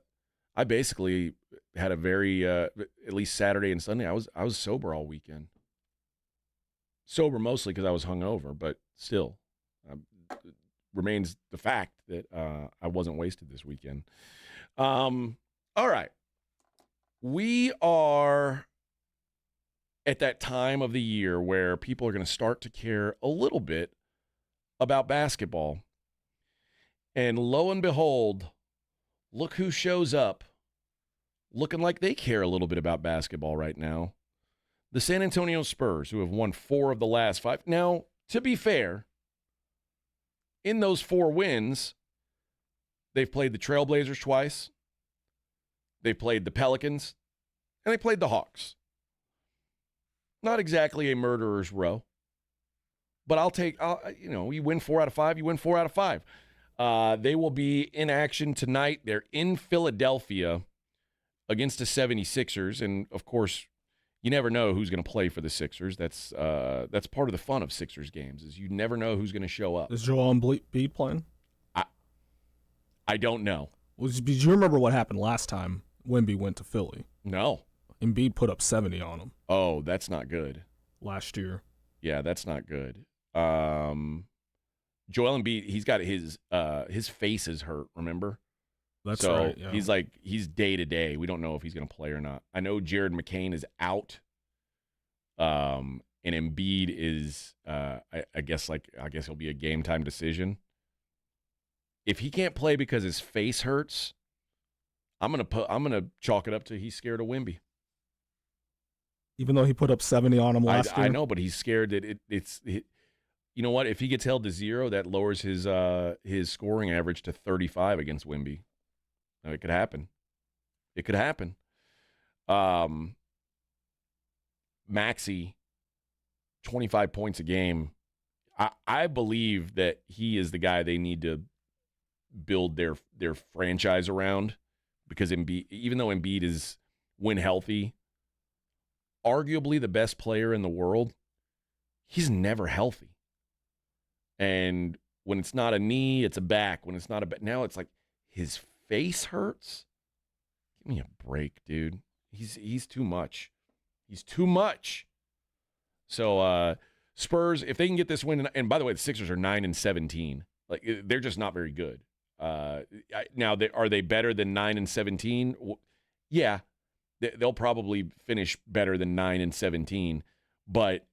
basically had a very at least Saturday and Sunday. I was sober all weekend. Sober mostly because I was hungover, but still, remains the fact that I wasn't wasted this weekend. All right, we are at that time of the year where people are going to start to care a little bit about basketball, and lo and behold, look who shows up looking like they care a little bit about basketball right now. The San Antonio Spurs, who have won 4 of the last 5. Now, to be fair, in those 4 wins, they've played the Trailblazers twice, they played the Pelicans, and they played the Hawks. Not exactly a murderer's row. But you win 4 out of 5, you win 4 out of 5. They will be in action tonight. They're in Philadelphia against the 76ers. And, of course, you never know who's going to play for the Sixers. That's part of the fun of Sixers games is you never know who's going to show up. Is Joel Embiid playing? I don't know. Do you remember what happened last time Wemby went to Philly? No. Embiid put up 70 on him. Oh, that's not good. Last year. Yeah, that's not good. Joel Embiid, he's got his face is hurt, remember? That's right. Yeah. He's day to day. We don't know if he's going to play or not. I know Jared McCain is out. And Embiid is I guess he'll be a game time decision. If he can't play because his face hurts, I'm gonna chalk it up to he's scared of Wemby. Even though he put up 70 on him last year. I know, but he's scared that it's you know what? If he gets held to 0, that lowers his scoring average to 35 against Wemby. Now, it could happen. It could happen. Maxey, 25 points a game. I believe that he is the guy they need to build their franchise around because Embiid, even though Embiid is, when healthy, arguably the best player in the world, he's never healthy. And when it's not a knee, it's a back. When it's not a back, now it's like his face hurts. Give me a break, dude. He's too much. He's too much. So Spurs, if they can get this win, and by the way, the Sixers are 9-17. Like they're just not very good. Now, are they better than 9-17? Yeah, they'll probably finish better than 9-17. But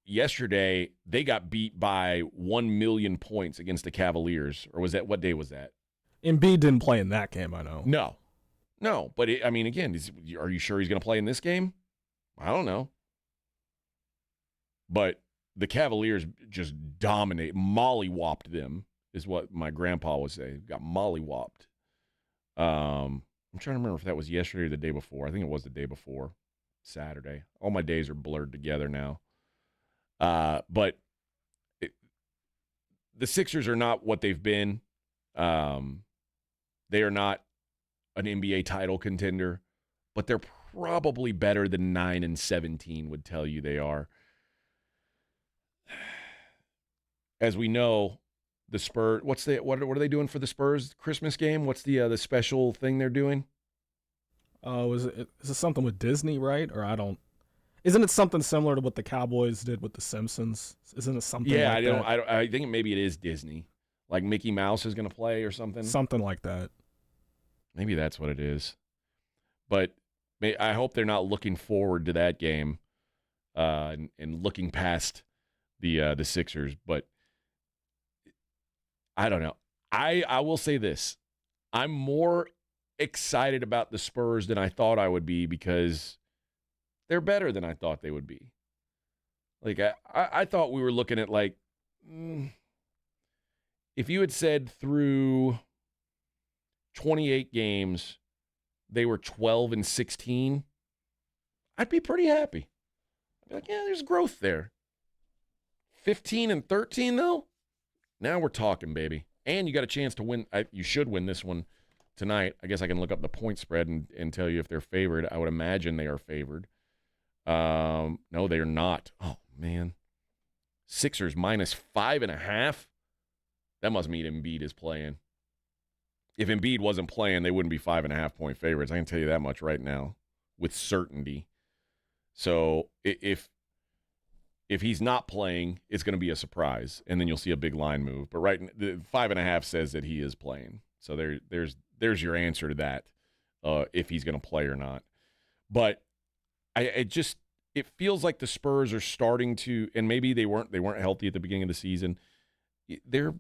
yesterday, they got beat by 1 million points against the Cavaliers. Or was that, what day was that? Embiid didn't play in that game, I know. No. But, again, are you sure he's going to play in this game? I don't know. But the Cavaliers just mollywopped them, is what my grandpa would say. Got mollywopped. I'm trying to remember if that was yesterday or the day before. I think it was the day before, Saturday. All my days are blurred together now. But the Sixers are not what they've been. They are not an NBA title contender, but they're probably better than 9-17 would tell you they are. As we know, the Spurs. What are they doing for the Spurs Christmas game? What's the special thing they're doing? Is it something with Disney, right? Or Isn't it something similar to what the Cowboys did with the Simpsons? Isn't it something? Yeah, like that? I think maybe it is Disney. Like Mickey Mouse is going to play or something. Something like that. Maybe that's what it is. But I hope they're not looking forward to that game and looking past the Sixers. But I don't know. I will say this. I'm more excited about the Spurs than I thought I would be because they're better than I thought they would be. Like, I thought we were looking at, like, if you had said through 28 games they were 12-16, I'd be pretty happy. I'd be like, yeah, there's growth there. 15-13, though? Now we're talking, baby. And you got a chance to win. You should win this one tonight. I guess I can look up the point spread and tell you if they're favored. I would imagine they are favored. No, they are not. Oh, man. Sixers -5.5. That must mean Embiid is playing. If Embiid wasn't playing, they wouldn't be 5.5-point favorites. I can tell you that much right now with certainty. So if he's not playing, it's going to be a surprise, and then you'll see a big line move. But the 5.5 says that he is playing. So there's your answer to that, if he's going to play or not. But it feels like the Spurs are starting to, and maybe they weren't healthy at the beginning of the season. They're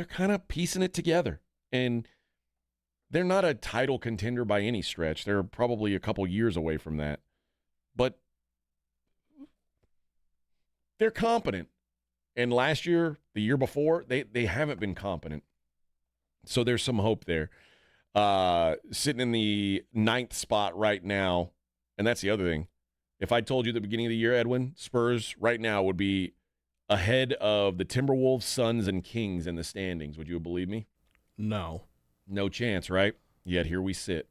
kind of piecing it together, and they're not a title contender by any stretch. They're probably a couple years away from that, but they're competent. And last year, the year before, they haven't been competent. So there's some hope there. Sitting in the 9th spot right now, and that's the other thing. If I told you at the beginning of the year, Edwin, Spurs right now would be ahead of the Timberwolves, Suns, and Kings in the standings, would you believe me? No. No chance, right? Yet here we sit.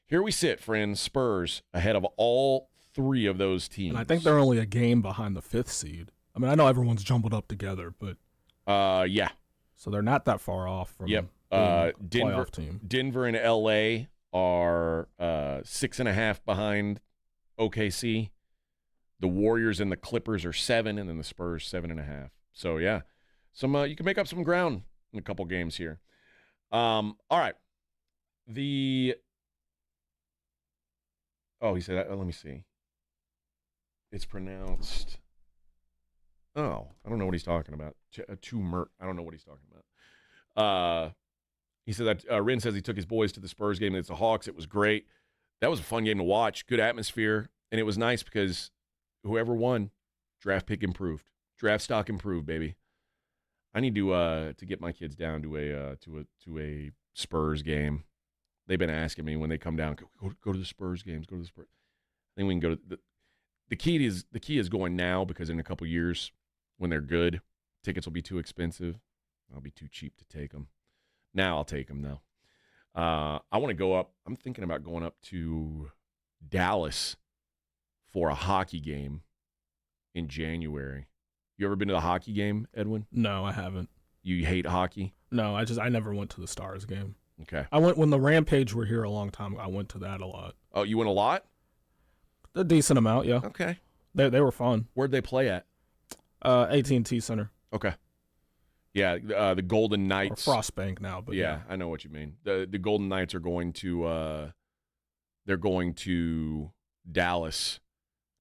Here we sit, friends. Spurs ahead of all three of those teams. And I think they're only a game behind the 5th seed. I mean, I know everyone's jumbled up together, but yeah. So they're not that far off from Yep. playoff team. Denver and LA are 6.5 behind OKC. The Warriors and the Clippers are 7, and then the Spurs 7.5. So yeah, some you can make up some ground in a couple games here. All right. He said that. Let me see. It's pronounced. Oh, I don't know what he's talking about. Tumert. I don't know what he's talking about. He said that Rin says he took his boys to the Spurs game against the Hawks. It was great. That was a fun game to watch. Good atmosphere, and it was nice because whoever won, draft pick improved, draft stock improved, baby. I need to get my kids down to a Spurs game. They've been asking me when they come down, go to the Spurs games, go to the Spurs. I think we can go to the key is going now, because in a couple years when they're good, tickets will be too expensive. I'll be too cheap to take them. Now I'll take them though. I want to go up. I'm thinking about going up to Dallas for a hockey game in January. You ever been to the hockey game, Edwin? No, I haven't. You hate hockey? No, I never went to the Stars game. Okay. I went when the Rampage were here a long time. I went to that a lot. Oh, you went a lot? A decent amount, yeah. Okay. They were fun. Where'd they play at? AT&T Center. Okay. Yeah, the Golden Knights. Or Frostbank now, but yeah. I know what you mean. The Golden Knights are going to they're going to Dallas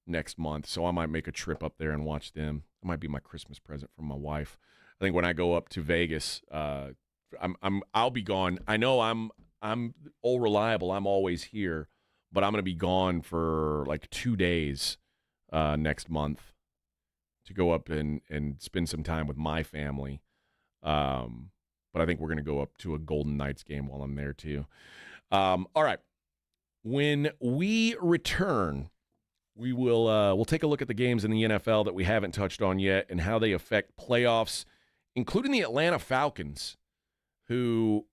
next month, so I might make a trip up there and watch them. It might be my Christmas present from my wife. I think when I go up to Vegas, I'll be gone. I know I'm old reliable. I'm always here, but I'm going to be gone for like 2 days next month to go up and spend some time with my family. But I think we're going to go up to a Golden Knights game while I'm there too. All right. When we return, we'll take a look at the games in the NFL that we haven't touched on yet and how they affect playoffs, including the Atlanta Falcons, who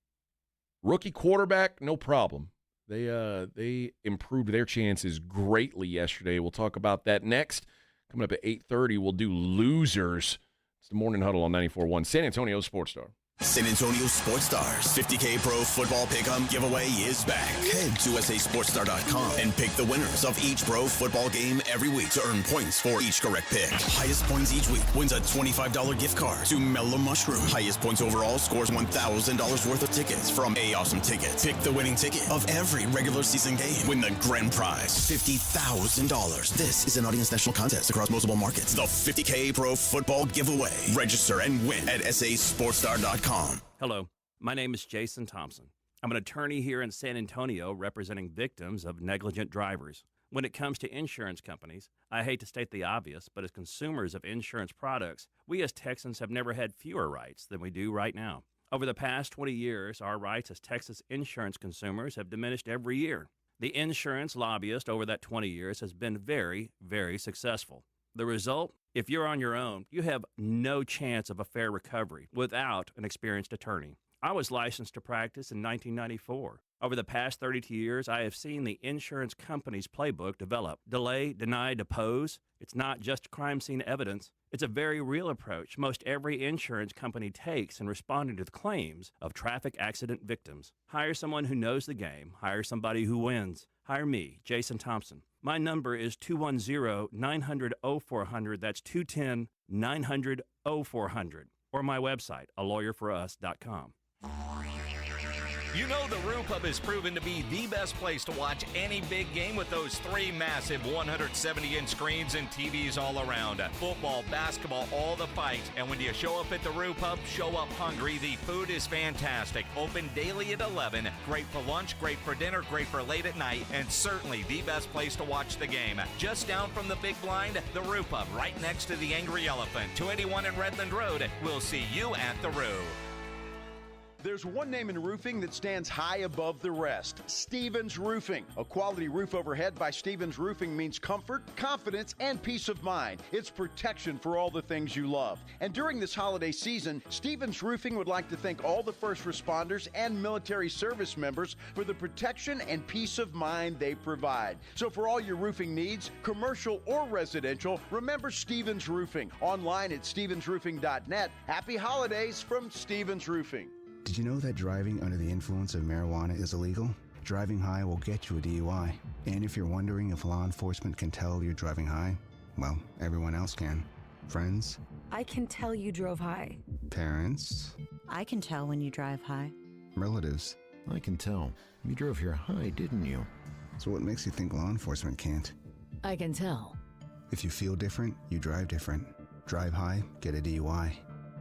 rookie quarterback, no problem. They improved their chances greatly yesterday. We'll talk about that next. Coming up at 8:30, we'll do losers. It's the Morning Huddle on 94.1 San Antonio Sports Star. San Antonio Sports Stars 50K Pro Football Pick'em giveaway is back. Head to SASportsStar.com and pick the winners of each pro football game every week to earn points for each correct pick. Highest points each week wins a $25 gift card to Mellow Mushroom. Highest points overall scores $1,000 worth of tickets from A Awesome Tickets. Pick the winning ticket of every regular season game. Win the grand prize, $50,000. This is an Audience National contest across multiple markets. The 50K Pro Football Giveaway. Register and win at SASportsStar.com. Hello, my name is Jason Thompson. I'm an attorney here in San Antonio representing victims of negligent drivers. When it comes to insurance companies, I hate to state the obvious, but as consumers of insurance products, we as Texans have never had fewer rights than we do right now. Over the past 20 years, our rights as Texas insurance consumers have diminished every year. The insurance lobbyist over that 20 years has been very, very successful. The result? If you're on your own, you have no chance of a fair recovery without an experienced attorney. I was licensed to practice in 1994. Over the past 32 years, I have seen the insurance company's playbook develop. Delay, deny, depose. It's not just crime scene evidence. It's a very real approach most every insurance company takes in responding to the claims of traffic accident victims. Hire someone who knows the game. Hire somebody who wins. Hire me, Jason Thompson. My number is 210-900-0400. That's 210-900-0400. Or my website, alawyer4us.com. You know the Roo Pub is proven to be the best place to watch any big game with those 3 massive 170-inch screens and TVs all around. Football, basketball, all the fights. And when you show up at the Roo Pub, show up hungry. The food is fantastic. Open daily at 11. Great for lunch, great for dinner, great for late at night, and certainly the best place to watch the game. Just down from the big blind, the Roo Pub, right next to the Angry Elephant. 281 in Redland Road. We'll see you at the Roo. There's one name in roofing that stands high above the rest: Stevens Roofing. A quality roof overhead by Stevens Roofing means comfort, confidence, and peace of mind. It's protection for all the things you love. And during this holiday season, Stevens Roofing would like to thank all the first responders and military service members for the protection and peace of mind they provide. So for all your roofing needs, commercial or residential, remember Stevens Roofing. Online at stevensroofing.net. Happy holidays from Stevens Roofing. Did you know that driving under the influence of marijuana is illegal? Driving high will get you a DUI. And if you're wondering if law enforcement can tell you're driving high, well, everyone else can. Friends? I can tell you drove high. Parents? I can tell when you drive high. Relatives? I can tell. You drove here high, didn't you? So what makes you think law enforcement can't? I can tell. If you feel different, you drive different. Drive high, get a DUI.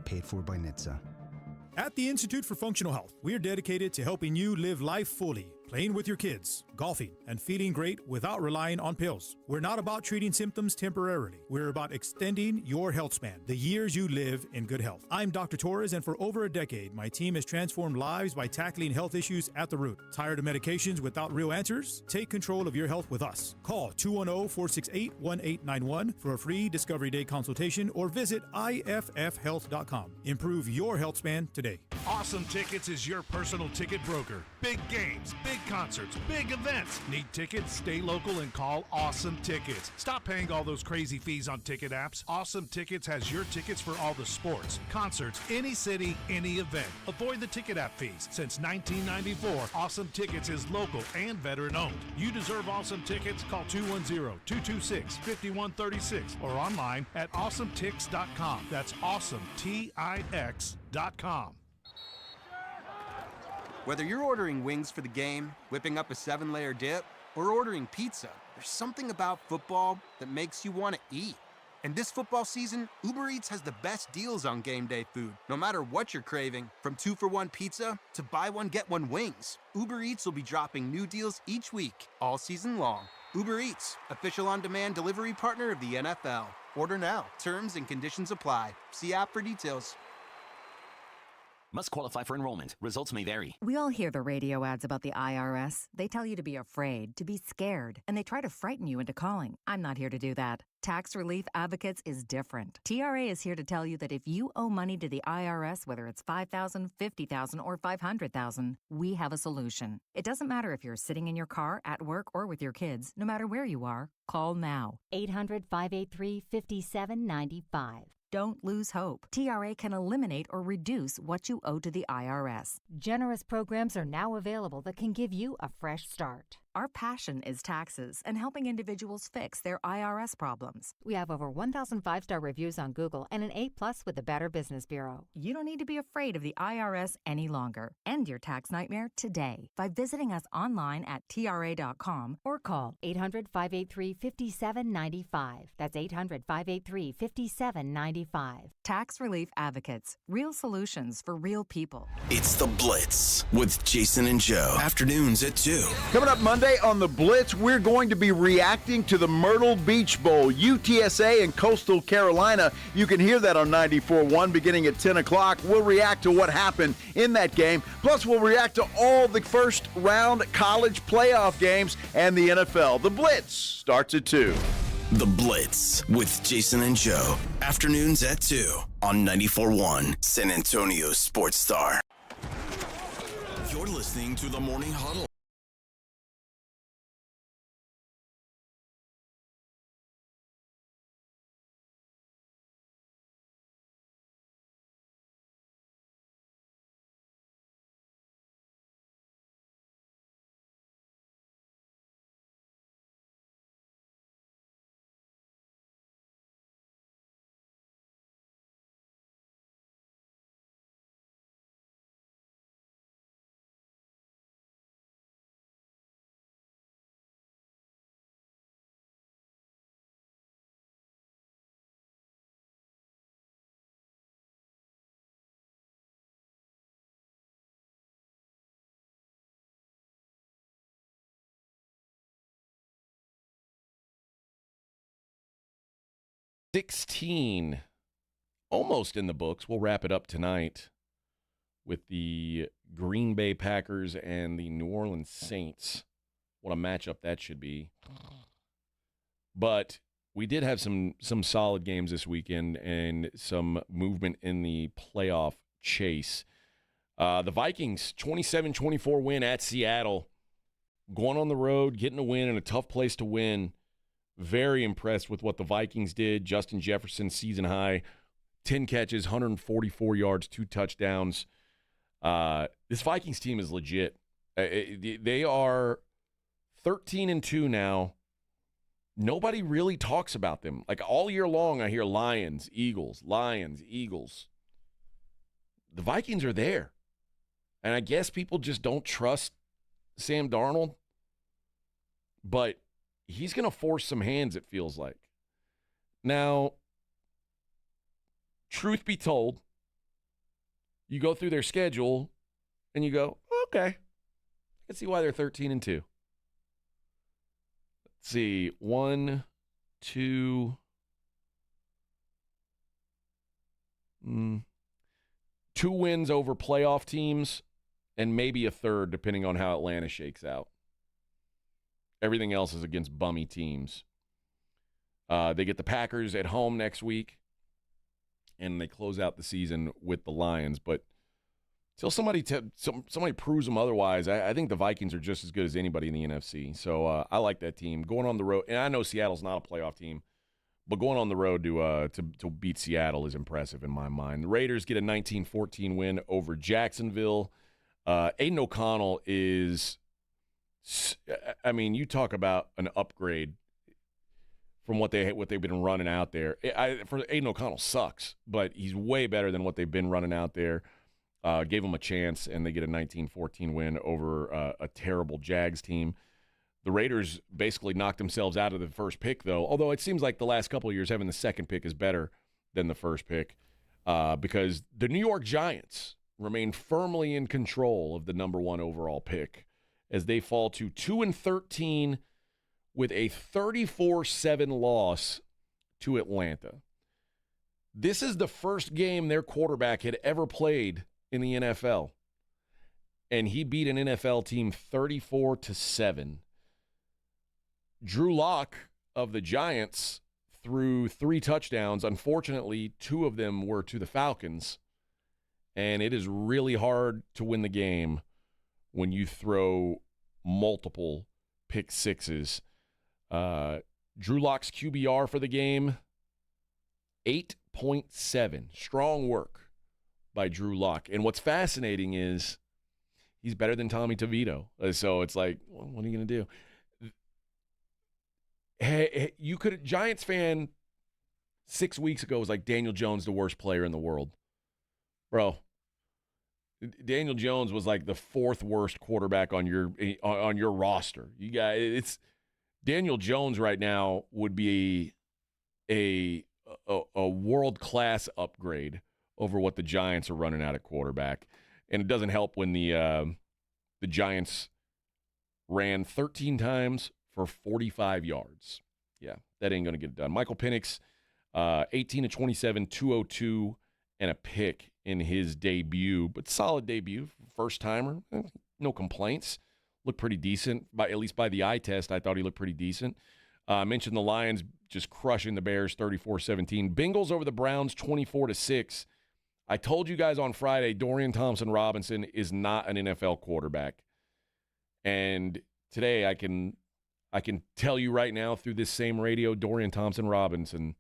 Paid for by NHTSA. At the Institute for Functional Health, we are dedicated to helping you live life fully, playing with your kids, golfing, and feeling great without relying on pills. We're not about treating symptoms temporarily. We're about extending your health span, the years you live in good health. I'm Dr. Torres, and for over a decade, my team has transformed lives by tackling health issues at the root. Tired of medications without real answers? Take control of your health with us. Call 210-468-1891 for a free Discovery Day consultation or visit iffhealth.com. Improve your health span today. Awesome Tickets is your personal ticket broker. Big games, big concerts, big events. Need tickets? Stay local and call Awesome Tickets. Stop paying all those crazy fees on ticket apps. Awesome Tickets has your tickets for all the sports, concerts, any city, any event. Avoid the ticket app fees. Since 1994, Awesome Tickets is local and veteran owned. You deserve Awesome Tickets. Call 210-226-5136 or online at awesometix.com. That's awesometix.com. Whether you're ordering wings for the game, whipping up a 7-layer dip, or ordering pizza, there's something about football that makes you want to eat. And this football season, Uber Eats has the best deals on game day food. No matter what you're craving, from 2-for-1 pizza to buy one, get one wings, Uber Eats will be dropping new deals each week, all season long. Uber Eats, official on-demand delivery partner of the NFL. Order now. Terms and conditions apply. See app for details. Must qualify for enrollment. Results may vary. We all hear the radio ads about the IRS. They tell you to be afraid, to be scared, and they try to frighten you into calling. I'm not here to do that. Tax Relief Advocates is different. TRA is here to tell you that if you owe money to the IRS, whether it's $5,000, $50,000, or $500,000, we have a solution. It doesn't matter if you're sitting in your car, at work, or with your kids. No matter where you are, call now. 800-583-5795. Don't lose hope. TRA can eliminate or reduce what you owe to the IRS. Generous programs are now available that can give you a fresh start. Our passion is taxes and helping individuals fix their IRS problems. We have over 1,000 5-star reviews on Google and an A+ with the Better Business Bureau. You don't need to be afraid of the IRS any longer. End your tax nightmare today by visiting us online at TRA.com or call 800-583-5795. That's 800-583-5795. Tax Relief Advocates. Real solutions for real people. It's The Blitz with Jason and Joe. Afternoons at 2. Coming up Monday on The Blitz, we're going to be reacting to the Myrtle Beach Bowl, UTSA and Coastal Carolina. You can hear that on 94.1 beginning at 10 o'clock. We'll react to what happened in that game. Plus, we'll react to all the first round college playoff games and the NFL. The Blitz starts at 2. The Blitz with Jason and Joe. Afternoons at 2 on 94.1 San Antonio Sports Star. You're listening to the Morning Huddle. $16, almost in the books. We'll wrap it up tonight with the Green Bay Packers and the New Orleans Saints. What a matchup that should be. But we did have some solid games this weekend and some movement in the playoff chase. The Vikings, 27-24 win at Seattle. Going on the road, getting a win in a tough place to win. Very impressed with what the Vikings did. Justin Jefferson, season high, 10 catches, 144 yards, 2 touchdowns. This Vikings team is legit. They are 13-2 now. Nobody really talks about them. Like all year long, I hear Lions, Eagles, Lions, Eagles. The Vikings are there. And I guess people just don't trust Sam Darnold. But he's going to force some hands, it feels like. Now, truth be told, you go through their schedule and you go, okay, I can see why they're 13-2. Let's see, 1, 2, 2 wins over playoff teams and maybe a third, depending on how Atlanta shakes out. Everything else is against bummy teams. They get the Packers at home next week, and they close out the season with the Lions. But until somebody proves them otherwise, I think the Vikings are just as good as anybody in the NFC. So I like that team. Going on the road, and I know Seattle's not a playoff team, but going on the road to beat Seattle is impressive in my mind. The Raiders get a 19-14 win over Jacksonville. Aiden O'Connell is, I mean, you talk about an upgrade from what they've been running out there. For Aiden O'Connell sucks, but he's way better than what they've been running out there. Gave him a chance, and they get a 19-14 win over a terrible Jags team. The Raiders basically knocked themselves out of the first pick, though, although it seems like the last couple of years having the second pick is better than the first pick because the New York Giants remain firmly in control of the number 1 overall pick as they fall to 2-13 with a 34-7 loss to Atlanta. This is the first game their quarterback had ever played in the NFL, and he beat an NFL team 34-7. Drew Lock of the Giants threw 3 touchdowns. Unfortunately, 2 of them were to the Falcons, and it is really hard to win the game when you throw multiple pick sixes. Drew Lock's QBR for the game, 8.7. Strong work by Drew Lock. And what's fascinating is he's better than Tommy DeVito. So it's like, well, what are you going to do? Hey, you could, Giants fan 6 weeks ago was like Daniel Jones, the worst player in the world. Bro, Daniel Jones was like the 4th worst quarterback on your roster. You guys, it's Daniel Jones right now would be a world-class upgrade over what the Giants are running out at quarterback. And it doesn't help when the Giants ran 13 times for 45 yards. Yeah, that ain't going to get it done. Michael Penix, 18-27, 202, and a pick in his debut. But solid debut, first-timer. No complaints. Looked pretty decent, at least by the eye test. I thought he looked pretty decent. I mentioned the Lions just crushing the Bears 34-17. Bengals over the Browns 24-6. I told you guys on Friday, Dorian Thompson-Robinson is not an NFL quarterback. And today I can tell you right now through this same radio, Dorian Thompson-Robinson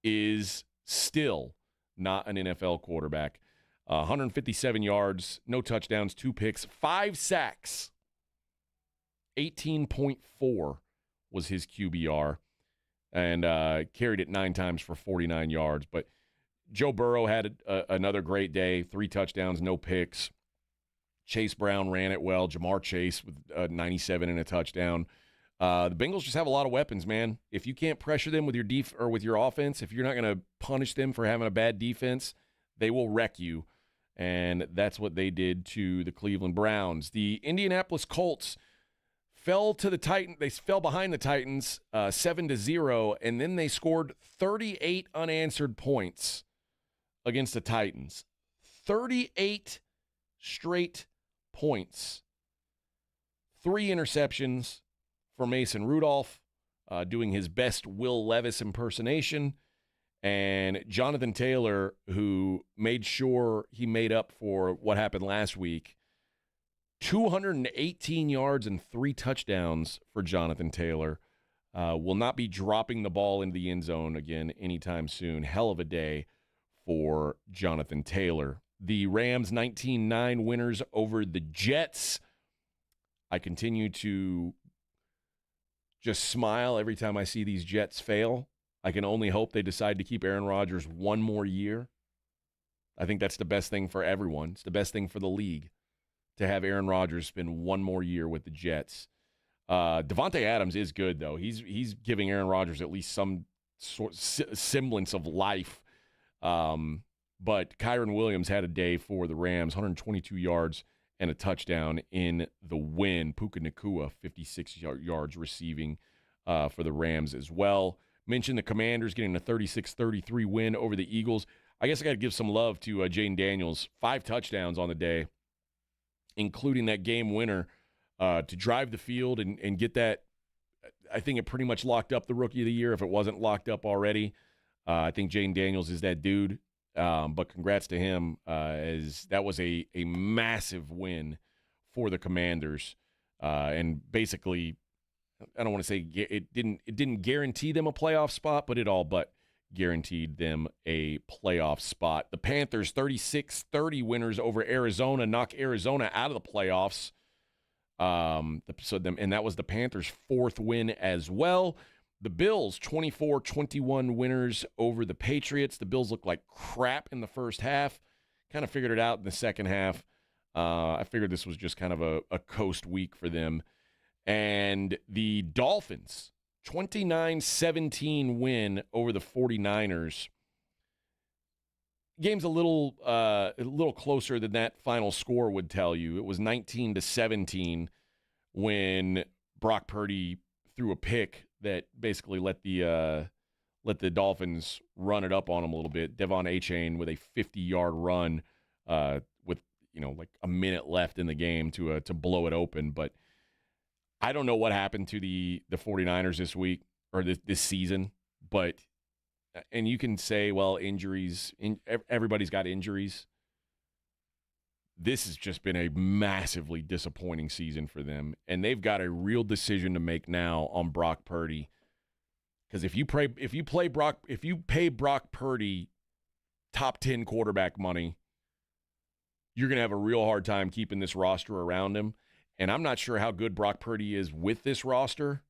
is still not an NFL quarterback. 157 yards, no touchdowns, 2 picks, 5 sacks. 18.4 was his QBR, and carried it 9 times for 49 yards. But Joe Burrow had another great day, 3 touchdowns, no picks. Chase Brown ran it well. Jamar Chase with 97 and a touchdown. The Bengals just have a lot of weapons, man. If you can't pressure them with your with your offense, if you're not going to punish them for having a bad defense, they will wreck you. And that's what they did to the Cleveland Browns. The Indianapolis Colts fell to the Titans. They fell behind the Titans 7-0, and then they scored 38 unanswered points against the Titans. 38 straight points. 3 interceptions for Mason Rudolph, doing his best Will Levis impersonation. And Jonathan Taylor, who made sure he made up for what happened last week, 218 yards and 3 touchdowns for Jonathan Taylor. Will not be dropping the ball into the end zone again anytime soon. Hell of a day for Jonathan Taylor. The Rams 19-9 winners over the Jets. I continue to just smile every time I see these Jets fail. I can only hope they decide to keep Aaron Rodgers one more year. I think that's the best thing for everyone. It's the best thing for the league to have Aaron Rodgers spend one more year with the Jets. Devontae Adams is good, though. He's giving Aaron Rodgers at least some semblance of life. But Kyron Williams had a day for the Rams, 122 yards and a touchdown in the win. Puka Nacua, 56 yards receiving for the Rams as well. Mentioned the Commanders getting a 36-33 win over the Eagles. I guess I got to give some love to Jaden Daniels. 5 touchdowns on the day, including that game winner to drive the field and get that. I think it pretty much locked up the Rookie of the Year if it wasn't locked up already. I think Jaden Daniels is that dude. But congrats to him, as that was a massive win for the Commanders. And basically, I don't want to say it didn't guarantee them a playoff spot, but it all but guaranteed them a playoff spot. The Panthers 36-30 winners over Arizona, knock Arizona out of the playoffs. And that was the Panthers' 4th win as well. The Bills 24-21 winners over the Patriots. The Bills looked like crap in the first half. Kind of figured it out in the second half. I figured this was just kind of a coast week for them. And the Dolphins, 29-17 win over the 49ers. Game's a little closer than that final score would tell you. It was 19-17 when Brock Purdy threw a pick that basically let the Dolphins run it up on them a little bit. Devon Achane with a 50-yard run with like a minute left in the game to blow it open, but I don't know what happened to the 49ers this week or this season, and you can say, well, injuries, everybody's got injuries. This has just been a massively disappointing season for them, and they've got a real decision to make now on Brock Purdy. Because if you pay Brock Purdy top 10 quarterback money, you're going to have a real hard time keeping this roster around him. And I'm not sure how good Brock Purdy is with this roster.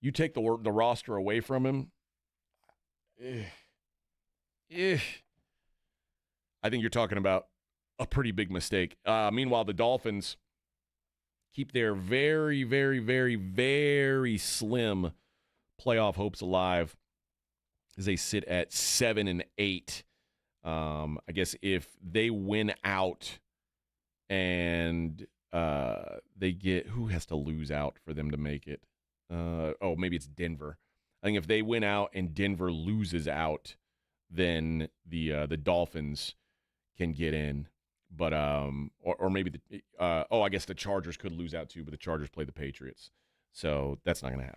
You take the roster away from him, I think you're talking about a pretty big mistake. Meanwhile, the Dolphins keep their very, very, very, very slim playoff hopes alive as they sit at 7-8. I guess if they win out and they get, who has to lose out for them to make it? Maybe it's Denver. I think if they win out and Denver loses out, then the Dolphins can get in. But or maybe I guess the Chargers could lose out too, but the Chargers play the Patriots, so that's not going to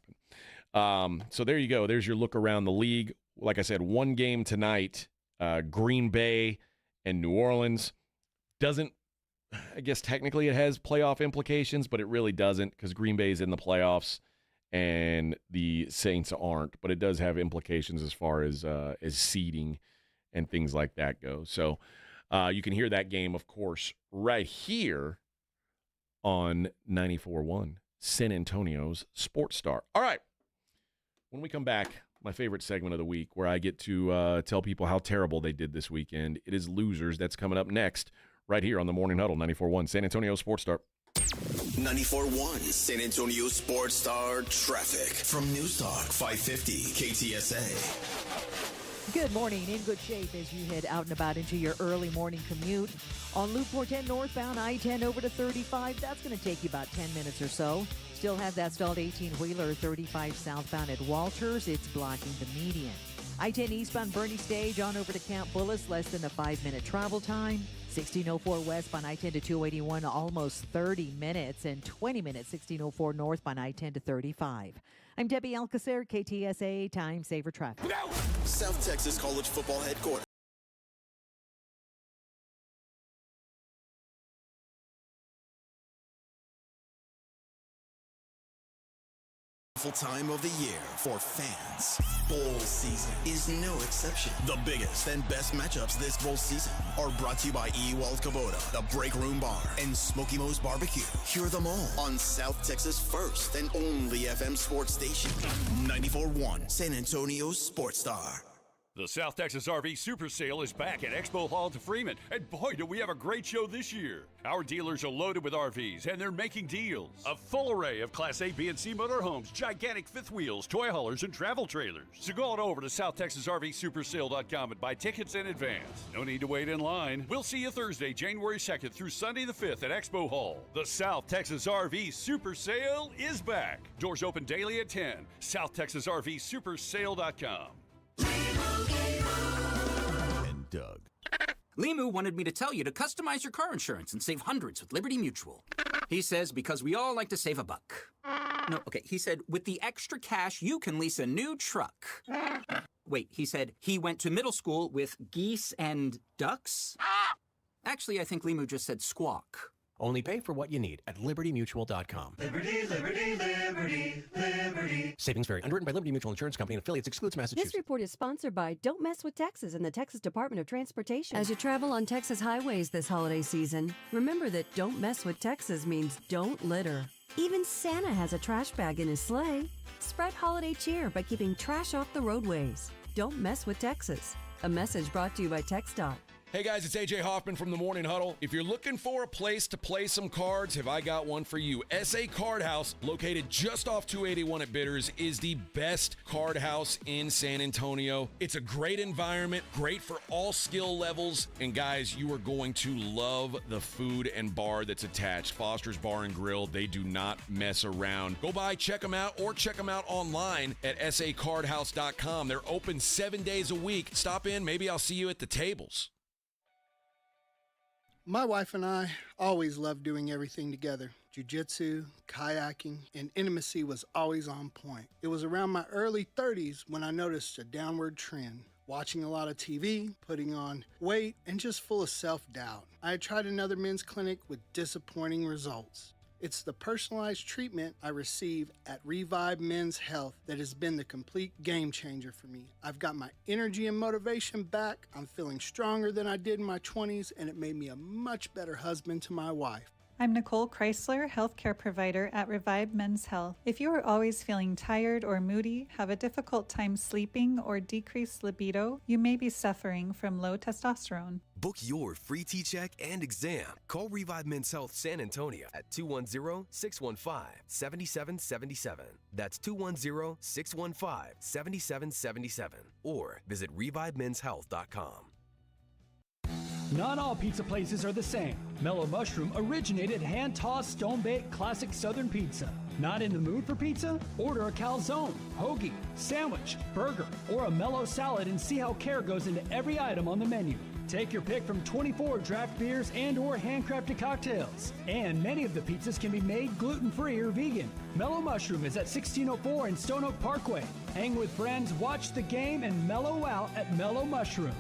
happen. So there you go. There's your look around the league. Like I said, one game tonight. Green Bay and New Orleans doesn't. I guess technically it has playoff implications, but it really doesn't because Green Bay is in the playoffs and the Saints aren't. But it does have implications as far as seeding and things like that go. So. You can hear that game, of course, right here on 94.1, San Antonio's Sports Star. All right. When we come back, my favorite segment of the week where I get to tell people how terrible they did this weekend. It is Losers. That's coming up next right here on the Morning Huddle, 94.1, San Antonio Sports Star. 94.1 San Antonio Sports Star traffic from News Talk 550 KTSA. Good morning. In good shape as you head out and about into your early morning commute. On Loop 410 northbound, I-10 over to 35. That's going to take you about 10 minutes or so. Still have that stalled 18-wheeler 35 southbound at Walters. It's blocking the median. I-10 eastbound Bernie Stage on over to Camp Bullis. Less than a 5-minute travel time. 1604 westbound I-10 to 281, almost 30 minutes, and 20 minutes, 1604 northbound I-10 to 35. I'm Debbie Alcacer, KTSA Time Saver Traffic. South Texas College Football Headquarters. Time of the year for fans. Bowl season is no exception. The biggest and best matchups this bowl season are brought to you by Ewald Kubota, the Break Room Bar, and Smoky Mo's Barbecue. Hear them all on South Texas' first and only FM sports station, 94.1 San Antonio's Sports Star. The South Texas RV Super Sale is back at Expo Hall to Freeman, and boy, do we have a great show this year. Our dealers are loaded with RVs, and they're making deals. A full array of Class A, B, and C motorhomes, gigantic fifth wheels, toy haulers, and travel trailers. So go on over to SouthTexasRVSupersale.com and buy tickets in advance. No need to wait in line. We'll see you Thursday, January 2nd through Sunday the 5th at Expo Hall. The South Texas RV Super Sale is back. Doors open daily at 10. SouthTexasRVSupersale.com. And Doug. Limu wanted me to tell you to customize your car insurance and save hundreds with Liberty Mutual. He says because we all like to save a buck. No, okay, he said with the extra cash, you can lease a new truck. Wait, he said he went to middle school with geese and ducks? Actually, I think Limu just said squawk. Only pay for what you need at libertymutual.com. Liberty, liberty, liberty, liberty. Savings vary. Underwritten by Liberty Mutual Insurance Company and affiliates. Excludes Massachusetts. This report is sponsored by Don't Mess with Texas and the Texas Department of Transportation. As you travel on Texas highways this holiday season, remember that Don't Mess with Texas means don't litter. Even Santa has a trash bag in his sleigh. Spread holiday cheer by keeping trash off the roadways. Don't Mess with Texas. A message brought to you by TxDOT. Hey guys, it's AJ Hoffman from the Morning Huddle. If you're looking for a place to play some cards, have I got one for you. SA Card House, located just off 281 at Bitters, is the best card house in San Antonio. It's a great environment, great for all skill levels, and guys, you are going to love the food and bar that's attached. Foster's Bar and Grill, they do not mess around. Go by, check them out, or check them out online at sacardhouse.com. They're open 7 days a week. Stop in, maybe I'll see you at the tables. My wife and I always loved doing everything together. Jiu-jitsu, kayaking, and intimacy was always on point. It was around my early 30s when I noticed a downward trend. Watching a lot of TV, putting on weight, and just full of self-doubt. I had tried another men's clinic with disappointing results. It's the personalized treatment I receive at Revive Men's Health that has been the complete game changer for me. I've got my energy and motivation back, I'm feeling stronger than I did in my 20s, and it made me a much better husband to my wife. I'm Nicole Chrysler, healthcare provider at Revive Men's Health. If you are always feeling tired or moody, have a difficult time sleeping, or decreased libido, you may be suffering from low testosterone. Book your free T-check and exam. Call Revive Men's Health San Antonio at 210-615-7777. That's 210-615-7777. Or visit ReviveMen'sHealth.com. Not all pizza places are the same. Mellow Mushroom originated hand-tossed, stone-baked classic Southern pizza. Not in the mood for pizza? Order a calzone, hoagie, sandwich, burger, or a mellow salad and see how care goes into every item on the menu. Take your pick from 24 draft beers and or handcrafted cocktails. And many of the pizzas can be made gluten-free or vegan. Mellow Mushroom is at 1604 in Stone Oak Parkway. Hang with friends, watch the game, and mellow out at Mellow Mushroom.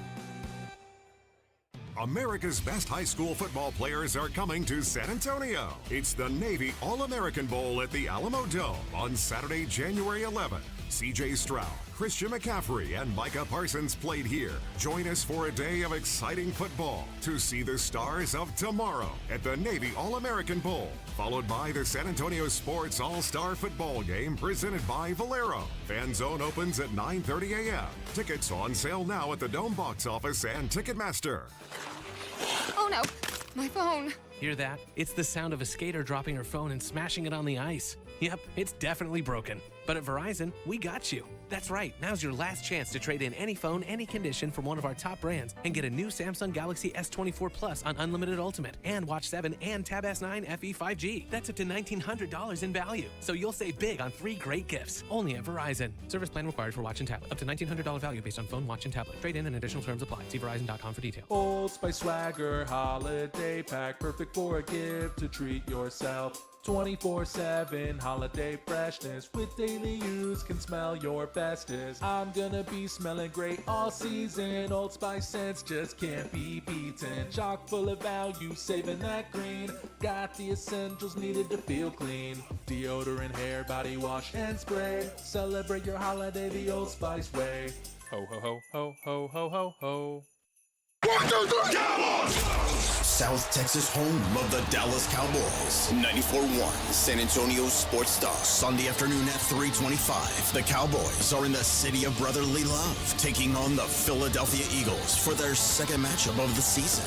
America's best high school football players are coming to San Antonio. It's the Navy All-American Bowl at the Alamo Dome on Saturday, January 11th. C.J. Stroud, Christian McCaffrey, and Micah Parsons played here. Join us for a day of exciting football to see the stars of tomorrow at the Navy All-American Bowl, followed by the San Antonio Sports All-Star Football Game presented by Valero. Fan Zone opens at 9:30 a.m. Tickets on sale now at the Dome box office and Ticketmaster. Oh no, my phone. Hear that? It's the sound of a skater dropping her phone and smashing it on the ice. Yep, it's definitely broken. But at Verizon, we got you. That's right. Now's your last chance to trade in any phone, any condition from one of our top brands and get a new Samsung Galaxy S24 Plus on Unlimited Ultimate and Watch 7 and Tab S9 FE 5G. That's up to $1,900 in value. So you'll save big on 3 great gifts. Only at Verizon. Service plan required for watch and tablet. Up to $1,900 value based on phone, watch, and tablet. Trade in and additional terms apply. See Verizon.com for details. Old Spice Swagger Holiday Pack. Perfect for a gift to treat yourself. 24/7 holiday freshness with daily use can smell your bestest. I'm gonna be smelling great all season. Old Spice scents just can't be beaten. Chock full of value, saving that green. Got the essentials needed to feel clean. Deodorant, hair, body wash, and spray. Celebrate your holiday the Old Spice way. Ho ho ho ho ho ho ho ho. 1, 2, 3, Cowboys! South Texas home of the Dallas Cowboys. 94.1 San Antonio Sports Star. Sunday afternoon at 3:25. The Cowboys are in the city of brotherly love, taking on the Philadelphia Eagles for their second matchup of the season.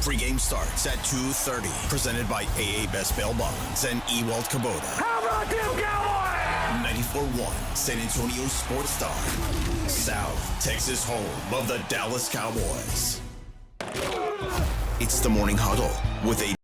Pre-game starts at 2:30. Presented by AA Best Bail Bonds and Ewald Kubota. How about them Cowboys? 94.1 San Antonio Sports Star. South Texas home of the Dallas Cowboys. It's the Morning Huddle with a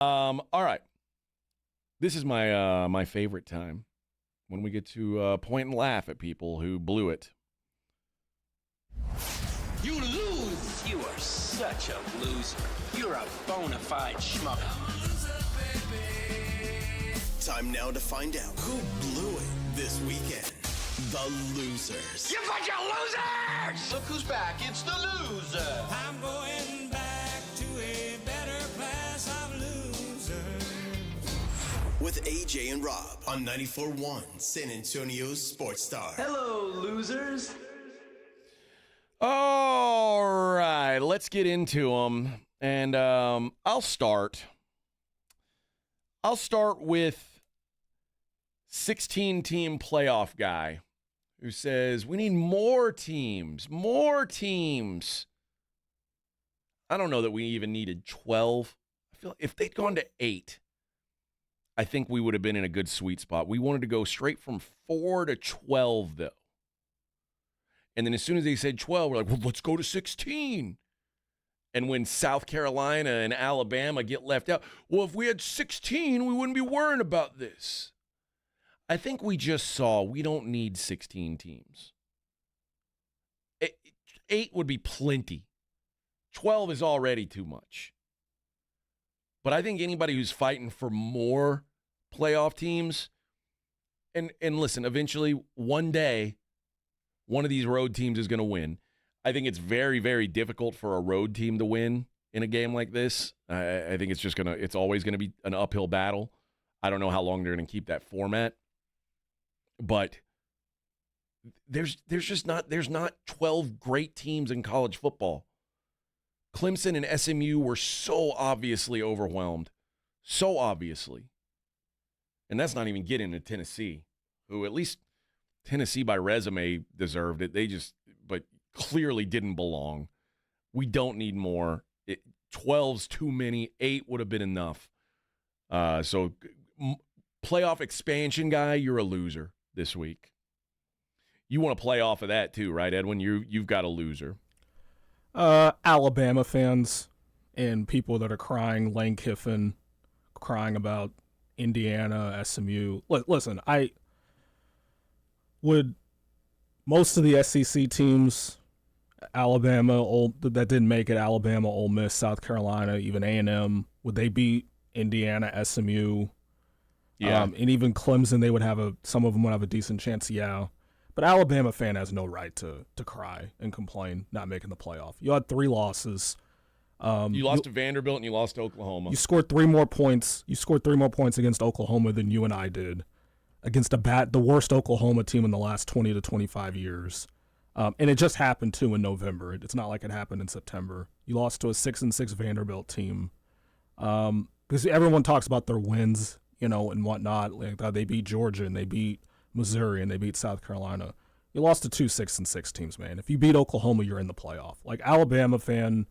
all right. This is my my favorite time when we get to point and laugh at people who blew it. You lose. You are such a loser. You're a bona fide schmuck. Time now to find out who blew it this weekend. The losers. You bunch of losers! Look who's back. It's the loser. I'm going back to a better class of losers. With AJ and Rob on 94.1 San Antonio Sports Star. Hello, losers. All right, let's get into them. And I'll start with 16-team playoff guy who says we need more teams. I don't know that we even needed 12. I feel if they'd gone to 8, I think we would have been in a good sweet spot. We wanted to go straight from 4 to 12, though. And then as soon as they said 12, we're like, well, let's go to 16. And when South Carolina and Alabama get left out, well, if we had 16, we wouldn't be worrying about this. I think we just saw we don't need 16 teams. 8 would be plenty. 12 is already too much. But I think anybody who's fighting for more playoff teams, and listen, eventually, one day, one of these road teams is going to win. I think it's very, very difficult for a road team to win in a game like this. I think it's always going to be an uphill battle. I don't know how long they're going to keep that format. But there's not 12 great teams in college football. Clemson and SMU were so obviously overwhelmed. So obviously. And that's not even getting to Tennessee, who at least Tennessee by resume deserved it. But clearly didn't belong. We don't need more. 12's too many. 8 would have been enough. So playoff expansion guy, you're a loser this week. You want to play off of that too, right, Edwin? You've got a loser. Alabama fans and people that are crying, Lane Kiffin, crying about Indiana, SMU. Listen, most of the SEC teams, Alabama, that didn't make it, Alabama, Ole Miss, South Carolina, even A&M, would they beat Indiana, SMU? Yeah. And even Clemson, they would have some of them would have a decent chance, yeah. But Alabama fan has no right to cry and complain not making the playoff. You had 3 losses. You lost to Vanderbilt and you lost to Oklahoma. You scored 3 more points. You scored 3 more points against Oklahoma than you and I did against the worst Oklahoma team in the last 20 to 25 years. And it just happened, too, in November. It's not like it happened in September. You lost to a 6-6 Vanderbilt team. Because everyone talks about their wins, and whatnot. Like they beat Georgia and they beat Missouri and they beat South Carolina. You lost to 2 6-6 teams, man. If you beat Oklahoma, you're in the playoff. Like Alabama fan,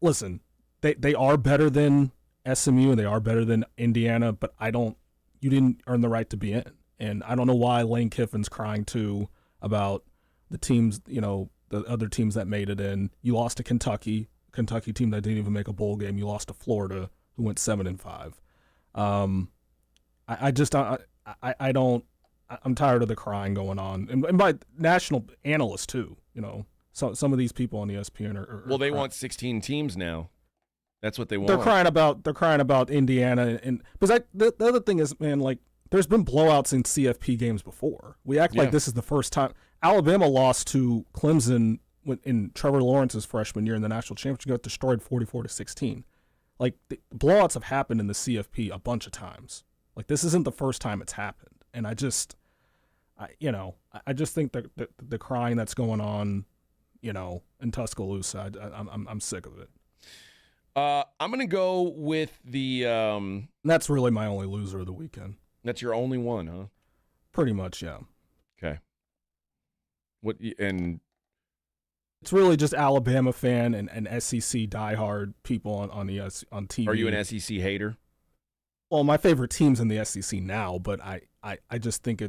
listen. They are better than SMU and they are better than Indiana, but you didn't earn the right to be in. And I don't know why Lane Kiffin's crying too about the teams, the other teams that made it in. You lost to Kentucky team that didn't even make a bowl game. You lost to Florida, who went 7-5. I'm tired of the crying going on, and by national analysts too. So some of these people on ESPN are well, they want 16 teams now. That's what they want. They're crying about Indiana, and because the other thing is, man, like there's been blowouts in CFP games before. We act like this is the first time. Alabama lost to Clemson in Trevor Lawrence's freshman year in the national championship, got destroyed 44-16. Like the blowouts have happened in the CFP a bunch of times. Like this isn't the first time it's happened, and I just think that the crying that's going on, in Tuscaloosa, I'm sick of it. I'm gonna go with the. That's really my only loser of the weekend. That's your only one, huh? Pretty much, yeah. Okay. And it's really just Alabama fan and SEC diehard people on TV. Are you an SEC hater? Well, my favorite team's in the SEC now, but I just think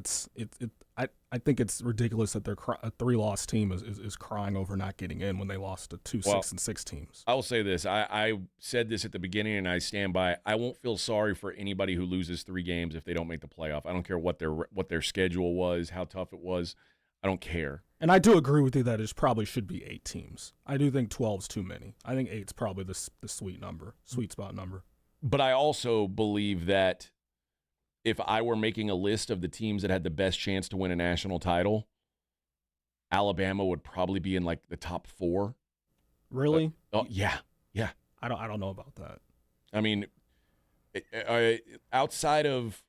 I think it's ridiculous that a 3-loss team is crying over not getting in when they lost to 2 6-6 teams. I will say this: I said this at the beginning, and I stand by. I won't feel sorry for anybody who loses 3 games if they don't make the playoff. I don't care what their schedule was, how tough it was. I don't care. And I do agree with you that it probably should be 8 teams. I do think 12's too many. I think 8's probably the sweet spot number. But I also believe that if I were making a list of the teams that had the best chance to win a national title, Alabama would probably be in like the top 4. Really? Yeah. I don't know about that. I mean, outside of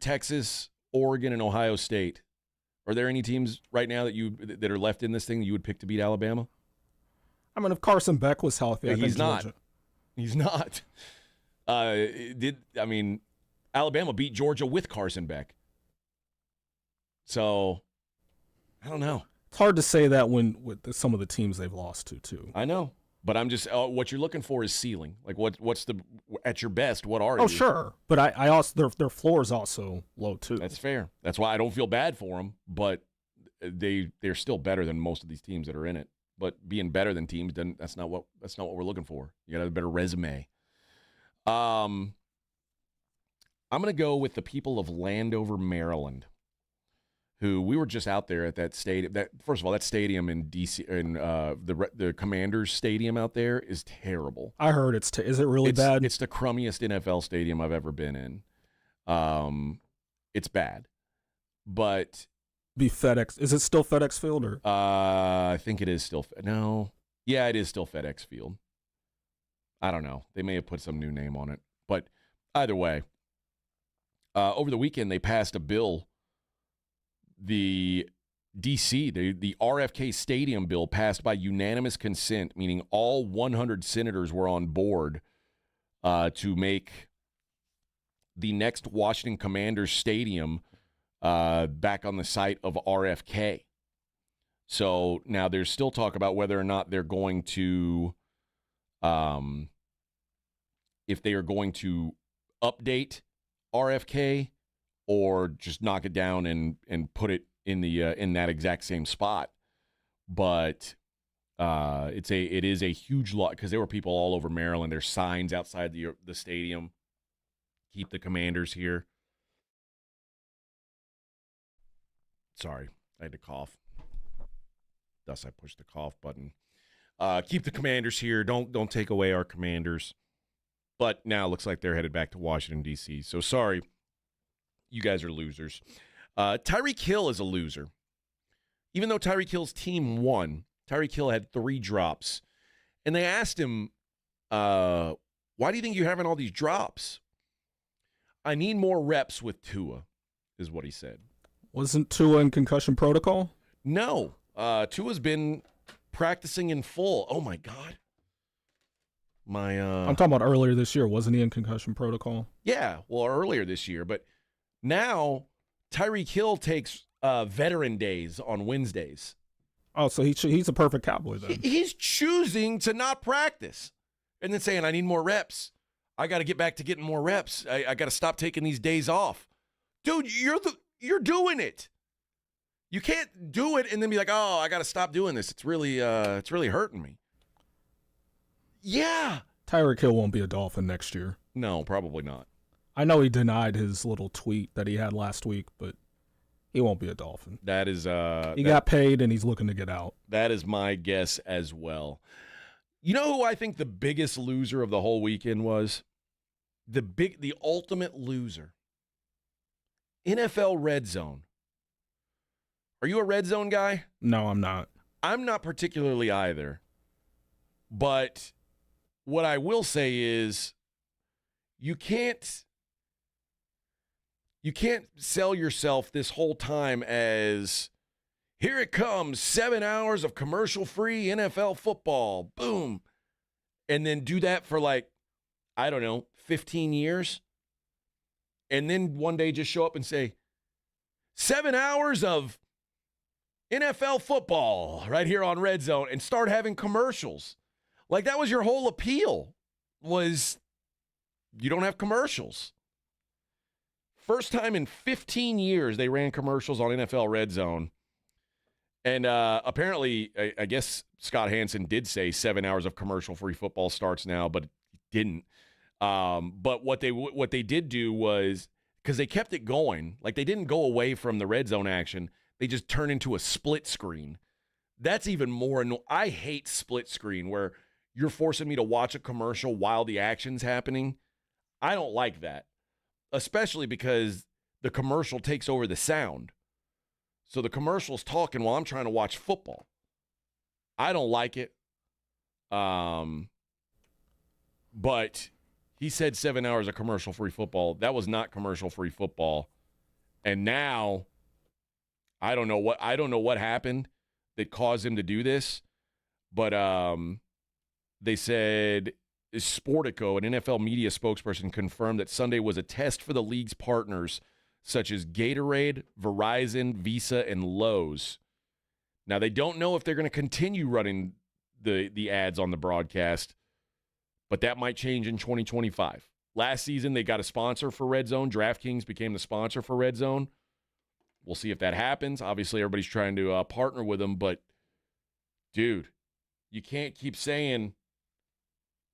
Texas, Oregon, and Ohio State, are there any teams right now that are left in this thing that you would pick to beat Alabama? I mean, if Carson Beck was healthy, he's not. He's not. Alabama beat Georgia with Carson Beck. So, I don't know. It's hard to say that with some of the teams they've lost to, too. I know. But I'm just what you're looking for is ceiling. Like what's the at your best? What are you? Oh, sure. But I also their floor is also low too. That's fair. That's why I don't feel bad for them. But they're still better than most of these teams that are in it. But being better than teams, then that's not what we're looking for. You got to have a better resume. I'm gonna go with the people of Landover, Maryland, who we were just out there at that stadium. First of all, that stadium in DC, in the Commanders Stadium out there is terrible. I heard is it really bad? It's the crummiest NFL stadium I've ever been in. It's bad, but be FedEx. Is it still FedEx Field or? I think it is still. No, yeah, it is still FedEx Field. I don't know. They may have put some new name on it, but either way, over the weekend they passed a bill. The D.C., the RFK Stadium bill passed by unanimous consent, meaning all 100 senators were on board to make the next Washington Commanders Stadium back on the site of RFK. So now there's still talk about whether or not they're going to, if they are going to update RFK or just knock it down and put it in the in that exact same spot. But it is a huge lot because there were people all over Maryland. There's signs outside the stadium. Keep the Commanders here. Sorry, I had to cough. Thus, I pushed the cough button. Keep the Commanders here. Don't take away our Commanders. But now it looks like they're headed back to Washington, D.C. So sorry, you guys are losers. Tyreek Hill is a loser. Even though Tyreek Hill's team won, Tyreek Hill had 3 drops. And they asked him, why do you think you're having all these drops? I need more reps with Tua, is what he said. Wasn't Tua in concussion protocol? No. Tua's been practicing in full. Oh, my God. I'm talking about earlier this year. Wasn't he in concussion protocol? Yeah, well, earlier this year. But now Tyreek Hill takes veteran days on Wednesdays. Oh, so he's a perfect Cowboy then. He's choosing to not practice and then saying, I need more reps. I got to get back to getting more reps. I got to stop taking these days off. Dude, you're doing it. You can't do it and then be like, oh, I got to stop doing this. It's really hurting me. Yeah. Tyreek Hill won't be a Dolphin next year. No, probably not. I know he denied his little tweet that he had last week, but he won't be a Dolphin. That is he got paid and he's looking to get out. That is my guess as well. You know who I think the biggest loser of the whole weekend was? The ultimate loser. NFL Red Zone. Are you a Red Zone guy? No, I'm not. I'm not particularly either. But what I will say is you can't sell yourself this whole time as here it comes, 7 hours of commercial-free NFL football, boom, and then do that for 15 years, and then one day just show up and say 7 hours of NFL football right here on Red Zone and start having commercials. Like that was your whole appeal, was you don't have commercials. First time in 15 years they ran commercials on NFL Red Zone. And apparently, I guess Scott Hansen did say 7 hours of commercial-free football starts now, but didn't. But what they did do was, because they kept it going, like they didn't go away from the Red Zone action, they just turned into a split screen. That's even more annoying. I hate split screen where you're forcing me to watch a commercial while the action's happening. I don't like that, especially because the commercial takes over the sound. So the commercial's talking while I'm trying to watch football. I don't like it. But he said 7 hours of commercial-free football. That was not commercial-free football. And now I don't know what happened that caused him to do this, but they said Sportico, an NFL media spokesperson, confirmed that Sunday was a test for the league's partners such as Gatorade, Verizon, Visa, and Lowe's. Now, they don't know if they're going to continue running the ads on the broadcast, but that might change in 2025. Last season, they got a sponsor for Red Zone. DraftKings became the sponsor for Red Zone. We'll see if that happens. Obviously, everybody's trying to partner with them, but, dude, you can't keep saying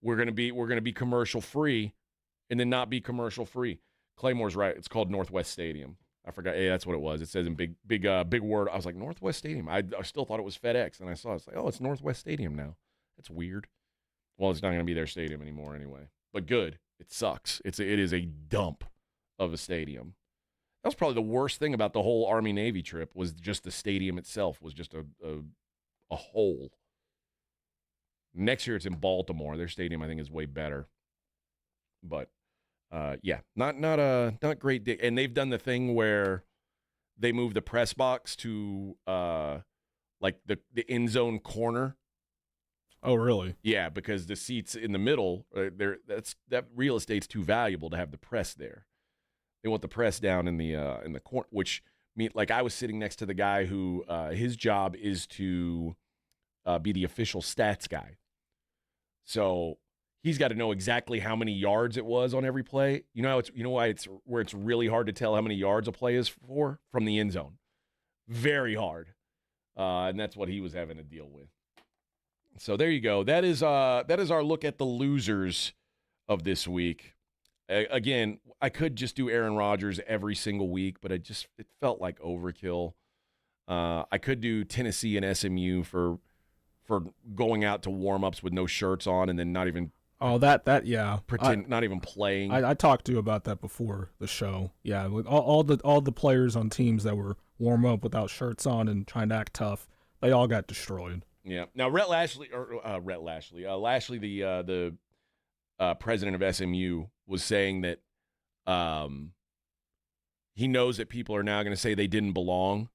we're going to be commercial free and then not be commercial free. Claymore's right. It's called Northwest Stadium. I forgot. Hey, that's what it was. It says in big word. I was like, Northwest Stadium. I still thought it was FedEx, and I saw it. It's like, oh, it's Northwest Stadium now. That's weird. Well, it's not going to be their stadium anymore anyway. But good. It sucks. It is a dump of a stadium. That was probably the worst thing about the whole Army-Navy trip was just the stadium itself was just a hole. Next year it's in Baltimore. Their stadium, I think, is way better. But yeah, not great day. And they've done the thing where they move the press box to like the end zone corner. Oh, really? Yeah, because the seats in the middle, that real estate's too valuable to have the press there. They want the press down in the corner, which like I was sitting next to the guy who his job is to be the official stats guy. So he's got to know exactly how many yards it was on every play. You know why it's really hard to tell how many yards a play is for? From the end zone. Very hard. And that's what he was having to deal with. So there you go. That is our look at the losers of this week. Again, I could just do Aaron Rodgers every single week, but it felt like overkill. I could do Tennessee and SMU for going out to warm-ups with no shirts on and then not even Oh, yeah. Pretend not even playing. I talked to you about that before the show. Yeah, with all the players on teams that were warm up without shirts on and trying to act tough, they all got destroyed. Yeah. Now Lashley, the president of SMU, was saying that he knows that people are now going to say they didn't belong,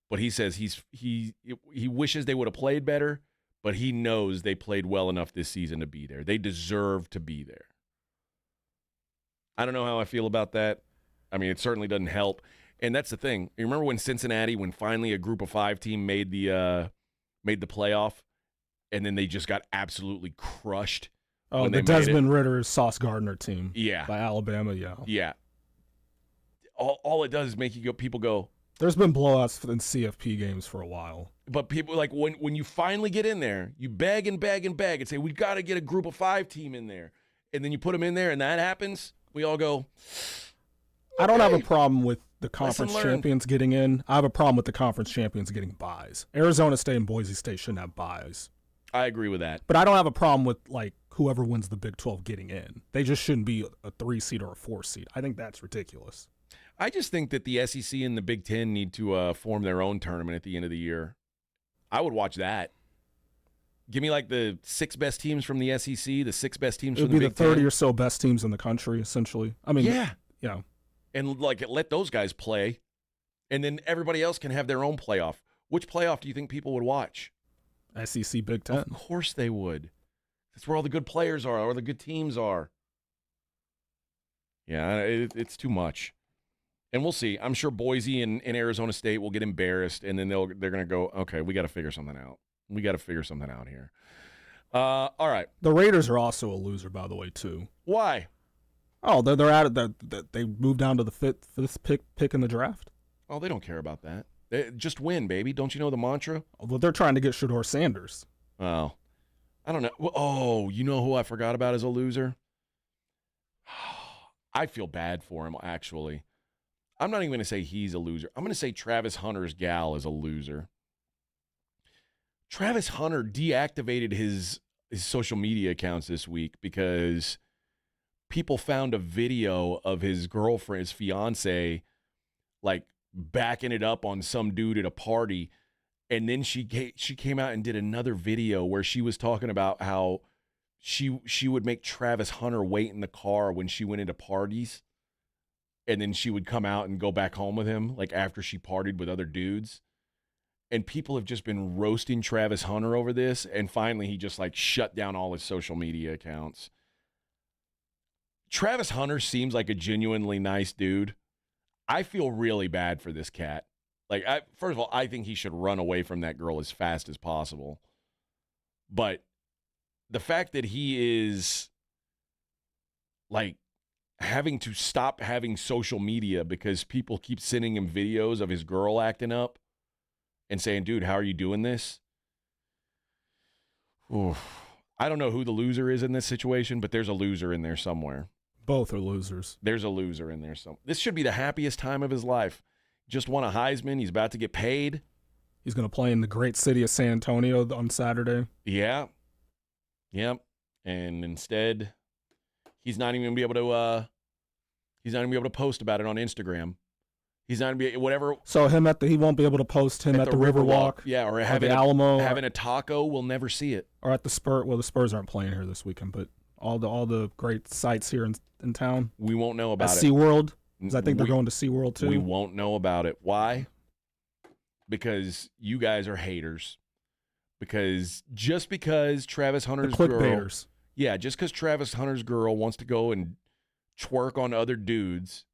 but he says he wishes they would have played better, but he knows they played well enough this season to be there. They deserve to be there. I don't know how I feel about that. I mean, it certainly doesn't help. And that's the thing. You remember when Cincinnati, when finally a group of 5 team made the playoff, and then they just got absolutely crushed? Oh, the Desmond Ritter Sauce Gardner team. Yeah. By Alabama, yeah. Yeah. All it does is make people go. There's been blowouts in CFP games for a while. But people, like, when you finally get in there, you beg and beg and beg and say, we got to get a group of 5 team in there. And then you put them in there and that happens, we all go, I don't have a problem with the conference champions getting in. I have a problem with the conference champions getting buys. Arizona State and Boise State shouldn't have buys. I agree with that. But I don't have a problem with, like, whoever wins the Big 12 getting in. They just shouldn't be a 3 seed or a 4 seed. I think that's ridiculous. I just think that the SEC and the Big Ten need to form their own tournament at the end of the year. I would watch that. Give me like the 6 best teams from the SEC, the 6 best teams from the Big Ten. It would be the 30 or so best teams in the country, essentially. I mean, yeah. And like let those guys play, and then everybody else can have their own playoff. Which playoff do you think people would watch? SEC Big Ten. Of course they would. That's where all the good players are, or the good teams are. Yeah, it's too much. And we'll see. I'm sure Boise and Arizona State will get embarrassed, and then they're going to go, okay, we got to figure something out. We got to figure something out here. All right. The Raiders are also a loser, by the way, too. Why? Oh, they're out of they moved down to the fifth pick in the draft. Oh, they don't care about that. Just win, baby. Don't you know the mantra? Well, they're trying to get Shedeur Sanders. Oh, I don't know. Oh, you know who I forgot about as a loser? I feel bad for him, actually. I'm not even going to say he's a loser. I'm going to say Travis Hunter's gal is a loser. Travis Hunter deactivated his social media accounts this week because people found a video of his girlfriend, his fiance, like backing it up on some dude at a party. And then she came out and did another video where she was talking about how she would make Travis Hunter wait in the car when she went into parties. And then she would come out and go back home with him, like after she partied with other dudes. And people have just been roasting Travis Hunter over this. And finally, he just like shut down all his social media accounts. Travis Hunter seems like a genuinely nice dude. I feel really bad for this cat. Like, first of all, I think he should run away from that girl as fast as possible. But the fact that he is like having to stop having social media because people keep sending him videos of his girl acting up and saying, dude, how are you doing this? Oof. I don't know who the loser is in this situation, but there's a loser in there somewhere. Both are losers. There's a loser in there. This should be the happiest time of his life. Just won a Heisman. He's about to get paid. He's going to play in the great city of San Antonio on Saturday. Yeah. Yep. And instead, he's not even going to be able to post about it on Instagram. He's not going to be whatever. So he won't be able to post him at the Riverwalk. Yeah, or having the Alamo, having a taco. We'll never see it. Or at the Spurs. Well, the Spurs aren't playing here this weekend, but all the great sites here in town. We won't know about it. SeaWorld. Because I think they're going to SeaWorld too. We won't know about it. Why? Because you guys are haters. Because just because Travis Hunter's girl, clickbaiters. Yeah, just because Travis Hunter's girl wants to go and twerk on other dudes.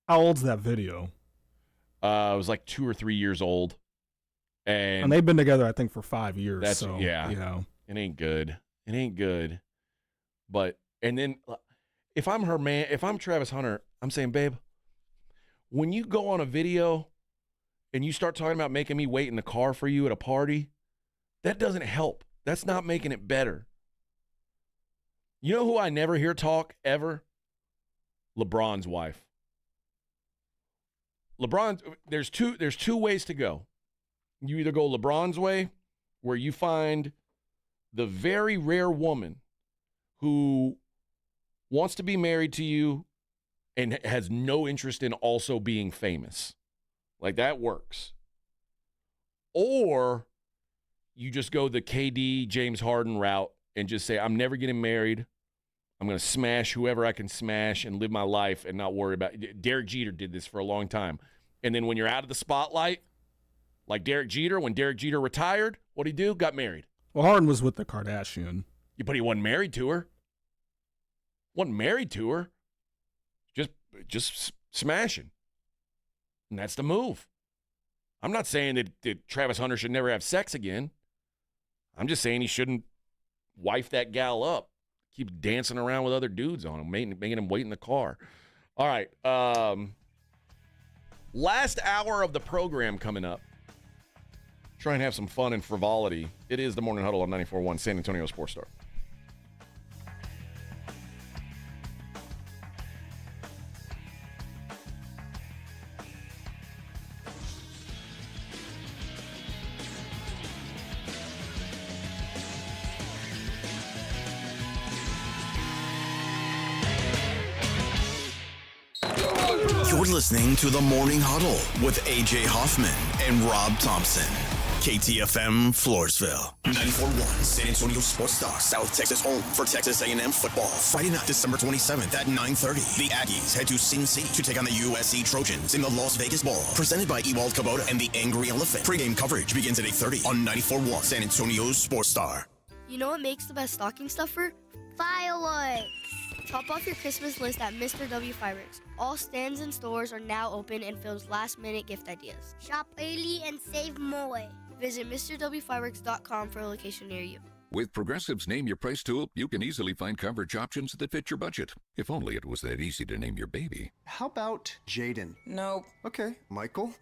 How old's that video? It was like 2 or 3 years old, and they've been together, I think, for 5 years. That's so, yeah. You know, it ain't good. It ain't good. But and then if I'm her man, if I'm Travis Hunter, I'm saying, babe, when you go on a video and you start talking about making me wait in the car for you at a party, that doesn't help. That's not making it better. You know who I never hear talk ever? LeBron's wife. There's two ways to go. You either go LeBron's way, where you find the very rare woman who wants to be married to you and has no interest in also being famous. Like, that works. Or you just go the KD, James Harden route and just say, I'm never getting married. I'm going to smash whoever I can smash and live my life and not worry about it. Derek Jeter did this for a long time. And then when you're out of the spotlight, like Derek Jeter, when Derek Jeter retired, what'd he do? Got married. Well, Harden was with the Kardashian. Yeah, but he wasn't married to her. Just smashing. And that's the move. I'm not saying that Travis Hunter should never have sex again. I'm just saying he shouldn't wife that gal up. Keep dancing around with other dudes on him, making him wait in the car. All right. Last hour of the program coming up. Try and have some fun and frivolity. It is the Morning Huddle on 94.1 San Antonio Sports Star. You're listening to the Morning Huddle with AJ Hoffman and Rob Thompson. KTFM Floresville. 94.1 San Antonio Sports Star, South Texas home for Texas A&M football. Friday night, December 27th at 9:30. The Aggies head to Sin City to take on the USC Trojans in the Las Vegas Bowl. Presented by Ewald Kubota and the Angry Elephant. Pre-game coverage begins at 8:30 on 94.1 San Antonio Sports Star. You know what makes the best stocking stuffer? Fireworks! Top off your Christmas list at Mr. W Fireworks. All stands and stores are now open and fills last-minute gift ideas. Shop early and save more. Visit MrWFireworks.com for a location near you. With Progressive's Name Your Price tool, you can easily find coverage options that fit your budget. If only it was that easy to name your baby. How about Jaden? Nope. Okay. Michael?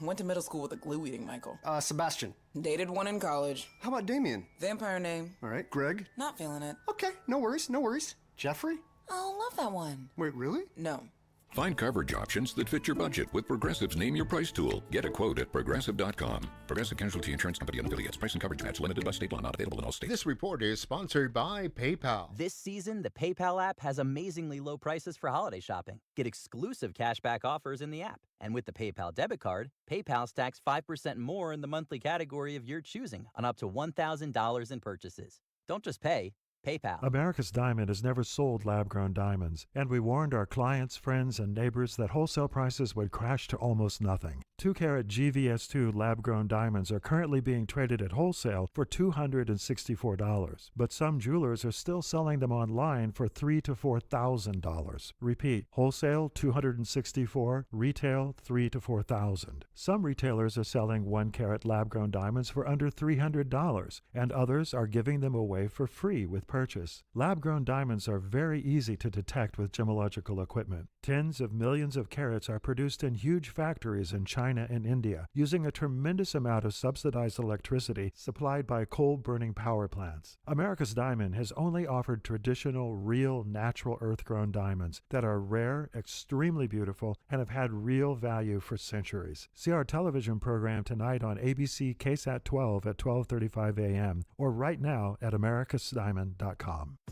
Went to middle school with a glue-eating Michael. Sebastian? Dated one in college. How about Damien? Vampire name. All right. Greg? Not feeling it. Okay. No worries. No worries. Jeffrey? Oh, love that one. Wait, really? No. Find coverage options that fit your budget with Progressive's Name Your Price tool. Get a quote at Progressive.com. Progressive Casualty Insurance Company and affiliates. Price and coverage match limited by state law. Not available in all states. This report is sponsored by PayPal. This season, the PayPal app has amazingly low prices for holiday shopping. Get exclusive cashback offers in the app. And with the PayPal debit card, PayPal stacks 5% more in the monthly category of your choosing on up to $1,000 in purchases. Don't just pay. PayPal. America's Diamond has never sold lab-grown diamonds, and we warned our clients, friends, and neighbors that wholesale prices would crash to almost nothing. 2-carat GVS2 lab-grown diamonds are currently being traded at wholesale for $264, but some jewelers are still selling them online for $3,000 to $4,000. Repeat, wholesale $264, retail $3,000 to $4,000. Some retailers are selling 1-carat lab-grown diamonds for under $300, and others are giving them away for free with purchase. Lab-grown diamonds are very easy to detect with gemological equipment. Tens of millions of carats are produced in huge factories in China and India, using a tremendous amount of subsidized electricity supplied by coal-burning power plants. America's Diamond has only offered traditional, real, natural earth-grown diamonds that are rare, extremely beautiful, and have had real value for centuries. See our television program tonight on ABC KSAT 12 at 12:35 a.m. or right now at americasdiamond.com.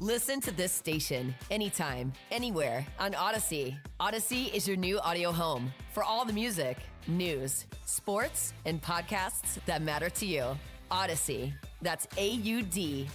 Listen to this station anytime, anywhere on Odyssey. Odyssey is your new audio home for all the music, news, sports, and podcasts that matter to you. Odyssey. That's AUDACY.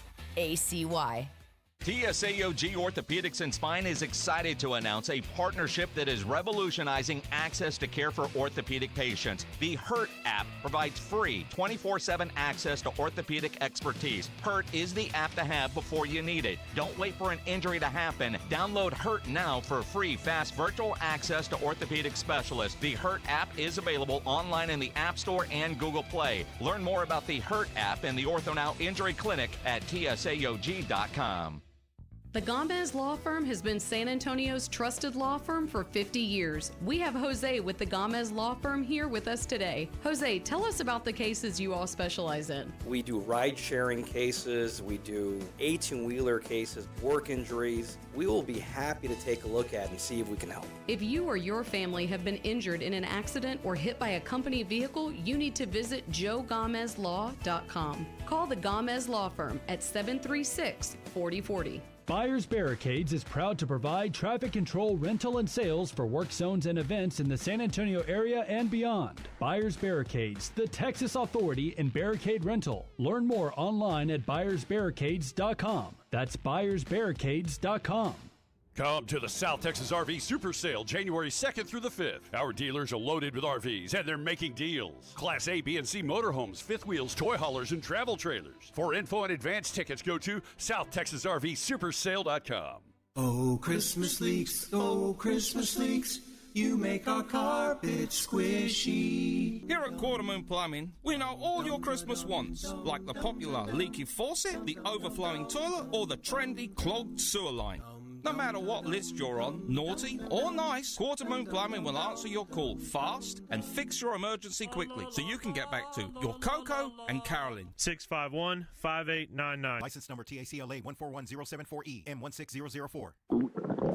TSAOG Orthopedics and Spine is excited to announce a partnership that is revolutionizing access to care for orthopedic patients. The HURT app provides free 24/7 access to orthopedic expertise. HURT is the app to have before you need it. Don't wait for an injury to happen. Download HURT now for free, fast virtual access to orthopedic specialists. The HURT app is available online in the App Store and Google Play. Learn more about the HURT app and the OrthoNow Injury Clinic at TSAOG.com. The Gomez Law Firm has been San Antonio's trusted law firm for 50 years. We have Jose with the Gomez Law Firm here with us today. Jose, tell us about the cases you all specialize in. We do ride-sharing cases, we do 18-wheeler cases, work injuries. We will be happy to take a look at and see if we can help. If you or your family have been injured in an accident or hit by a company vehicle, you need to visit joegomezlaw.com. Call the Gomez Law Firm at 736-4040. Byers Barricades is proud to provide traffic control, rental, and sales for work zones and events in the San Antonio area and beyond. Byers Barricades, the Texas authority in barricade rental. Learn more online at byersbarricades.com. That's byersbarricades.com. Come to the South Texas RV Super Sale January 2nd through the 5th. Our dealers are loaded with RVs and they're making deals. Class A, B, and C motorhomes, fifth wheels, toy haulers, and travel trailers. For info and advance tickets, go to SouthTexasRVSupersale.com. Oh, Christmas leaks, oh, Christmas leaks. You make our carpet squishy. Here at Quartermoon Plumbing, we know all your Christmas wants, like the popular leaky faucet, the overflowing toilet, or the trendy clogged sewer line. No matter what list you're on, naughty or nice, Quartermoon Plumbing will answer your call fast and fix your emergency quickly so you can get back to your Coco and Carolyn. 651-5899. License number TACLA 141074E M16004.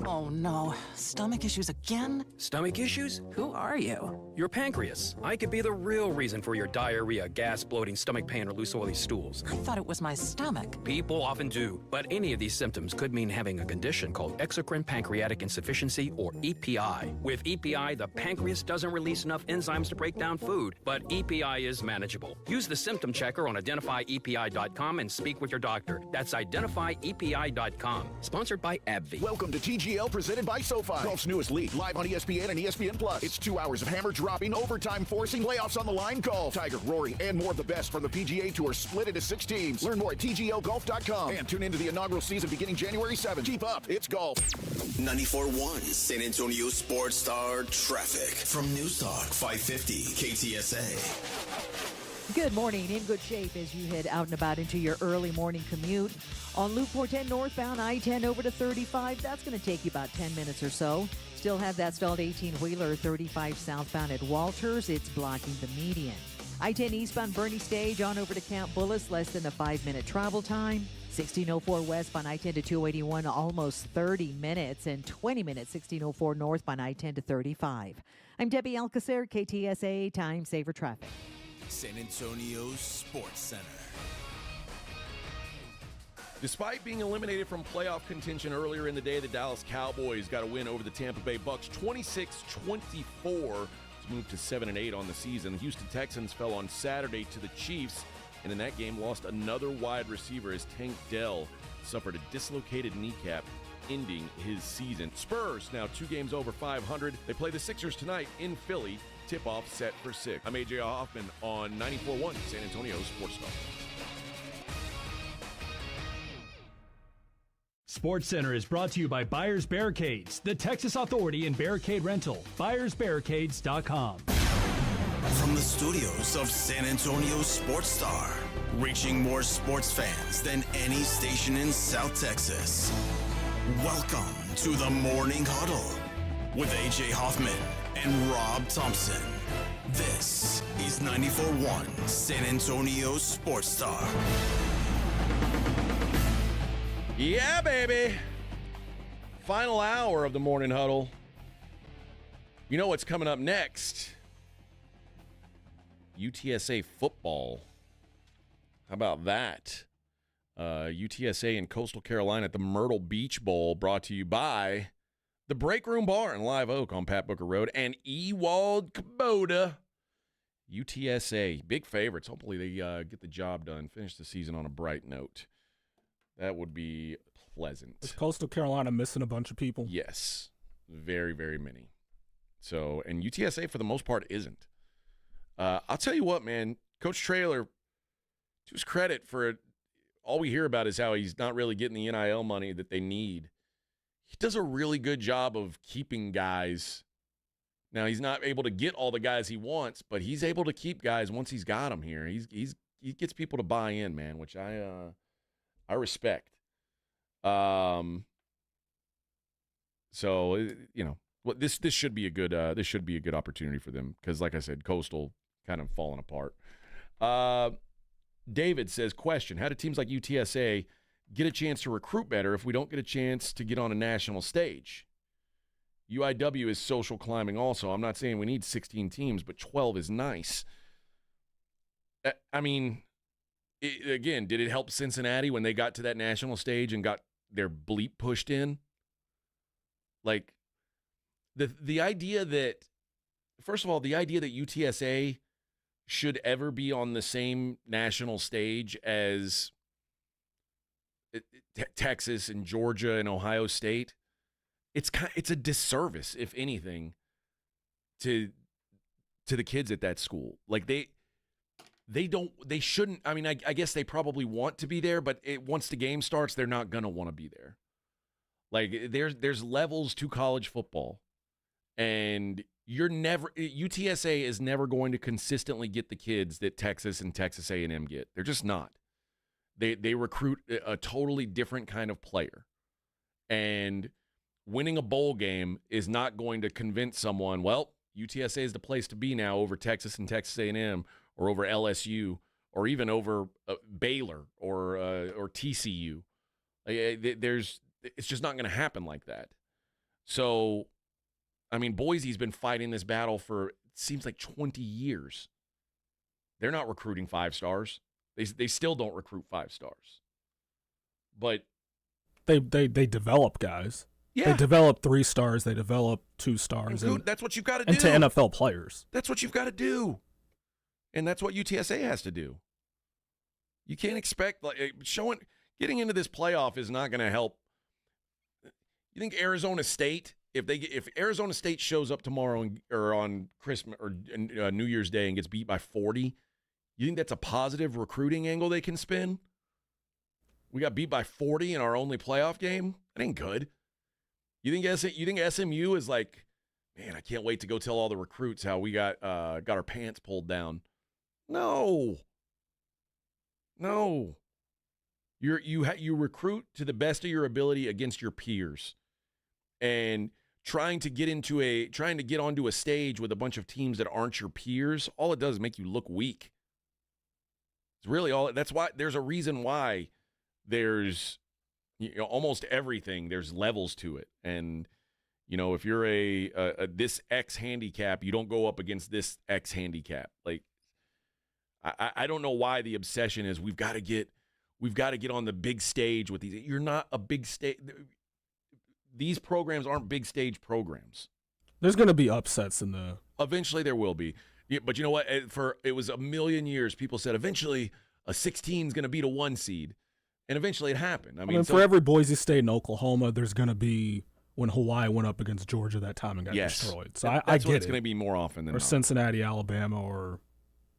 Oh no, stomach issues again? Stomach issues? Who are you? Your pancreas. I could be the real reason for your diarrhea, gas, bloating, stomach pain, or loose oily stools. I thought it was my stomach. People often do, but any of these symptoms could mean having a condition called exocrine pancreatic insufficiency, or EPI. With EPI, the pancreas doesn't release enough enzymes to break down food, but EPI is manageable. Use the symptom checker on identifyepi.com and speak with your doctor. That's identifyepi.com. Sponsored by AbbVie. Welcome to TGL, presented by SoFi. Golf's newest league, live on ESPN and ESPN Plus. It's 2 hours of hammer dropping, overtime forcing, playoffs on the line golf. Tiger, Rory, and more of the best from the PGA Tour split into 6 teams. Learn more at TGLGolf.com and tune into the inaugural season beginning January 7th. Keep up, it's golf. 94.1 San Antonio Sports Star Traffic from News Talk 550 KTSA. Good morning. In good shape as you head out and about into your early morning commute. On Loop 410 northbound, I-10 over to 35. That's going to take you about 10 minutes or so. Still have that stalled 18-wheeler 35 southbound at Walters. It's blocking the median. I-10 eastbound Bernie Stage on over to Camp Bullis, less than a 5-minute travel time. 1604 westbound I-10 to 281, almost 30 minutes, and 20 minutes 1604 northbound I-10 to 35. I'm Debbie Alcacer, KTSA, Time Saver Traffic. San Antonio Sports Center. Despite being eliminated from playoff contention earlier in the day, the Dallas Cowboys got a win over the Tampa Bay Bucks 26-24 to move to 7-8 on the season. The Houston Texans fell on Saturday to the Chiefs, and in that game lost another wide receiver as Tank Dell suffered a dislocated kneecap, ending his season. Spurs now 2 games over 500. They play the Sixers tonight in Philly. Tip-off set for 6. I'm AJ Hoffman on 94.1 San Antonio Sports Star. Sports Center is brought to you by Byers Barricades, the Texas authority in barricade rental. ByersBarricades.com. From the studios of San Antonio Sports Star, reaching more sports fans than any station in South Texas. Welcome to the Morning Huddle with AJ Hoffman and Rob Thompson. This is 94.1 San Antonio Sports Star. Yeah, baby. Final hour of the Morning Huddle. You know what's coming up next? UTSA football. How about that? UTSA and Coastal Carolina at the Myrtle Beach Bowl, brought to you by the Break Room Bar in Live Oak on Pat Booker Road and Ewald Kubota. UTSA, big favorites. Hopefully they get the job done, finish the season on a bright note. That would be pleasant. Is Coastal Carolina missing a bunch of people? Yes. Very, very many. So, and UTSA for the most part isn't. I'll tell you what, man. Coach Traylor, to his credit for all we hear about is how he's not really getting the NIL money that they need. He does a really good job of keeping guys. Now, he's not able to get all the guys he wants, but he's able to keep guys once he's got them here. He gets people to buy in, man, which I respect. So you know, this should be a good opportunity for them because, like I said, Coastal kind of falling apart. David says, question: how do teams like UTSA get a chance to recruit better if we don't get a chance to get on a national stage? UIW is social climbing also. I'm not saying we need 16 teams, but 12 is nice. I mean, again, did it help Cincinnati when they got to that national stage and got their bleep pushed in. Like the idea that, first of all, the idea that UTSA should ever be on the same national stage as Texas and Georgia and Ohio State, it's a disservice, if anything, to the kids at that school. Like they shouldn't. I mean, I guess they probably want to be there, but once the game starts, they're not gonna want to be there. Like there's levels to college football, and UTSA is never going to consistently get the kids that Texas and Texas A&M get. They're just not. They recruit a totally different kind of player, and winning a bowl game is not going to convince someone, well, UTSA is the place to be now over Texas and Texas A&M, or over LSU, or even over Baylor or TCU. It's just not going to happen like that. So, I mean, Boise's been fighting this battle for, it seems like, 20 years. They're not recruiting 5 stars. They still don't recruit 5 stars. But they develop guys. Yeah. They develop 3 stars. They develop 2 stars. And that's what you've got to do. And to NFL players. That's what you've got to do. And that's what UTSA has to do. You can't expect, getting into this playoff is not going to help. You think Arizona State, if Arizona State shows up tomorrow or on Christmas or New Year's Day and gets beat by 40, you think that's a positive recruiting angle they can spin? We got beat by 40 in our only playoff game? That ain't good. You think SMU is like, man, I can't wait to go tell all the recruits how we got our pants pulled down. No. You recruit to the best of your ability against your peers, and trying to get onto a stage with a bunch of teams that aren't your peers, all it does is make you look weak. It's really all. That's why there's a reason why there's almost everything. There's levels to it, and if you're a this X handicap, you don't go up against this X handicap. Like I don't know why the obsession is we've got to get on the big stage with these. You're not a big stage. These programs aren't big stage programs. There's going to be upsets Eventually there will be. Yeah, but you know what? It was a million years, people said eventually a 16 is going to beat a 1 seed. And eventually it happened. I mean, for every Boise State and Oklahoma, there's going to be when Hawaii went up against Georgia that time and got destroyed. So I get it's going to be more often than or not. Cincinnati, Alabama, or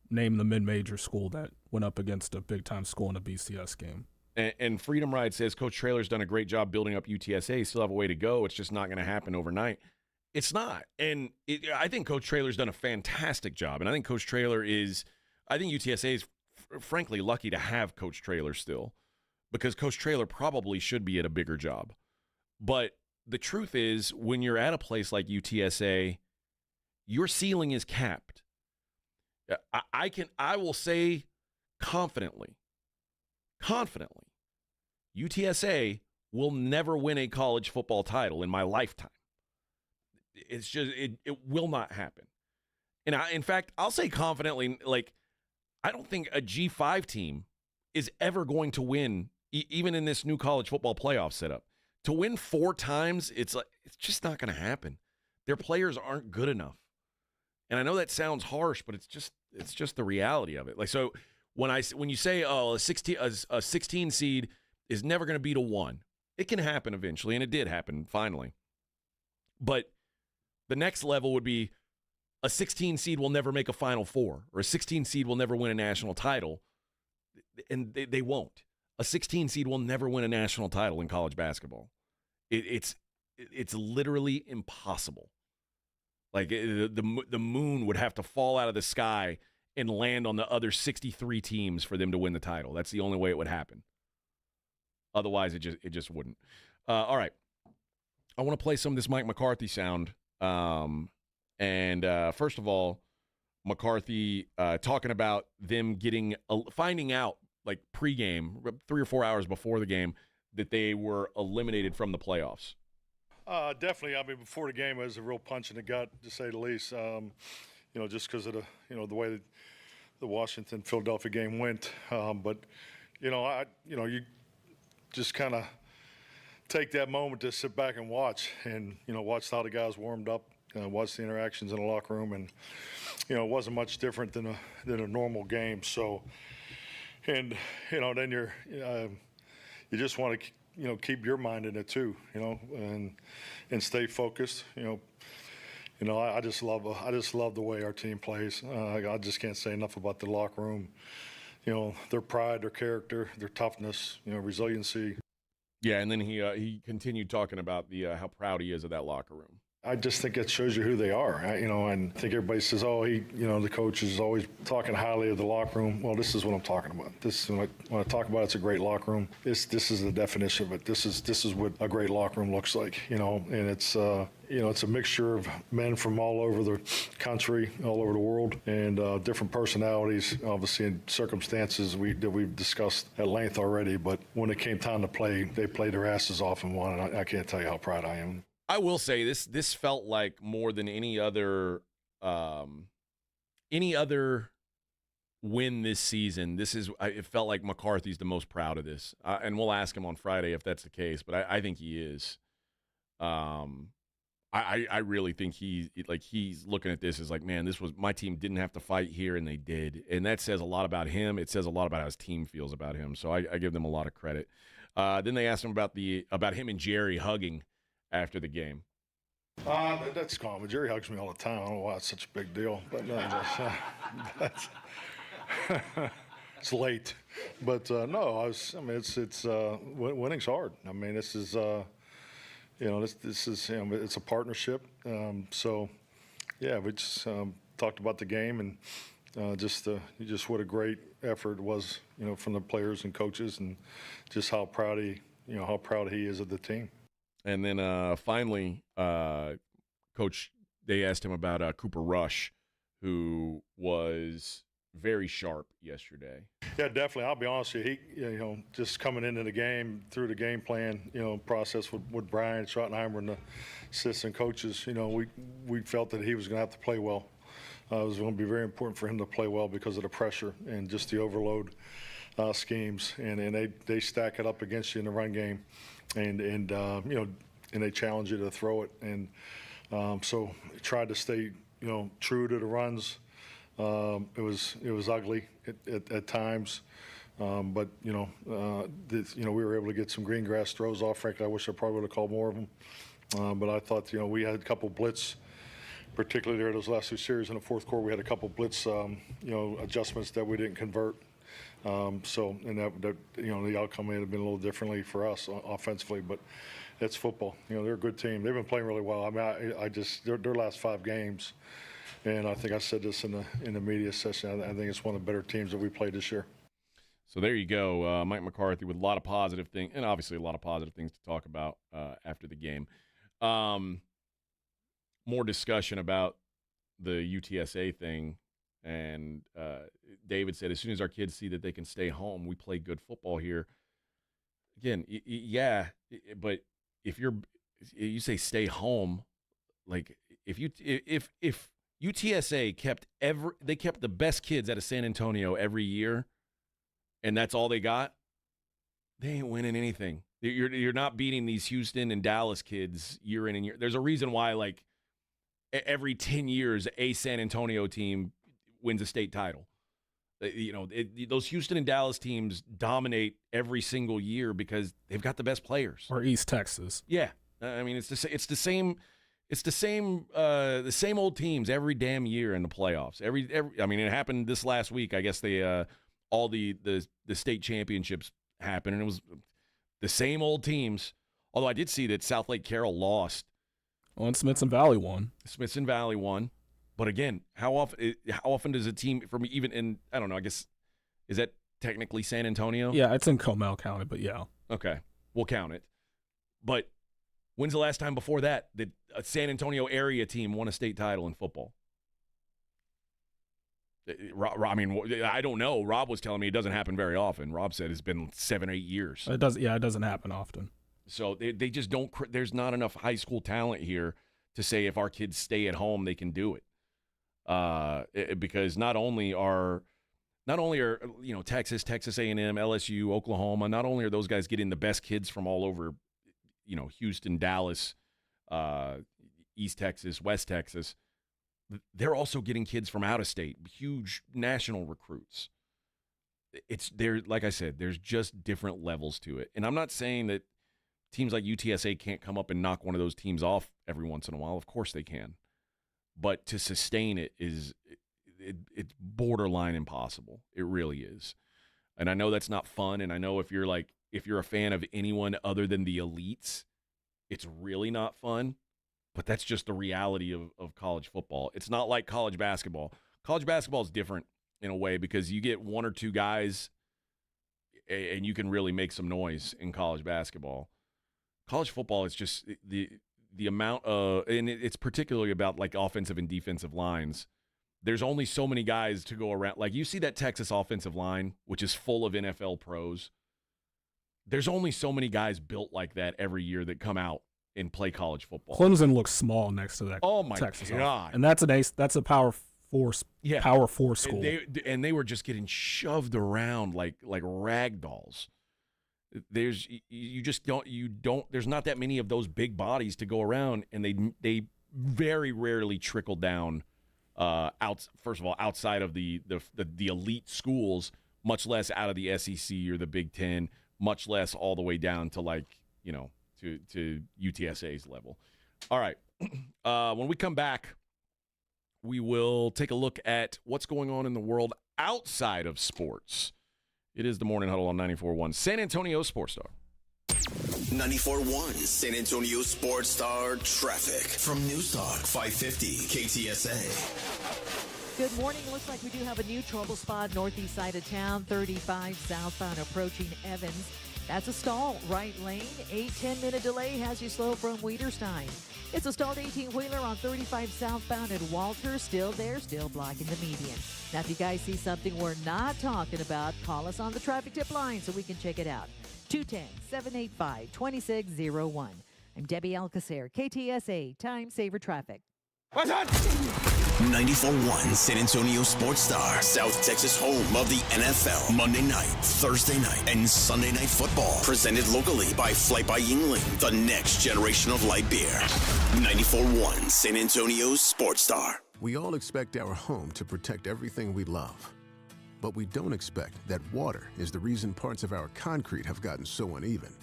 name the mid-major school that went up against a big-time school in a BCS game. And Freedom Ride says, Coach Traylor's done a great job building up UTSA. Still have a way to go. It's just not going to happen overnight. It's not. And I think Coach Traylor's done a fantastic job. And I think I think UTSA is frankly lucky to have Coach Traylor still, because Coach Traylor probably should be at a bigger job. But the truth is, when you're at a place like UTSA, your ceiling is capped. I will say confidently, UTSA will never win a college football title in my lifetime. It's just, it will not happen. And in fact, I'll say confidently, I don't think a G5 team is ever going to win, even in this new college football playoff setup. To win 4 times, it's just not going to happen. Their players aren't good enough. And I know that sounds harsh, but it's just the reality of it. So when you say, a 16 seed is never going to beat a 1, it can happen eventually, and it did happen finally. But the next level would be a 16 seed will never make a Final Four, or a 16 seed will never win a national title, and they won't. A 16 seed will never win a national title in college basketball. It's literally impossible. The moon would have to fall out of the sky and land on the other 63 teams for them to win the title. That's the only way it would happen. Otherwise, it just wouldn't. All right. I want to play some of this Mike McCarthy sound. First of all, McCarthy talking about them finding out pregame, 3 or 4 hours before the game, that they were eliminated from the playoffs. Definitely. I mean, before the game, it was a real punch in the gut, to say the least. Just because of the way that the Washington-Philadelphia game went. You just kind of take that moment to sit back and watch, and watch how the guys warmed up, watch the interactions in the locker room, and it wasn't much different than a normal game. So, and then you just want to keep your mind in it too, and stay focused. I just love the way our team plays. I just can't say enough about the locker room. Their pride, their character, their toughness, resiliency. Yeah, and then he continued talking about the how proud he is of that locker room. I just think it shows you who they are, and I think everybody says, the coach is always talking highly of the locker room. Well, this is what I'm talking about. This when I talk about it's a great locker room. This is the definition of it. This is what a great locker room looks like, and it's it's a mixture of men from all over the country, all over the world, and different personalities, obviously in circumstances that we've discussed at length already. But when it came time to play, they played their asses off and won. And I can't tell you how proud I am. I will say this felt like more than any other win this season. It felt like McCarthy's the most proud of this, and we'll ask him on Friday if that's the case. But I think he is. I really think he's looking at this as like, man, this was my team didn't have to fight here, and they did, and that says a lot about him. It says a lot about how his team feels about him. So I give them a lot of credit. Then they asked him about him and Jerry hugging after the game. That's common. Jerry hugs me all the time. I don't know why it's such a big deal, but no, that's it's late. But no, it's winning's hard. I mean, this is this is it's a partnership. So yeah, we just talked about the game and just what a great effort it was, from the players and coaches, and just how proud he is of the team. And then finally, Coach, they asked him about Cooper Rush, who was very sharp yesterday. Yeah, definitely. I'll be honest with you. He, just coming into the game, through the game plan, process with Brian Schottenheimer and the assistant coaches, we felt that he was going to have to play well. It was going to be very important for him to play well because of the pressure and just the overload schemes, and they stack it up against you in the run game. And they challenge you to throw it, and so tried to stay true to the runs. It was ugly at times, but we were able to get some green grass throws off. Frankly, I wish I probably would have called more of them, but I thought we had a couple blitz, particularly there those last two series in the fourth quarter. We had a couple blitz adjustments that we didn't convert. So the outcome may have been a little differently for us offensively, but it's football. They're a good team. They've been playing really well. I mean, their last 5 games, and I think I said this in the media session. I think it's one of the better teams that we played this year. So there you go, Mike McCarthy with a lot of positive things, and obviously a lot of positive things to talk about after the game. More discussion about the UTSA thing. And David said, as soon as our kids see that they can stay home, we play good football here. Again, yeah, but if you say stay home, like if UTSA kept the best kids out of San Antonio every year, and that's all they got, they ain't winning anything. You're not beating these Houston and Dallas kids year in and year. There's a reason why, like, every 10 years a San Antonio team wins a state title. Those Houston and Dallas teams dominate every single year because they've got the best players. Or East Texas. Yeah, I mean it's the same old teams every damn year in the playoffs. Every I mean, it happened this last week. I guess they all the state championships happened, and it was the same old teams. Although I did see that South Lake Carroll lost. Well, and Smithson Valley won. Smithson Valley won. But again, how often does a team from even in, I don't know, I guess, is that technically San Antonio? Yeah, it's in Comal County, but yeah. Okay, we'll count it. But when's the last time before that a San Antonio area team won a state title in football? I mean, I don't know. Rob was telling me it doesn't happen very often. Rob said it's been 7 or 8 years. It doesn't happen often. So they just don't. There's not enough high school talent here to say if our kids stay at home, they can do it. Because not only are Texas A&M, LSU, Oklahoma, not only are those guys getting the best kids from all over Houston, Dallas, East Texas, West Texas, they're also getting kids from out of state, huge national recruits. It's there, like I said, there's just different levels to it. And I'm not saying that teams like UTSA can't come up and knock one of those teams off every once in a while. Of course they can. But to sustain it it's borderline impossible. It really is. And I know that's not fun. And I know if you're a fan of anyone other than the elites, it's really not fun. But that's just the reality of college football. It's not like college basketball. College basketball is different in a way because you get one or two guys and you can really make some noise in college basketball. College football is just the amount of, and it's particularly about like offensive and defensive lines. There's only so many guys to go around. Like you see that Texas offensive line, which is full of NFL pros. There's only so many guys built like that every year that come out and play college football. Clemson looks small next to that. Oh my Texas God! And that's a power four school. They were just getting shoved around like rag dolls. There's not that many of those big bodies to go around, and they very rarely trickle down. First of all, outside of the elite schools, much less out of the SEC or the Big Ten, much less all the way down to to UTSA's level. All right. When we come back, we will take a look at what's going on in the world outside of sports. It is the Morning Huddle on 94.1 San Antonio Sports Star. 94.1 San Antonio Sports Star traffic from News Talk 550 KTSA. Good morning. Looks like we do have a new trouble spot northeast side of town, 35 southbound approaching Evans. That's a stall, right lane. 8-10-minute delay has you slow from Wiederstein. It's a stalled 18-wheeler on 35 southbound at Walter. Still there, still blocking the median. Now, if you guys see something we're not talking about, call us on the traffic tip line so we can check it out. 210-785-2601. I'm Debbie Alcacer, KTSA Time Saver Traffic. What's up? 94.1 San Antonio Sports Star, South Texas home of the NFL. Monday night, Thursday night, and Sunday night football. Presented locally by Flight by Yingling, the next generation of light beer. 94.1 San Antonio Sports Star. We all expect our home to protect everything we love. But we don't expect that water is the reason parts of our concrete have gotten so uneven.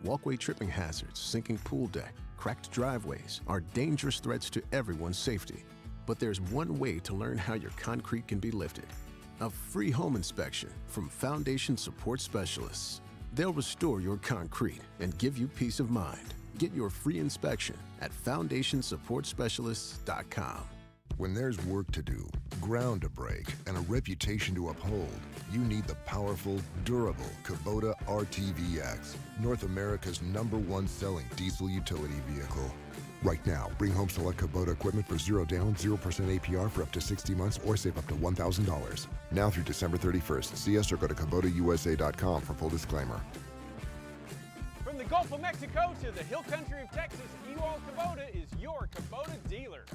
Walkway tripping hazards, sinking pool deck, cracked driveways are dangerous threats to everyone's safety. But there's one way to learn how your concrete can be lifted. A free home inspection from Foundation Support Specialists. They'll restore your concrete and give you peace of mind. Get your free inspection at FoundationSupportSpecialists.com. When there's work to do, ground to break, and a reputation to uphold, you need the powerful, durable Kubota RTVX, North America's #1 selling diesel utility vehicle. Right now, bring home select Kubota equipment for 0 down, 0% APR for up to 60 months or save up to $1,000. Now through December 31st. See us or go to KubotaUSA.com for full disclaimer. From the Gulf of Mexico to the hill country of Texas, Ewald Kubota is your Kubota dealer.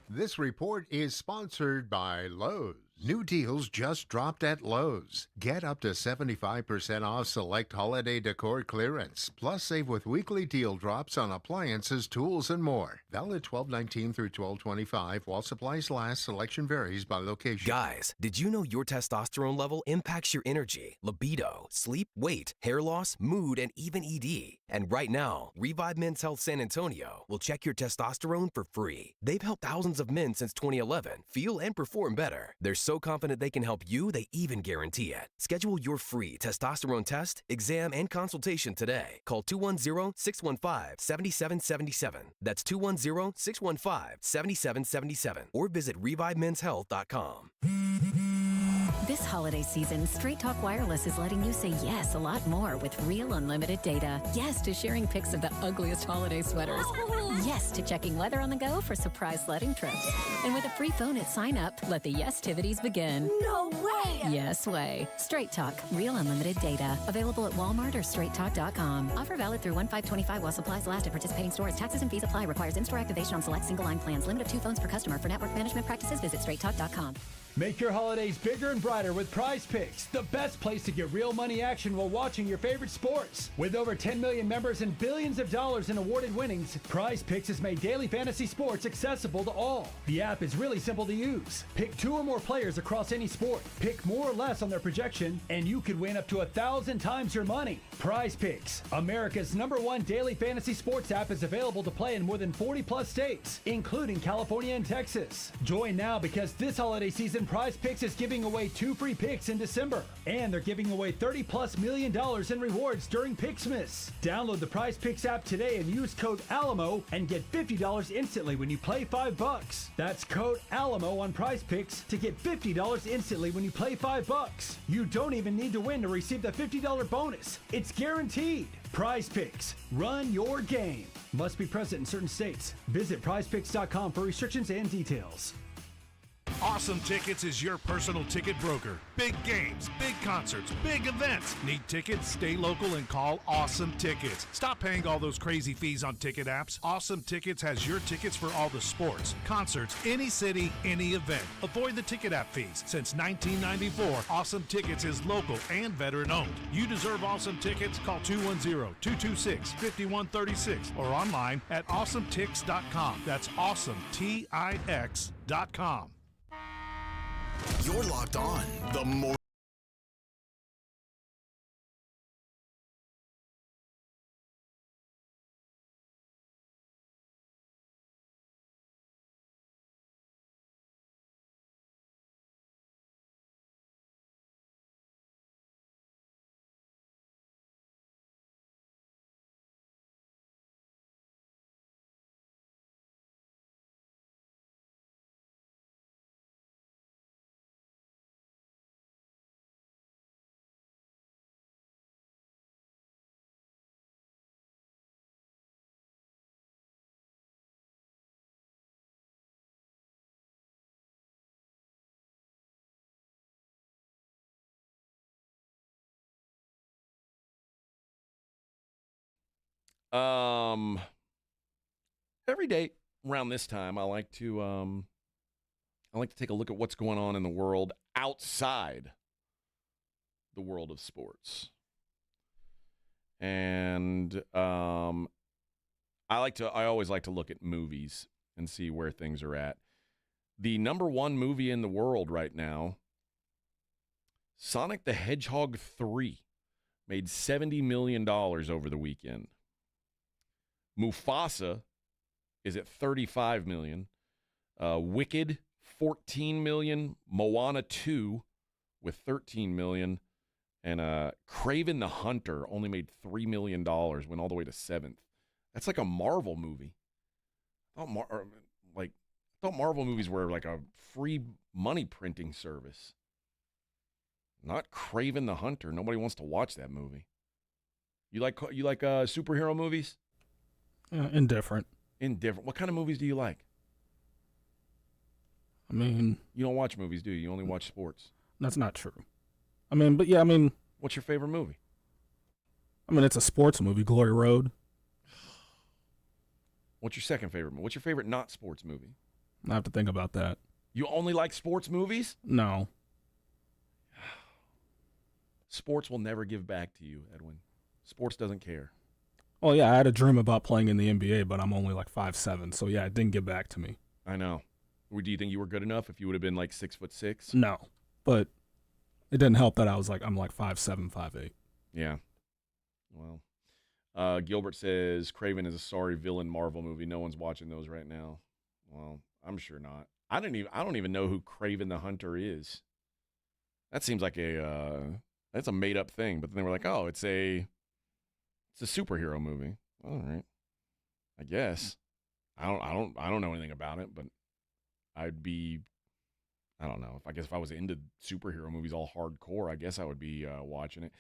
This report is sponsored by Lowe's. New deals just dropped at Lowe's. Get up to 75% off select holiday decor clearance. Plus, save with weekly deal drops on appliances, tools, and more. Valid 12/19 through 12/25 while supplies last. Selection varies by location. Guys, did you know your testosterone level impacts your energy, libido, sleep, weight, hair loss, mood, and even ED? And right now, Revive Men's Health San Antonio will check your testosterone for free. They've helped thousands of men since 2011 feel and perform better. They're so confident they can help you, they even guarantee it. Schedule your free testosterone test, exam, and consultation today. Call 210-615-7777. That's 210-615-7777. Or visit ReviveMen'sHealth.com. This holiday season, Straight Talk Wireless is letting you say yes a lot more with real unlimited data. Yes to sharing pics of the ugliest holiday sweaters. Yes to checking weather on the go for surprise sledding trips. And with a free phone at sign up, let the yes-tivities begin. No way! Yes way. Straight Talk, real unlimited data. Available at Walmart or straighttalk.com. Offer valid through 1/5/25 while supplies last at participating stores. Taxes and fees apply. Requires in-store activation on select single line plans. Limit of 2 phones per customer. For network management practices, visit straighttalk.com. Make your holidays bigger and brighter with Prize Picks, the best place to get real money action while watching your favorite sports. With over 10 million members and billions of dollars in awarded winnings, Prize Picks has made daily fantasy sports accessible to all. The app is really simple to use. Pick 2 or more players across any sport, pick more or less on their projection, and you could win up to 1,000 times your money. Prize Picks, America's #1 daily fantasy sports app, is available to play in more than 40-plus states, including California and Texas. Join now because this holiday season, Prize Picks is giving away 2 free picks in December, and they're giving away $30+ million in rewards during Picksmas. Download the Prize Picks app today and use code ALAMO and get $50 instantly when you play $5. That's code ALAMO on Prize Picks to get $50 instantly when you play $5. You don't even need to win to receive the $50 bonus. It's guaranteed. Prize Picks. Run your game. Must be present in certain states. Visit prizepicks.com for restrictions and details. Awesome Tickets is your personal ticket broker. Big games, big concerts, big events. Need tickets? Stay local and call Awesome Tickets. Stop paying all those crazy fees on ticket apps. Awesome Tickets has your tickets for all the sports, concerts, any city, any event. Avoid the ticket app fees. Since 1994, Awesome Tickets is local and veteran owned. You deserve Awesome Tickets. Call 210-226-5136 or online at awesometix.com. That's awesometix.com. You're locked on the morning. Every day around this time, I like to take a look at what's going on in the world outside the world of sports. And I always like to look at movies and see where things are at. The #1 movie in the world right now, Sonic the Hedgehog 3, made $70 million over the weekend. Mufasa is at $35 million. Wicked, $14 million. Moana 2 with $13 million. And Kraven the Hunter only made $3 million, went all the way to 7th. That's like a Marvel movie. I thought Marvel movies were like a free money printing service. Not Kraven the Hunter. Nobody wants to watch that movie. You like superhero movies? Indifferent. Indifferent. What kind of movies do you like? I mean, you don't watch movies, do you? You only watch sports. That's not true. I mean, but yeah, I mean, what's your favorite movie? I mean, it's a sports movie, Glory Road. What's your second favorite movie? What's your favorite not sports movie? I have to think about that. You only like sports movies? No. Sports will never give back to you, Edwin. Sports doesn't care. Oh, yeah, I had a dream about playing in the NBA, but I'm only like 5'7", so yeah, it didn't get back to me. I know. Do you think you were good enough if you would have been like 6'6"? No, but it didn't help that I'm like 5'7", 5'8". Yeah. Well, Gilbert says Kraven is a sorry villain Marvel movie. No one's watching those right now. Well, I'm sure not. I don't even know who Kraven the Hunter is. That seems like that's a made up thing. But then they were like, oh, it's a superhero movie. All right, I guess. I don't know anything about it, but I don't know. If I was into superhero movies all hardcore, I guess I would be watching it.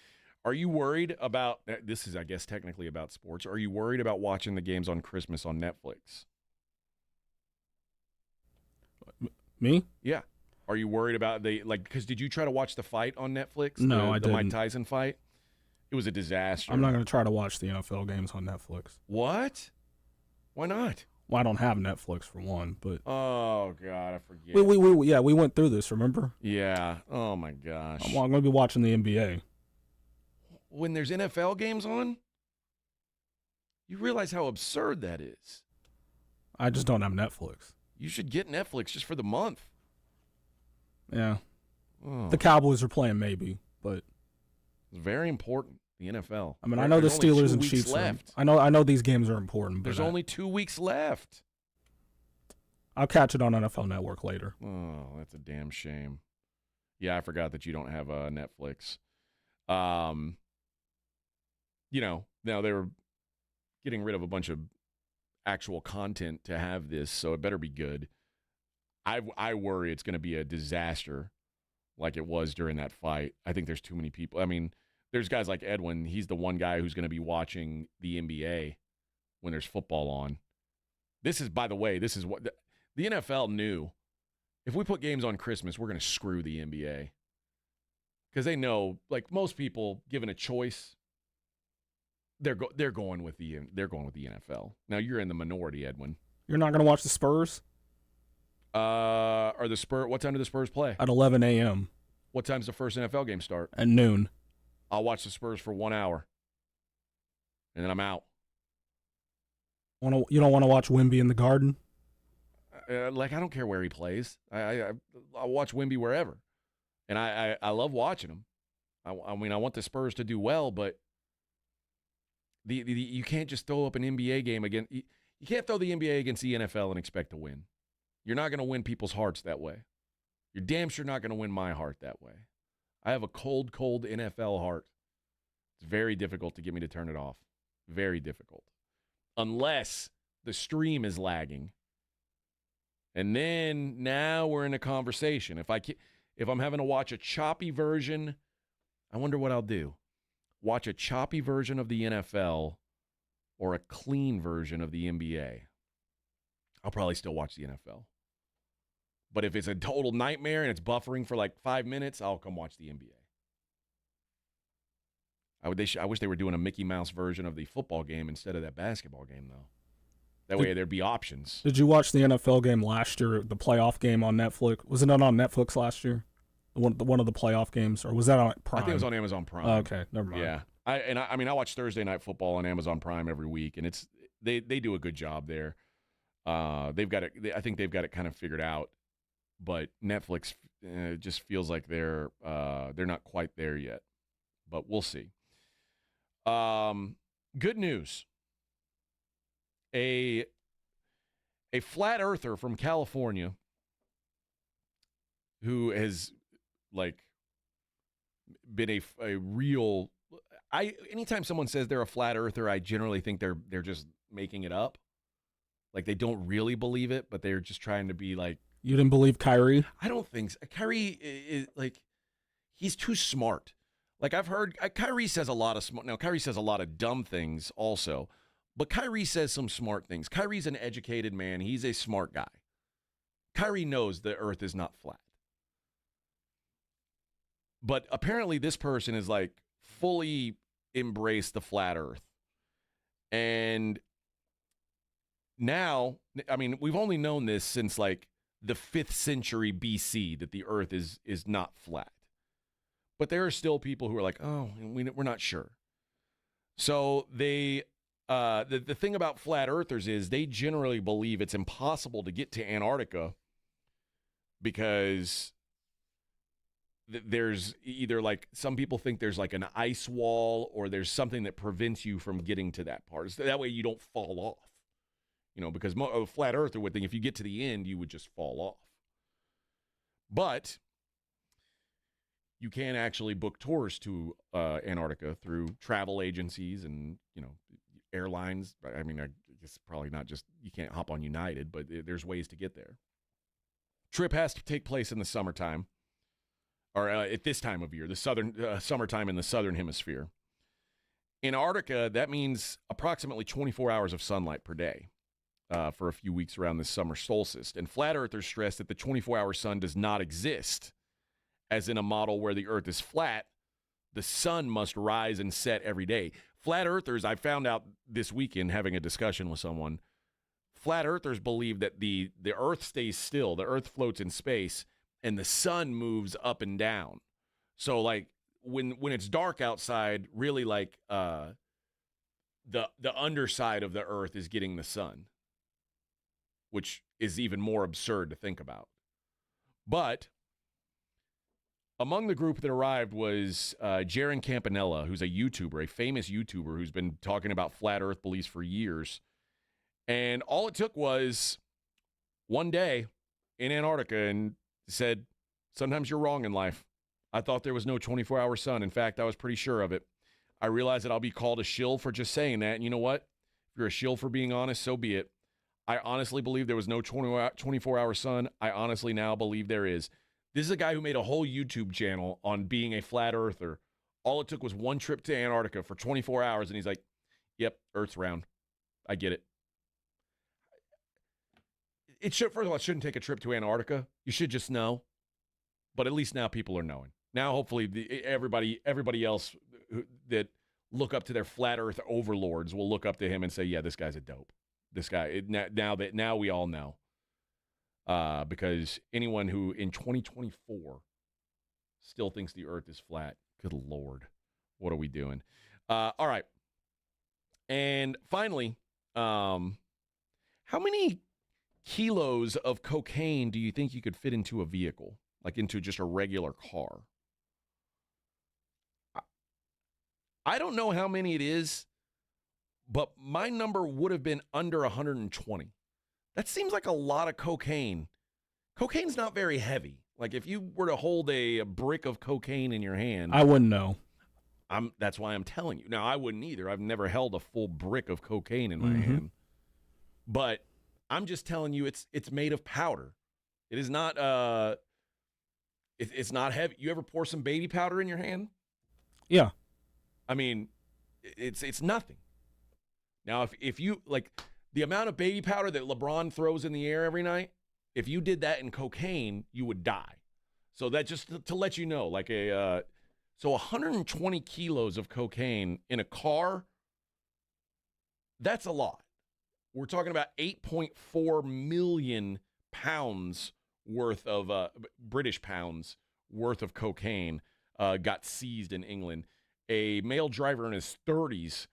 Are you worried about this? Is I guess technically about sports. Are you worried about watching the games on Christmas on Netflix? Me? Yeah. Are you worried about because did you try to watch the fight on Netflix? No, I didn't. The Mike Tyson fight? It was a disaster. I'm not going to try to watch the NFL games on Netflix. What? Why not? Well, I don't have Netflix for one, but oh god, I forget. We went through this. Remember? Yeah. Oh my gosh. I'm going to be watching the NBA. When there's NFL games on, you realize how absurd that is. I just don't have Netflix. You should get Netflix just for the month. Yeah. Oh. The Cowboys are playing maybe, but it's very important. The NFL. I mean, I know the Steelers and Chiefs left. I know these games are important. There's only 2 weeks left. I'll catch it on NFL Network later. Oh, that's a damn shame. Yeah, I forgot that you don't have Netflix. Now they were getting rid of a bunch of actual content to have this, so it better be good. I worry it's going to be a disaster like it was during that fight. I think there's too many people. I mean, there's guys like Edwin. He's the one guy who's going to be watching the NBA when there's football on. This is, by the way, this is what the NFL knew. If we put games on Christmas, we're going to screw the NBA. Because they know, like most people, given a choice, they're going with the NFL. Now you're in the minority, Edwin. You're not going to watch the Spurs? Are the Spurs? What time do the Spurs play? At 11 a.m. What time's the first NFL game start? At noon. I'll watch the Spurs for 1 hour, and then I'm out. You don't want to watch Wemby in the Garden? I don't care where he plays. I'll watch Wemby wherever, and I love watching him. I mean, I want the Spurs to do well, but you can't just throw up an NBA game again. You can't throw the NBA against the NFL and expect to win. You're not going to win people's hearts that way. You're damn sure not going to win my heart that way. I have a cold, cold NFL heart. It's very difficult to get me to turn it off. Very difficult. Unless the stream is lagging. And then now we're in a conversation. If I'm having to watch a choppy version, I wonder what I'll do. Watch a choppy version of the NFL or a clean version of the NBA. I'll probably still watch the NFL. But if it's a total nightmare and it's buffering for like 5 minutes, I'll come watch the NBA. I wish they were doing a Mickey Mouse version of the football game instead of that basketball game, though. That way there'd be options. Did you watch the NFL game last year, the playoff game on Netflix? Was it not on Netflix last year? One of the playoff games? Or was that on Prime? I think it was on Amazon Prime. Oh, okay, never mind. Yeah. I watch Thursday Night Football on Amazon Prime every week, and they do a good job there. They've got it. I think they've got it kind of figured out. But Netflix just feels like they're not quite there yet. But we'll see. Good news. A flat earther from California who has been a real. Anytime someone says they're a flat earther, I generally think they're just making it up. Like they don't really believe it, but they're just trying to be like. You didn't believe Kyrie? I don't think so. Kyrie is he's too smart. Like I've heard Kyrie says a lot of smart. Now Kyrie says a lot of dumb things also, but Kyrie says some smart things. Kyrie's an educated man. He's a smart guy. Kyrie knows the earth is not flat. But apparently this person is fully embraced the flat earth. And now, I mean, we've only known this since the 5th century BC that the earth is not flat. But there are still people who are like, oh, we're not sure. So they, the thing about flat earthers is they generally believe it's impossible to get to Antarctica because there's either some people think there's an ice wall or there's something that prevents you from getting to that part. So that way you don't fall off. Because a flat earther would think if you get to the end, you would just fall off. But you can actually book tours to Antarctica through travel agencies and, airlines. I mean, I guess probably not just, you can't hop on United, but there's ways to get there. Trip has to take place in the summertime, or at this time of year, the summertime in the southern hemisphere. In Antarctica, that means approximately 24 hours of sunlight per day. For a few weeks around this summer solstice. And flat earthers stress that the 24-hour sun does not exist. As in a model where the earth is flat, the sun must rise and set every day. Flat earthers, I found out this weekend having a discussion with someone, flat earthers believe that the earth stays still, the earth floats in space, and the sun moves up and down. So like when it's dark outside, really like the underside of the earth is getting the sun, which is even more absurd to think about. But among the group that arrived was Jaron Campanella, who's a YouTuber, a famous YouTuber who's been talking about flat earth beliefs for years. And all it took was one day in Antarctica and said, sometimes you're wrong in life. I thought there was no 24-hour sun. In fact, I was pretty sure of it. I realize that I'll be called a shill for just saying that. And you know what? If you're a shill for being honest, so be it. I honestly believe there was no 24-hour sun. I honestly now believe there is. This is a guy who made a whole YouTube channel on being a flat earther. All it took was one trip to Antarctica for 24 hours, and he's like, yep, Earth's round. I get it. First of all, it shouldn't take a trip to Antarctica. You should just know. But at least now people are knowing. Now, hopefully, everybody else that look up to their flat earth overlords will look up to him and say, yeah, this guy's a dope. This guy, now we all know. Because anyone who in 2024 still thinks the earth is flat, good Lord, what are we doing? All right. And finally, how many kilos of cocaine do you think you could fit into a vehicle, like into just a regular car? I don't know how many it is, but my number would have been under 120. That seems like a lot of cocaine. Cocaine's not very heavy. Like if you were to hold a brick of cocaine in your hand, I wouldn't know. That's why I'm telling you. Now, I wouldn't either. I've never held a full brick of cocaine in my hand. But I'm just telling you, it's made of powder. It is not. It's not heavy. You ever pour some baby powder in your hand? Yeah. I mean, it's nothing. Now, if you like the amount of baby powder that LeBron throws in the air every night, if you did that in cocaine, you would die. So that just to let you know, like so 120 kilos of cocaine in a car, that's a lot. We're talking about 8.4 million pounds worth of British pounds worth of cocaine got seized in England. A male driver in his 30s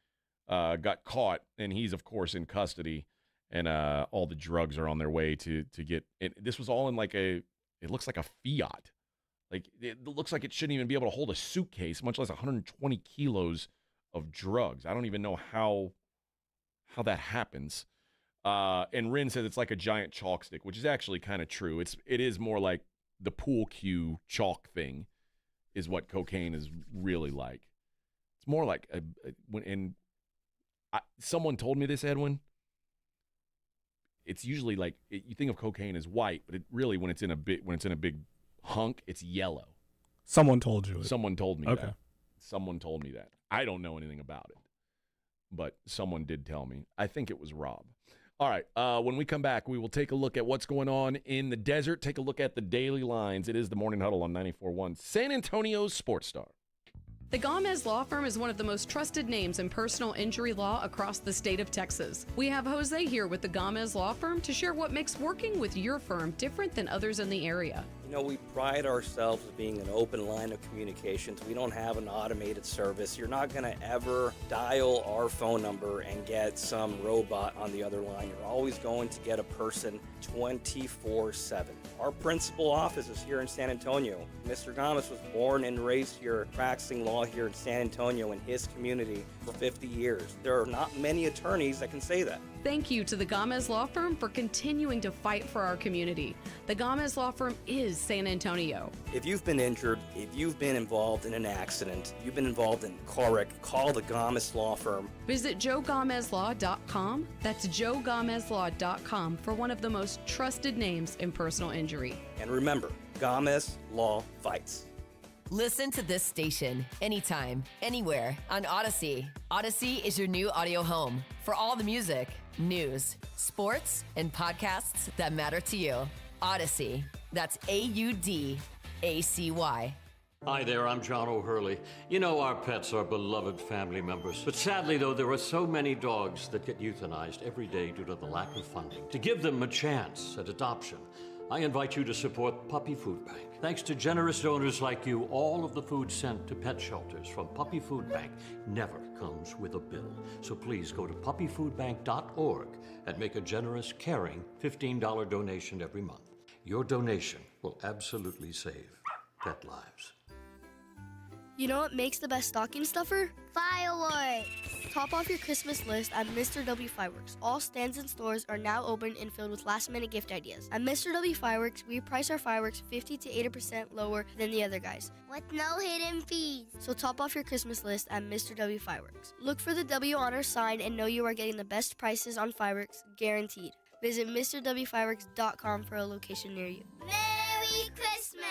got caught, and he's, of course, in custody, and all the drugs are on their way to get – this was all in like it looks like a Fiat. Like, it looks like it shouldn't even be able to hold a suitcase, much less 120 kilos of drugs. I don't even know how that happens. And Rin says it's like a giant chalk stick, which is actually kind of true. It is more like the pool cue chalk thing is what cocaine is really like. It's more like someone told me this, Edwin. It's usually like you think of cocaine as white, but it really when it's in a big hunk, it's yellow. Someone told you it. Someone told me Okay. that. Someone told me that. I don't know anything about it, but someone did tell me. I think it was Rob. All right, when we come back, we will take a look at what's going on in the desert, take a look at the daily lines. It is the Morning Huddle on 94.1, San Antonio's Sports Star. The Gomez Law Firm is one of the most trusted names in personal injury law across the state of Texas. We have Jose here with the Gomez Law Firm to share what makes working with your firm different than others in the area. You know, we pride ourselves as being an open line of communications. We don't have an automated service. You're not going to ever dial our phone number and get some robot on the other line. You're always going to get a person 24/7. Our principal office is here in San Antonio. Mr. Gomez was born and raised here, practicing law here in San Antonio in his community for 50 years. There are not many attorneys that can say that. Thank you to the Gomez Law Firm for continuing to fight for our community. The Gomez Law Firm is San Antonio. If you've been injured, if you've been involved in an accident, you've been involved in a car wreck, call the Gomez Law Firm. Visit joegomezlaw.com. That's joegomezlaw.com for one of the most trusted names in personal injury. And remember, Gomez Law fights. Listen to this station anytime, anywhere on Odyssey. Odyssey is your new audio home for all the music, news, sports, and podcasts that matter to you. Odyssey. That's AUDACY. Hi there, I'm John O'Hurley. You know our pets are beloved family members. But sadly, though, there are so many dogs that get euthanized every day due to the lack of funding. To give them a chance at adoption, I invite you to support Puppy Food Bank. Thanks to generous donors like you, all of the food sent to pet shelters from Puppy Food Bank never comes with a bill. So please go to puppyfoodbank.org and make a generous, caring $15 donation every month. Your donation will absolutely save pet lives. You know what makes the best stocking stuffer? Fireworks! Top off your Christmas list at Mr. W Fireworks. All stands and stores are now open and filled with last-minute gift ideas. At Mr. W Fireworks, we price our fireworks 50 to 80% lower than the other guys, with no hidden fees. So top off your Christmas list at Mr. W Fireworks. Look for the W on our sign and know you are getting the best prices on fireworks, guaranteed. Visit MrWFireworks.com for a location near you. Merry Christmas!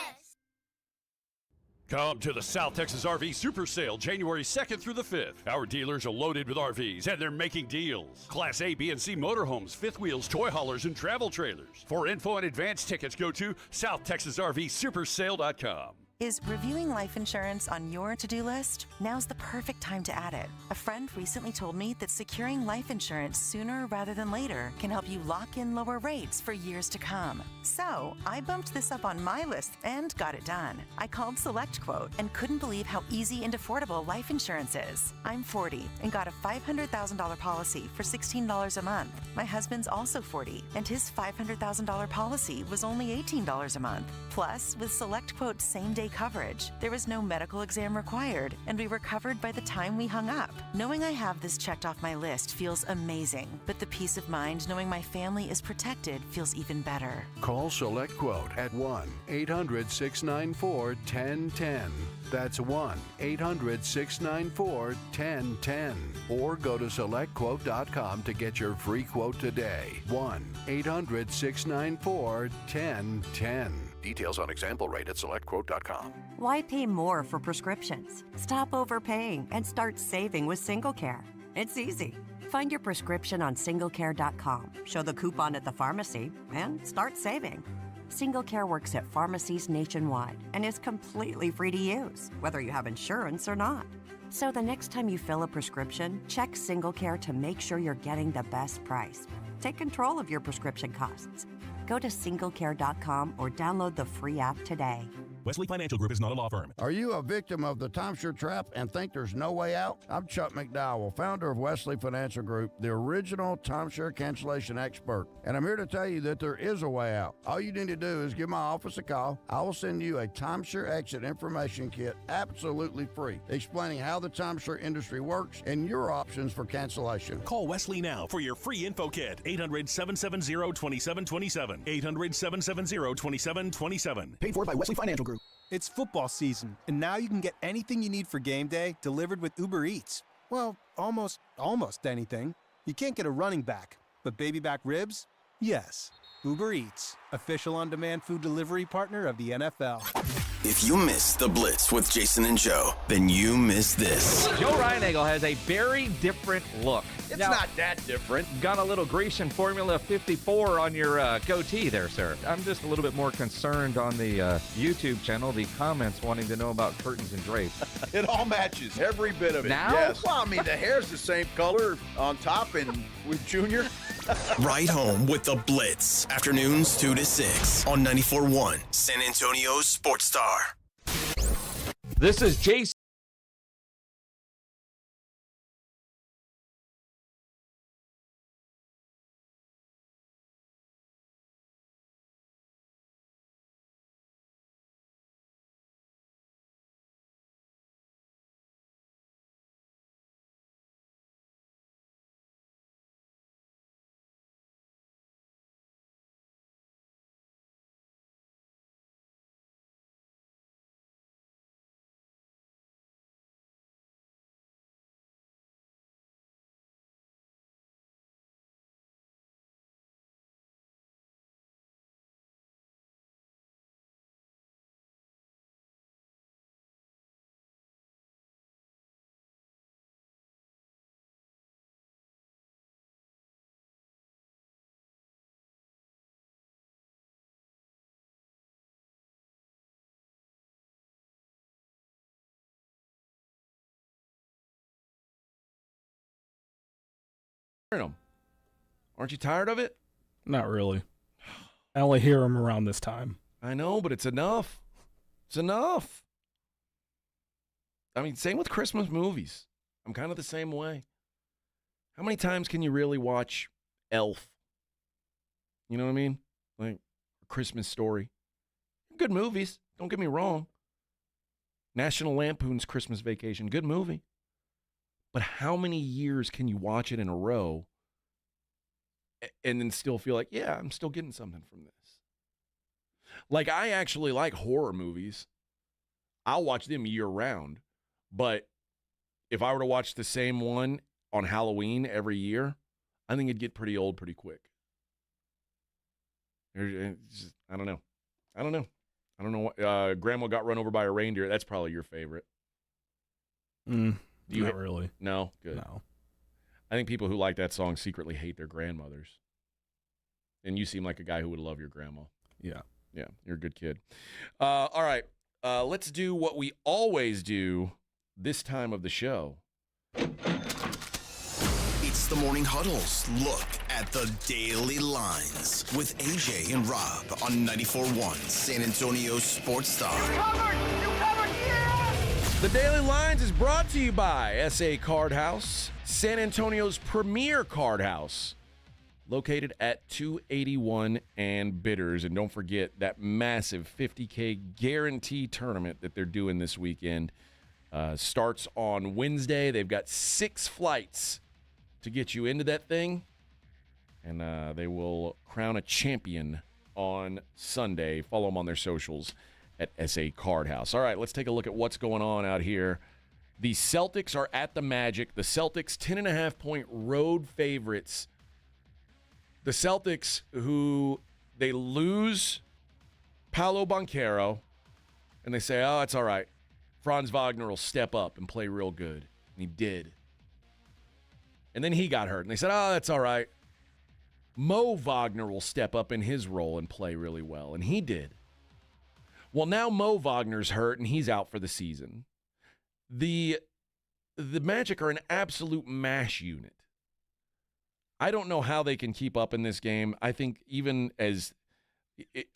Come to the South Texas RV Super Sale January 2nd through the 5th. Our dealers are loaded with RVs and they're making deals. Class A, B, and C motorhomes, fifth wheels, toy haulers, and travel trailers. For info and advance tickets, go to SouthTexasRVSupersale.com. Is reviewing life insurance on your to-do list? Now's the perfect time to add it. A friend recently told me that securing life insurance sooner rather than later can help you lock in lower rates for years to come. So I bumped this up on my list and got it done. I called SelectQuote and couldn't believe how easy and affordable life insurance is. I'm 40 and got a $500,000 policy for $16 a month. My husband's also 40 and his $500,000 policy was only $18 a month. Plus, with SelectQuote's same-day coverage, there was no medical exam required, and we were covered by the time we hung up. Knowing I have this checked off my list feels amazing, but the peace of mind knowing my family is protected feels even better. Call SelectQuote at 1-800-694-1010. That's 1-800-694-1010. Or go to SelectQuote.com to get your free quote today. 1-800-694-1010. Details on example rate at SelectQuote.com. Why pay more for prescriptions? Stop overpaying and start saving with SingleCare. It's easy. Find your prescription on SingleCare.com, show the coupon at the pharmacy, and start saving. SingleCare works at pharmacies nationwide and is completely free to use, whether you have insurance or not. So the next time you fill a prescription, check SingleCare to make sure you're getting the best price. Take control of your prescription costs. Go to SingleCare.com or download the free app today. Wesley Financial Group is not a law firm. Are you a victim of the timeshare trap and think there's no way out? I'm Chuck McDowell, founder of Wesley Financial Group, the original timeshare cancellation expert. And I'm here to tell you that there is a way out. All you need to do is give my office a call. I will send you a timeshare exit information kit absolutely free, explaining how the timeshare industry works and your options for cancellation. Call Wesley now for your free info kit. 800-770-2727. 800-770-2727. Paid for by Wesley Financial Group. It's football season, and now you can get anything you need for game day delivered with Uber Eats. Well, almost anything. You can't get a running back, but baby back ribs? Yes. Uber Eats, official on-demand food delivery partner of the NFL. If you missed the Blitz with Jason and Joe, then you missed this. Joe Reinagel has a very different look. It's not that different. Got a little Grecian Formula 54 on your goatee there, sir. I'm just a little bit more concerned on the YouTube channel, the comments wanting to know about curtains and drapes. It all matches, every bit of it. Now? Yes. Well, I mean, the hair's the same color on top and with Junior. Right home with the Blitz. Afternoons 2 to 6 on 94.1 San Antonio's Sports Star. This is Jason. them. Aren't you tired of it? Not really. I only hear them around this time. I know, but it's enough. It's enough. I mean, same with Christmas movies. I'm kind of the same way. How many times can you really watch Elf? You know what I mean? Like A Christmas Story. Good movies. Don't get me wrong. National Lampoon's Christmas Vacation. Good movie. But how many years can you watch it in a row and then still feel like, yeah, I'm still getting something from this? Like, I actually like horror movies. I'll watch them year-round. But if I were to watch the same one on Halloween every year, I think it'd get pretty old pretty quick. I don't know. I don't know what. Grandma got run over by a reindeer. That's probably your favorite. Not really. No? Good. No. I think people who like that song secretly hate their grandmothers. And you seem like a guy who would love your grandma. Yeah. Yeah, you're a good kid. All right. Let's do what we always do this time of the show. It's the Morning Huddle's look at the daily lines with AJ and Rob on 94.1 San Antonio Sports Star. You covered, yeah! The Daily Lines is brought to you by SA Card House, San Antonio's premier card house, located at 281 and Bitters. And don't forget that massive $50K guarantee tournament that they're doing this weekend. Starts on Wednesday. They've got 6 flights to get you into that thing. And they will crown a champion on Sunday. Follow them on their socials at SA Card House. All right, let's take a look at what's going on out here. The Celtics are at the Magic. The Celtics, 10.5-point road favorites. The Celtics, who they lose Paolo Banchero, and they say, oh, it's all right. Franz Wagner will step up and play real good. And he did. And then he got hurt, and they said, oh, that's all right. Mo Wagner will step up in his role and play really well, and he did. Well, now Mo Wagner's hurt, and he's out for the season. The Magic are an absolute mash unit. I don't know how they can keep up in this game. I think even as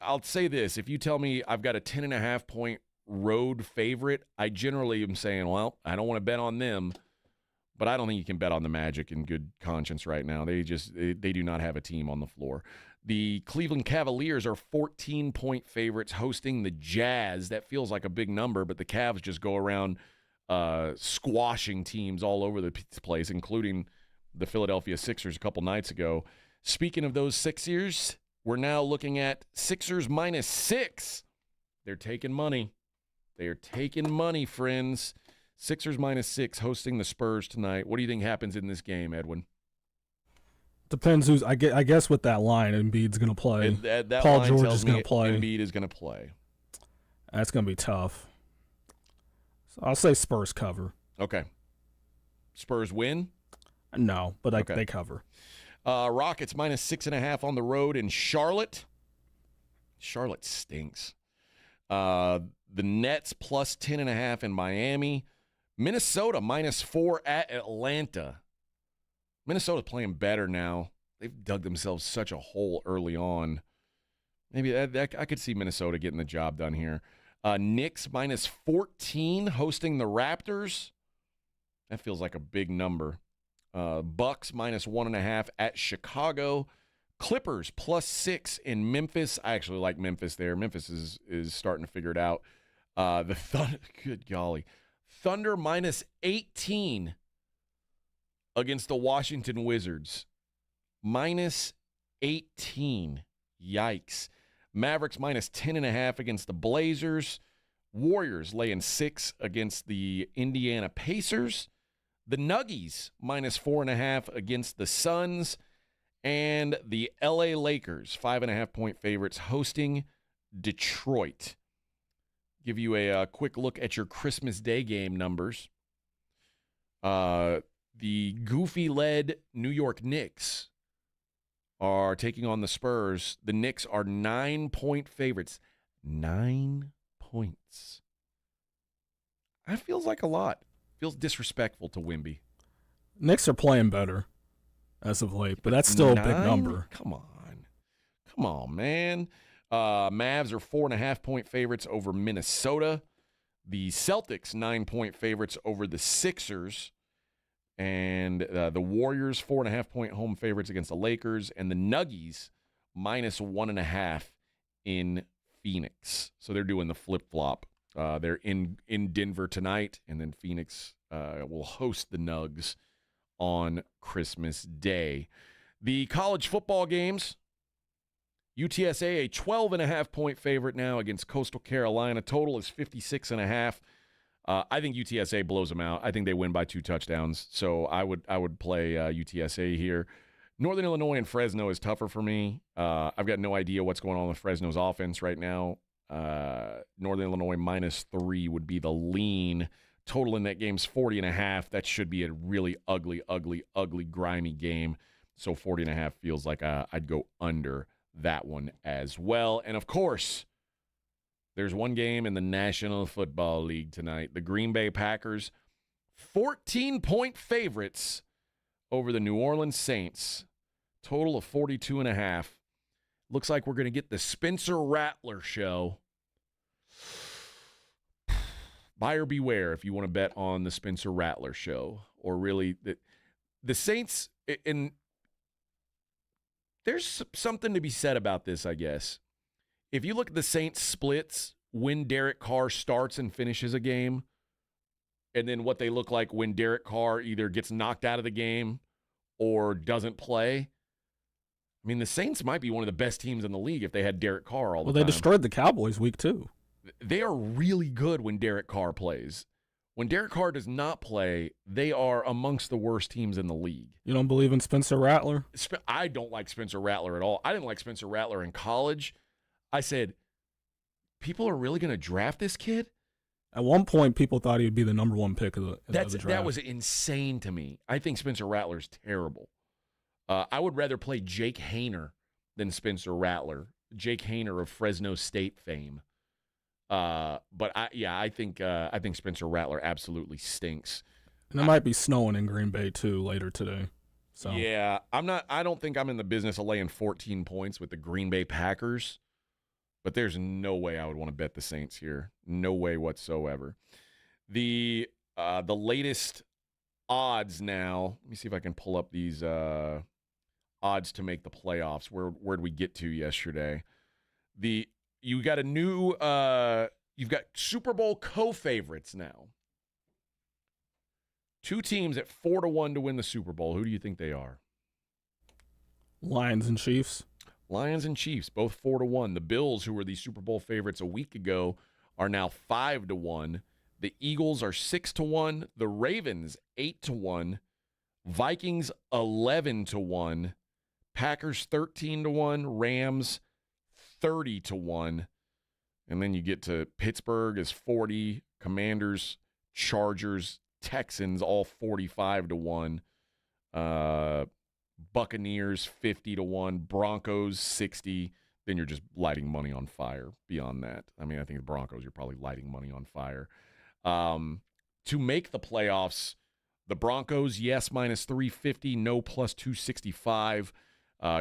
I'll say this, if you tell me I've got a 10.5-point road favorite, I generally am saying, well, I don't want to bet on them, but I don't think you can bet on the Magic in good conscience right now. They do not have a team on the floor. The Cleveland Cavaliers are 14-point favorites hosting the Jazz. That feels like a big number, but the Cavs just go around squashing teams all over the place, including the Philadelphia Sixers a couple nights ago. Speaking of those Sixers, we're now looking at Sixers -6. They're taking money. They are taking money, friends. Sixers -6 hosting the Spurs tonight. What do you think happens in this game, Edwin? Depends who's. I guess with that line, Embiid's going to play. That Paul line George tells is going me to play. Embiid is going to play. That's going to be tough. So I'll say Spurs cover. Okay. Spurs win? No, but they cover. Rockets -6.5 on the road in Charlotte. Charlotte stinks. The Nets +10.5 in Miami. Minnesota -4 at Atlanta. Minnesota's playing better now. They've dug themselves such a hole early on. Maybe that I could see Minnesota getting the job done here. Knicks -14 hosting the Raptors. That feels like a big number. Bucks -1.5 at Chicago. Clippers +6 in Memphis. I actually like Memphis there. Memphis is starting to figure it out. The Thunder, good golly. Thunder -18 against the Washington Wizards. -18. Yikes. Mavericks -10.5 against the Blazers. Warriors laying 6 against the Indiana Pacers. The Nuggies -4.5 against the Suns. And the LA Lakers, 5.5-point favorites, hosting Detroit. Give you a quick look at your Christmas Day game numbers. The goofy-led New York Knicks are taking on the Spurs. The Knicks are 9-point favorites. 9 points. That feels like a lot. Feels disrespectful to Wemby. Knicks are playing better. as of late, but that's still a big number. Come on, man. Mavs are 4.5-point favorites over Minnesota. The Celtics 9-point favorites over the Sixers. And the Warriors 4.5-point home favorites against the Lakers. And the Nuggies minus 1.5 in Phoenix. So they're doing the flip-flop. They're in Denver tonight, and then Phoenix will host the Nugs on Christmas Day. The college football games, UTSA a 12.5-point favorite now against Coastal Carolina. Total is 56.5. I think UTSA blows them out. I think they win by 2 touchdowns. So I would play UTSA here. Northern Illinois and Fresno is tougher for me. I've got no idea what's going on with Fresno's offense right now. Northern Illinois -3 would be the lean. Total in that game's 40.5. That should be a really ugly, grimy game. So 40.5 feels like I'd go under that one as well. And, of course, there's one game in the National Football League tonight. The Green Bay Packers, 14-point favorites over the New Orleans Saints. Total of 42.5. Looks like we're going to get the Spencer Rattler show. Buyer beware if you want to bet on the Spencer Rattler show. Or really, the Saints, and there's something to be said about this, I guess. If you look at the Saints splits when Derek Carr starts and finishes a game, and then what they look like when Derek Carr either gets knocked out of the game or doesn't play, I mean, the Saints might be one of the best teams in the league if they had Derek Carr all the time. Well, they destroyed the Cowboys week 2. They are really good when Derek Carr plays. When Derek Carr does not play, they are amongst the worst teams in the league. You don't believe in Spencer Rattler? I don't like Spencer Rattler at all. I didn't like Spencer Rattler in college. I said, people are really going to draft this kid? At one point, people thought he would be the number 1 pick of the draft. That was insane to me. I think Spencer Rattler's terrible. I would rather play Jake Haener than Spencer Rattler. Jake Haener of Fresno State fame. But I think Spencer Rattler absolutely stinks. And it might be snowing in Green Bay too later today. So yeah, I don't think I'm in the business of laying 14 points with the Green Bay Packers, but there's no way I would want to bet the Saints here. No way whatsoever. The latest odds now. Let me see if I can pull up these odds to make the playoffs. Where'd we get to yesterday? You got a new you've got Super Bowl co-favorites now. 2 teams at 4-1 to win the Super Bowl. Who do you think they are? Lions and Chiefs. Lions and Chiefs, both 4-1. The Bills, who were the Super Bowl favorites a week ago, are now 5-1. The Eagles are 6-1. The Ravens 8-1. Vikings 11-1. Packers 13-1. Rams 30-1. And then you get to Pittsburgh is 40. Commanders, Chargers, Texans all 45-1. Buccaneers 50-1. Broncos 60. Then you're just lighting money on fire beyond that. I mean, I think the Broncos, you're probably lighting money on fire. To make the playoffs, the Broncos, yes, minus 350, no, plus 265.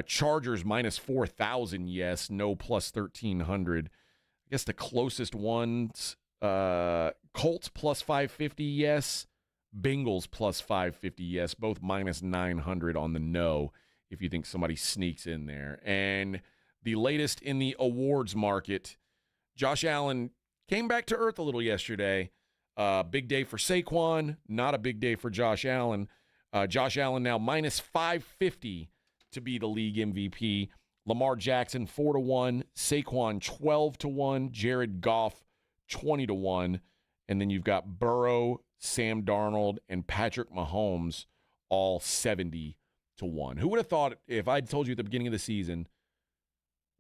Chargers, minus 4,000, yes, no, plus 1,300. I guess the closest ones, Colts, plus 550, yes. Bengals, plus 550, yes. Both minus 900 on the no, if you think somebody sneaks in there. And the latest in the awards market, Josh Allen came back to earth a little yesterday. Big day for Saquon, not a big day for Josh Allen. Josh Allen now minus 550 to be the league MVP. Lamar Jackson 4-1, Saquon 12-1, Jared Goff 20-1, and then you've got Burrow, Sam Darnold, and Patrick Mahomes all 70-1. Who would have thought, if I'd told you at the beginning of the season,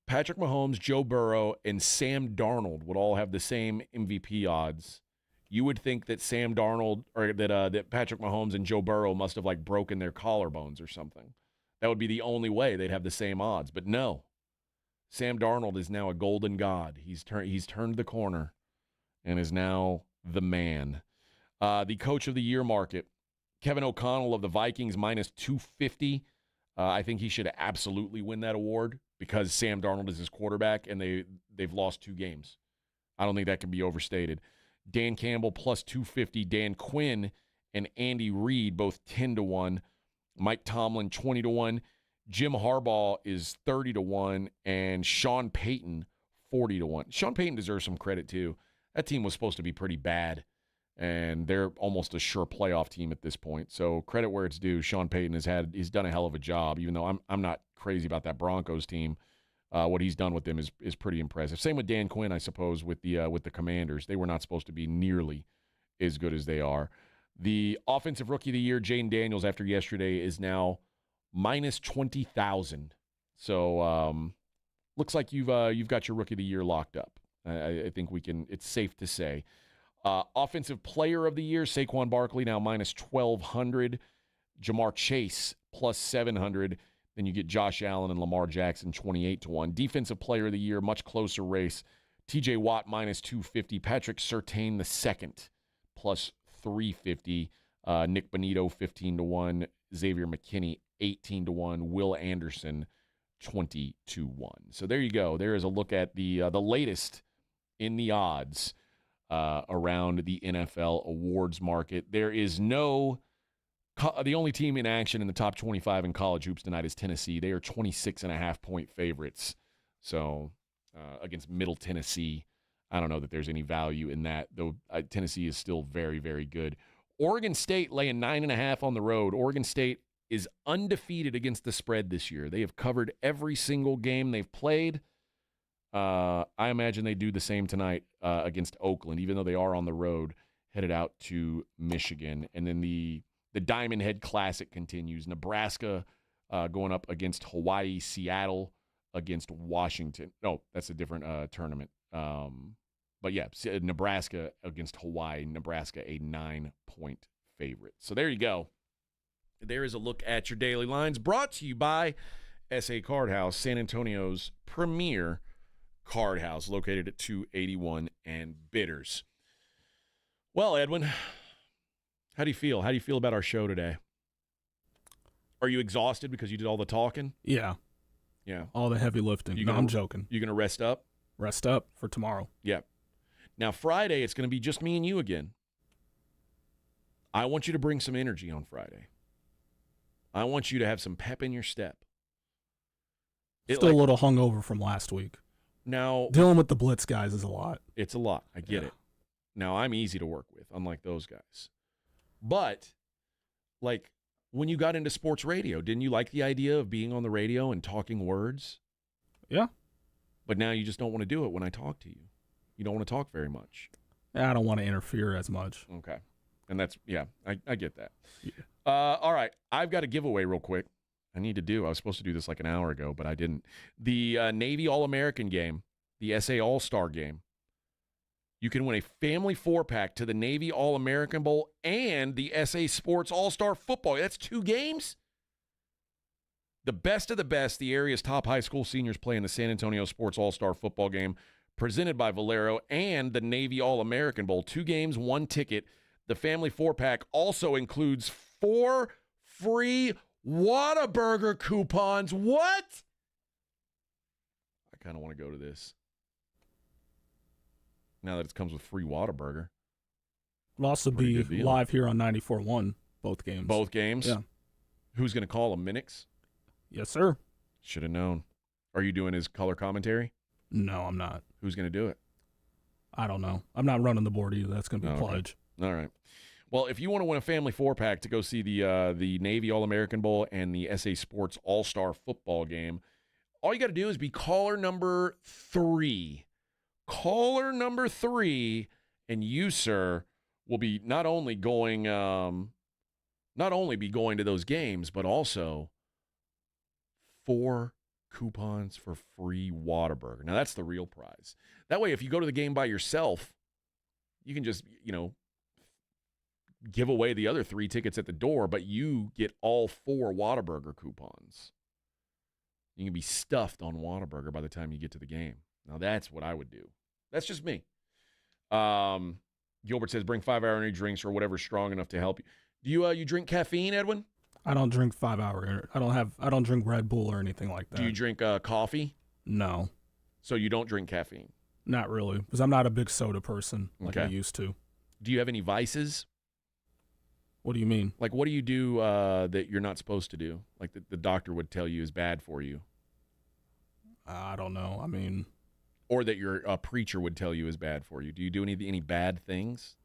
Patrick Mahomes, Joe Burrow, and Sam Darnold would all have the same MVP odds? You would think that Sam Darnold, or that Patrick Mahomes and Joe Burrow must have like broken their collarbones or something. That would be the only way they'd have the same odds. But no, Sam Darnold is now a golden god. He's turned the corner and is now the man. The coach of the year market, Kevin O'Connell of the Vikings, minus 250. I think he should absolutely win that award because Sam Darnold is his quarterback, and they've lost 2 games. I don't think that can be overstated. Dan Campbell plus 250. Dan Quinn and Andy Reid both 10-1. Mike Tomlin 20-1. Jim Harbaugh is 30-1, and Sean Payton 40-1. Sean Payton deserves some credit too. That team was supposed to be pretty bad, and they're almost a sure playoff team at this point. So credit where it's due. Sean Payton he's done a hell of a job. Even though I'm not crazy about that Broncos team, what he's done with them is pretty impressive. Same with Dan Quinn, I suppose, with the Commanders. They were not supposed to be nearly as good as they are. The offensive rookie of the year, Jaden Daniels, after yesterday, is now minus 20,000. So looks like you've got your rookie of the year locked up. I think it's safe to say. Offensive player of the year, Saquon Barkley, now minus 1,200. Jamar Chase plus 700. Then you get Josh Allen and Lamar Jackson 28-1. Defensive player of the year, much closer race. TJ Watt minus 250. Patrick Surtain II plus 350. Nick Bonito 15-1. Xavier McKinney 18-1. Will Anderson 20-1. So there you go. There is a look at the latest in the odds around the NFL awards market. There is the only team in action in the top 25 in college hoops tonight is Tennessee. They are 26.5-point favorites. So against Middle Tennessee, I don't know that there's any value in that, though Tennessee is still very, very good. Oregon State laying 9.5 on the road. Oregon State is undefeated against the spread this year. They have covered every single game they've played. I imagine they do the same tonight against Oakland, even though they are on the road, headed out to Michigan. And then the Diamond Head Classic continues. Nebraska going up against Hawaii, Seattle against Washington. No, that's a different tournament. But yeah, Nebraska against Hawaii. Nebraska a 9-point favorite. So there you go. There is a look at your daily lines brought to you by SA Card House, San Antonio's premier card house, located at 281 and Bitters. Well, Edwin, how do you feel? How do you feel about our show today? Are you exhausted because you did all the talking? Yeah. All the heavy lifting. I'm joking. You going to rest up? Rest up for tomorrow. Yeah. Now, Friday, it's going to be just me and you again. I want you to bring some energy on Friday. I want you to have some pep in your step. Still a little hungover from last week. Now, dealing with the blitz guys is a lot. It's a lot. I get it. Now, I'm easy to work with, unlike those guys. But, like, when you got into sports radio, didn't you like the idea of being on the radio and talking words? Yeah. But now you just don't want to do it when I talk to you. You don't want to talk very much. I don't want to interfere as much. Okay. And that's, I get that. Yeah. All right. I've got a giveaway real quick. I was supposed to do this like an hour ago, but I didn't. The Navy All-American game, the SA All-Star game. You can win a family 4-pack to the Navy All-American Bowl and the SA Sports All-Star Football. That's 2 games. The best of the best, the area's top high school seniors play in the San Antonio Sports All-Star Football game, presented by Valero, and the Navy All-American Bowl. 2 games, 1 ticket. The family 4-pack also includes 4 free Whataburger coupons. What? I kind of want to go to this. Now that it comes with free Whataburger. It'll also be live here on 94.1, both games. Both games? Yeah. Who's going to call him? Minix? Yes, sir. Should have known. Are you doing his color commentary? No, I'm not. Who's going to do it? I don't know. I'm not running the board either. That's going to be a pledge. All right. Well, if you want to win a family 4-pack to go see the Navy All-American Bowl and the SA Sports All-Star Football game, all you got to do is be caller number 3. Caller number 3, and you, sir, will be not only going to those games, but also 4 coupons for free Whataburger. Now, that's the real prize. That way, if you go to the game by yourself, you can just, give away the other 3 tickets at the door, but you get all 4 Whataburger coupons. You can be stuffed on Whataburger by the time you get to the game. Now, that's what I would do. That's just me. Gilbert says, bring 5-hour energy drinks or whatever's strong enough to help you. Do you drink caffeine, Edwin? I don't drink 5 hour. I don't drink Red Bull or anything like that. Do you drink coffee? No. So you don't drink caffeine? Not really, because I'm not a big soda person like I Okay. used to. Do you have any vices? What do you mean? Like, what do you do that you're not supposed to do? Like the doctor would tell you is bad for you? I don't know. I mean, or that your preacher would tell you is bad for you. Do you do any bad things?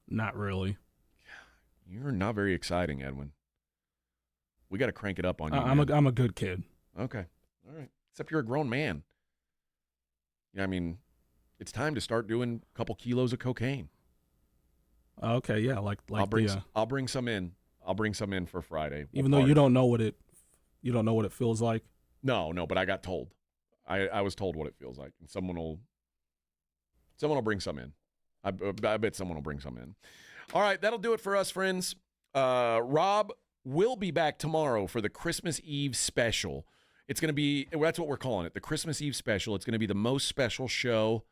not really. You're not very exciting, Edwin. We got to crank it up on you. I'm a good kid. Okay. All right. Except you're a grown man. Yeah, I mean, it's time to start doing a couple kilos of cocaine. Okay, yeah, like I'll bring some in. I'll bring some in for Friday. Even though you don't know what it feels like. No, but I got told. I was told what it feels like, and someone will bring some in. I bet someone will bring some in. All right, that'll do it for us, friends. Rob will be back tomorrow for the Christmas Eve special. It's going to be, that's what we're calling it, the Christmas Eve special. It's going to be the most special show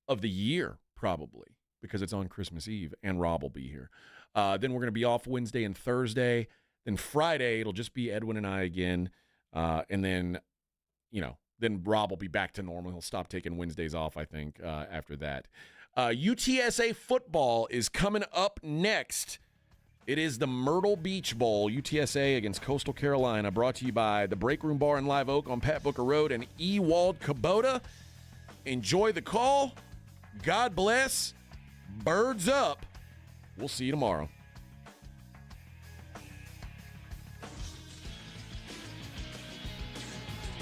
of the year, probably, because it's on Christmas Eve, and Rob will be here. Then we're going to be off Wednesday and Thursday. Then Friday, it'll just be Edwin and I again. And then, then Rob will be back to normal. He'll stop taking Wednesdays off, I think, after that. UTSA football is coming up next. It is the Myrtle Beach Bowl, UTSA against Coastal Carolina, brought to you by the Break Room Bar in Live Oak on Pat Booker Road and Ewald Kubota. Enjoy the call. God bless. Birds up. We'll see you tomorrow.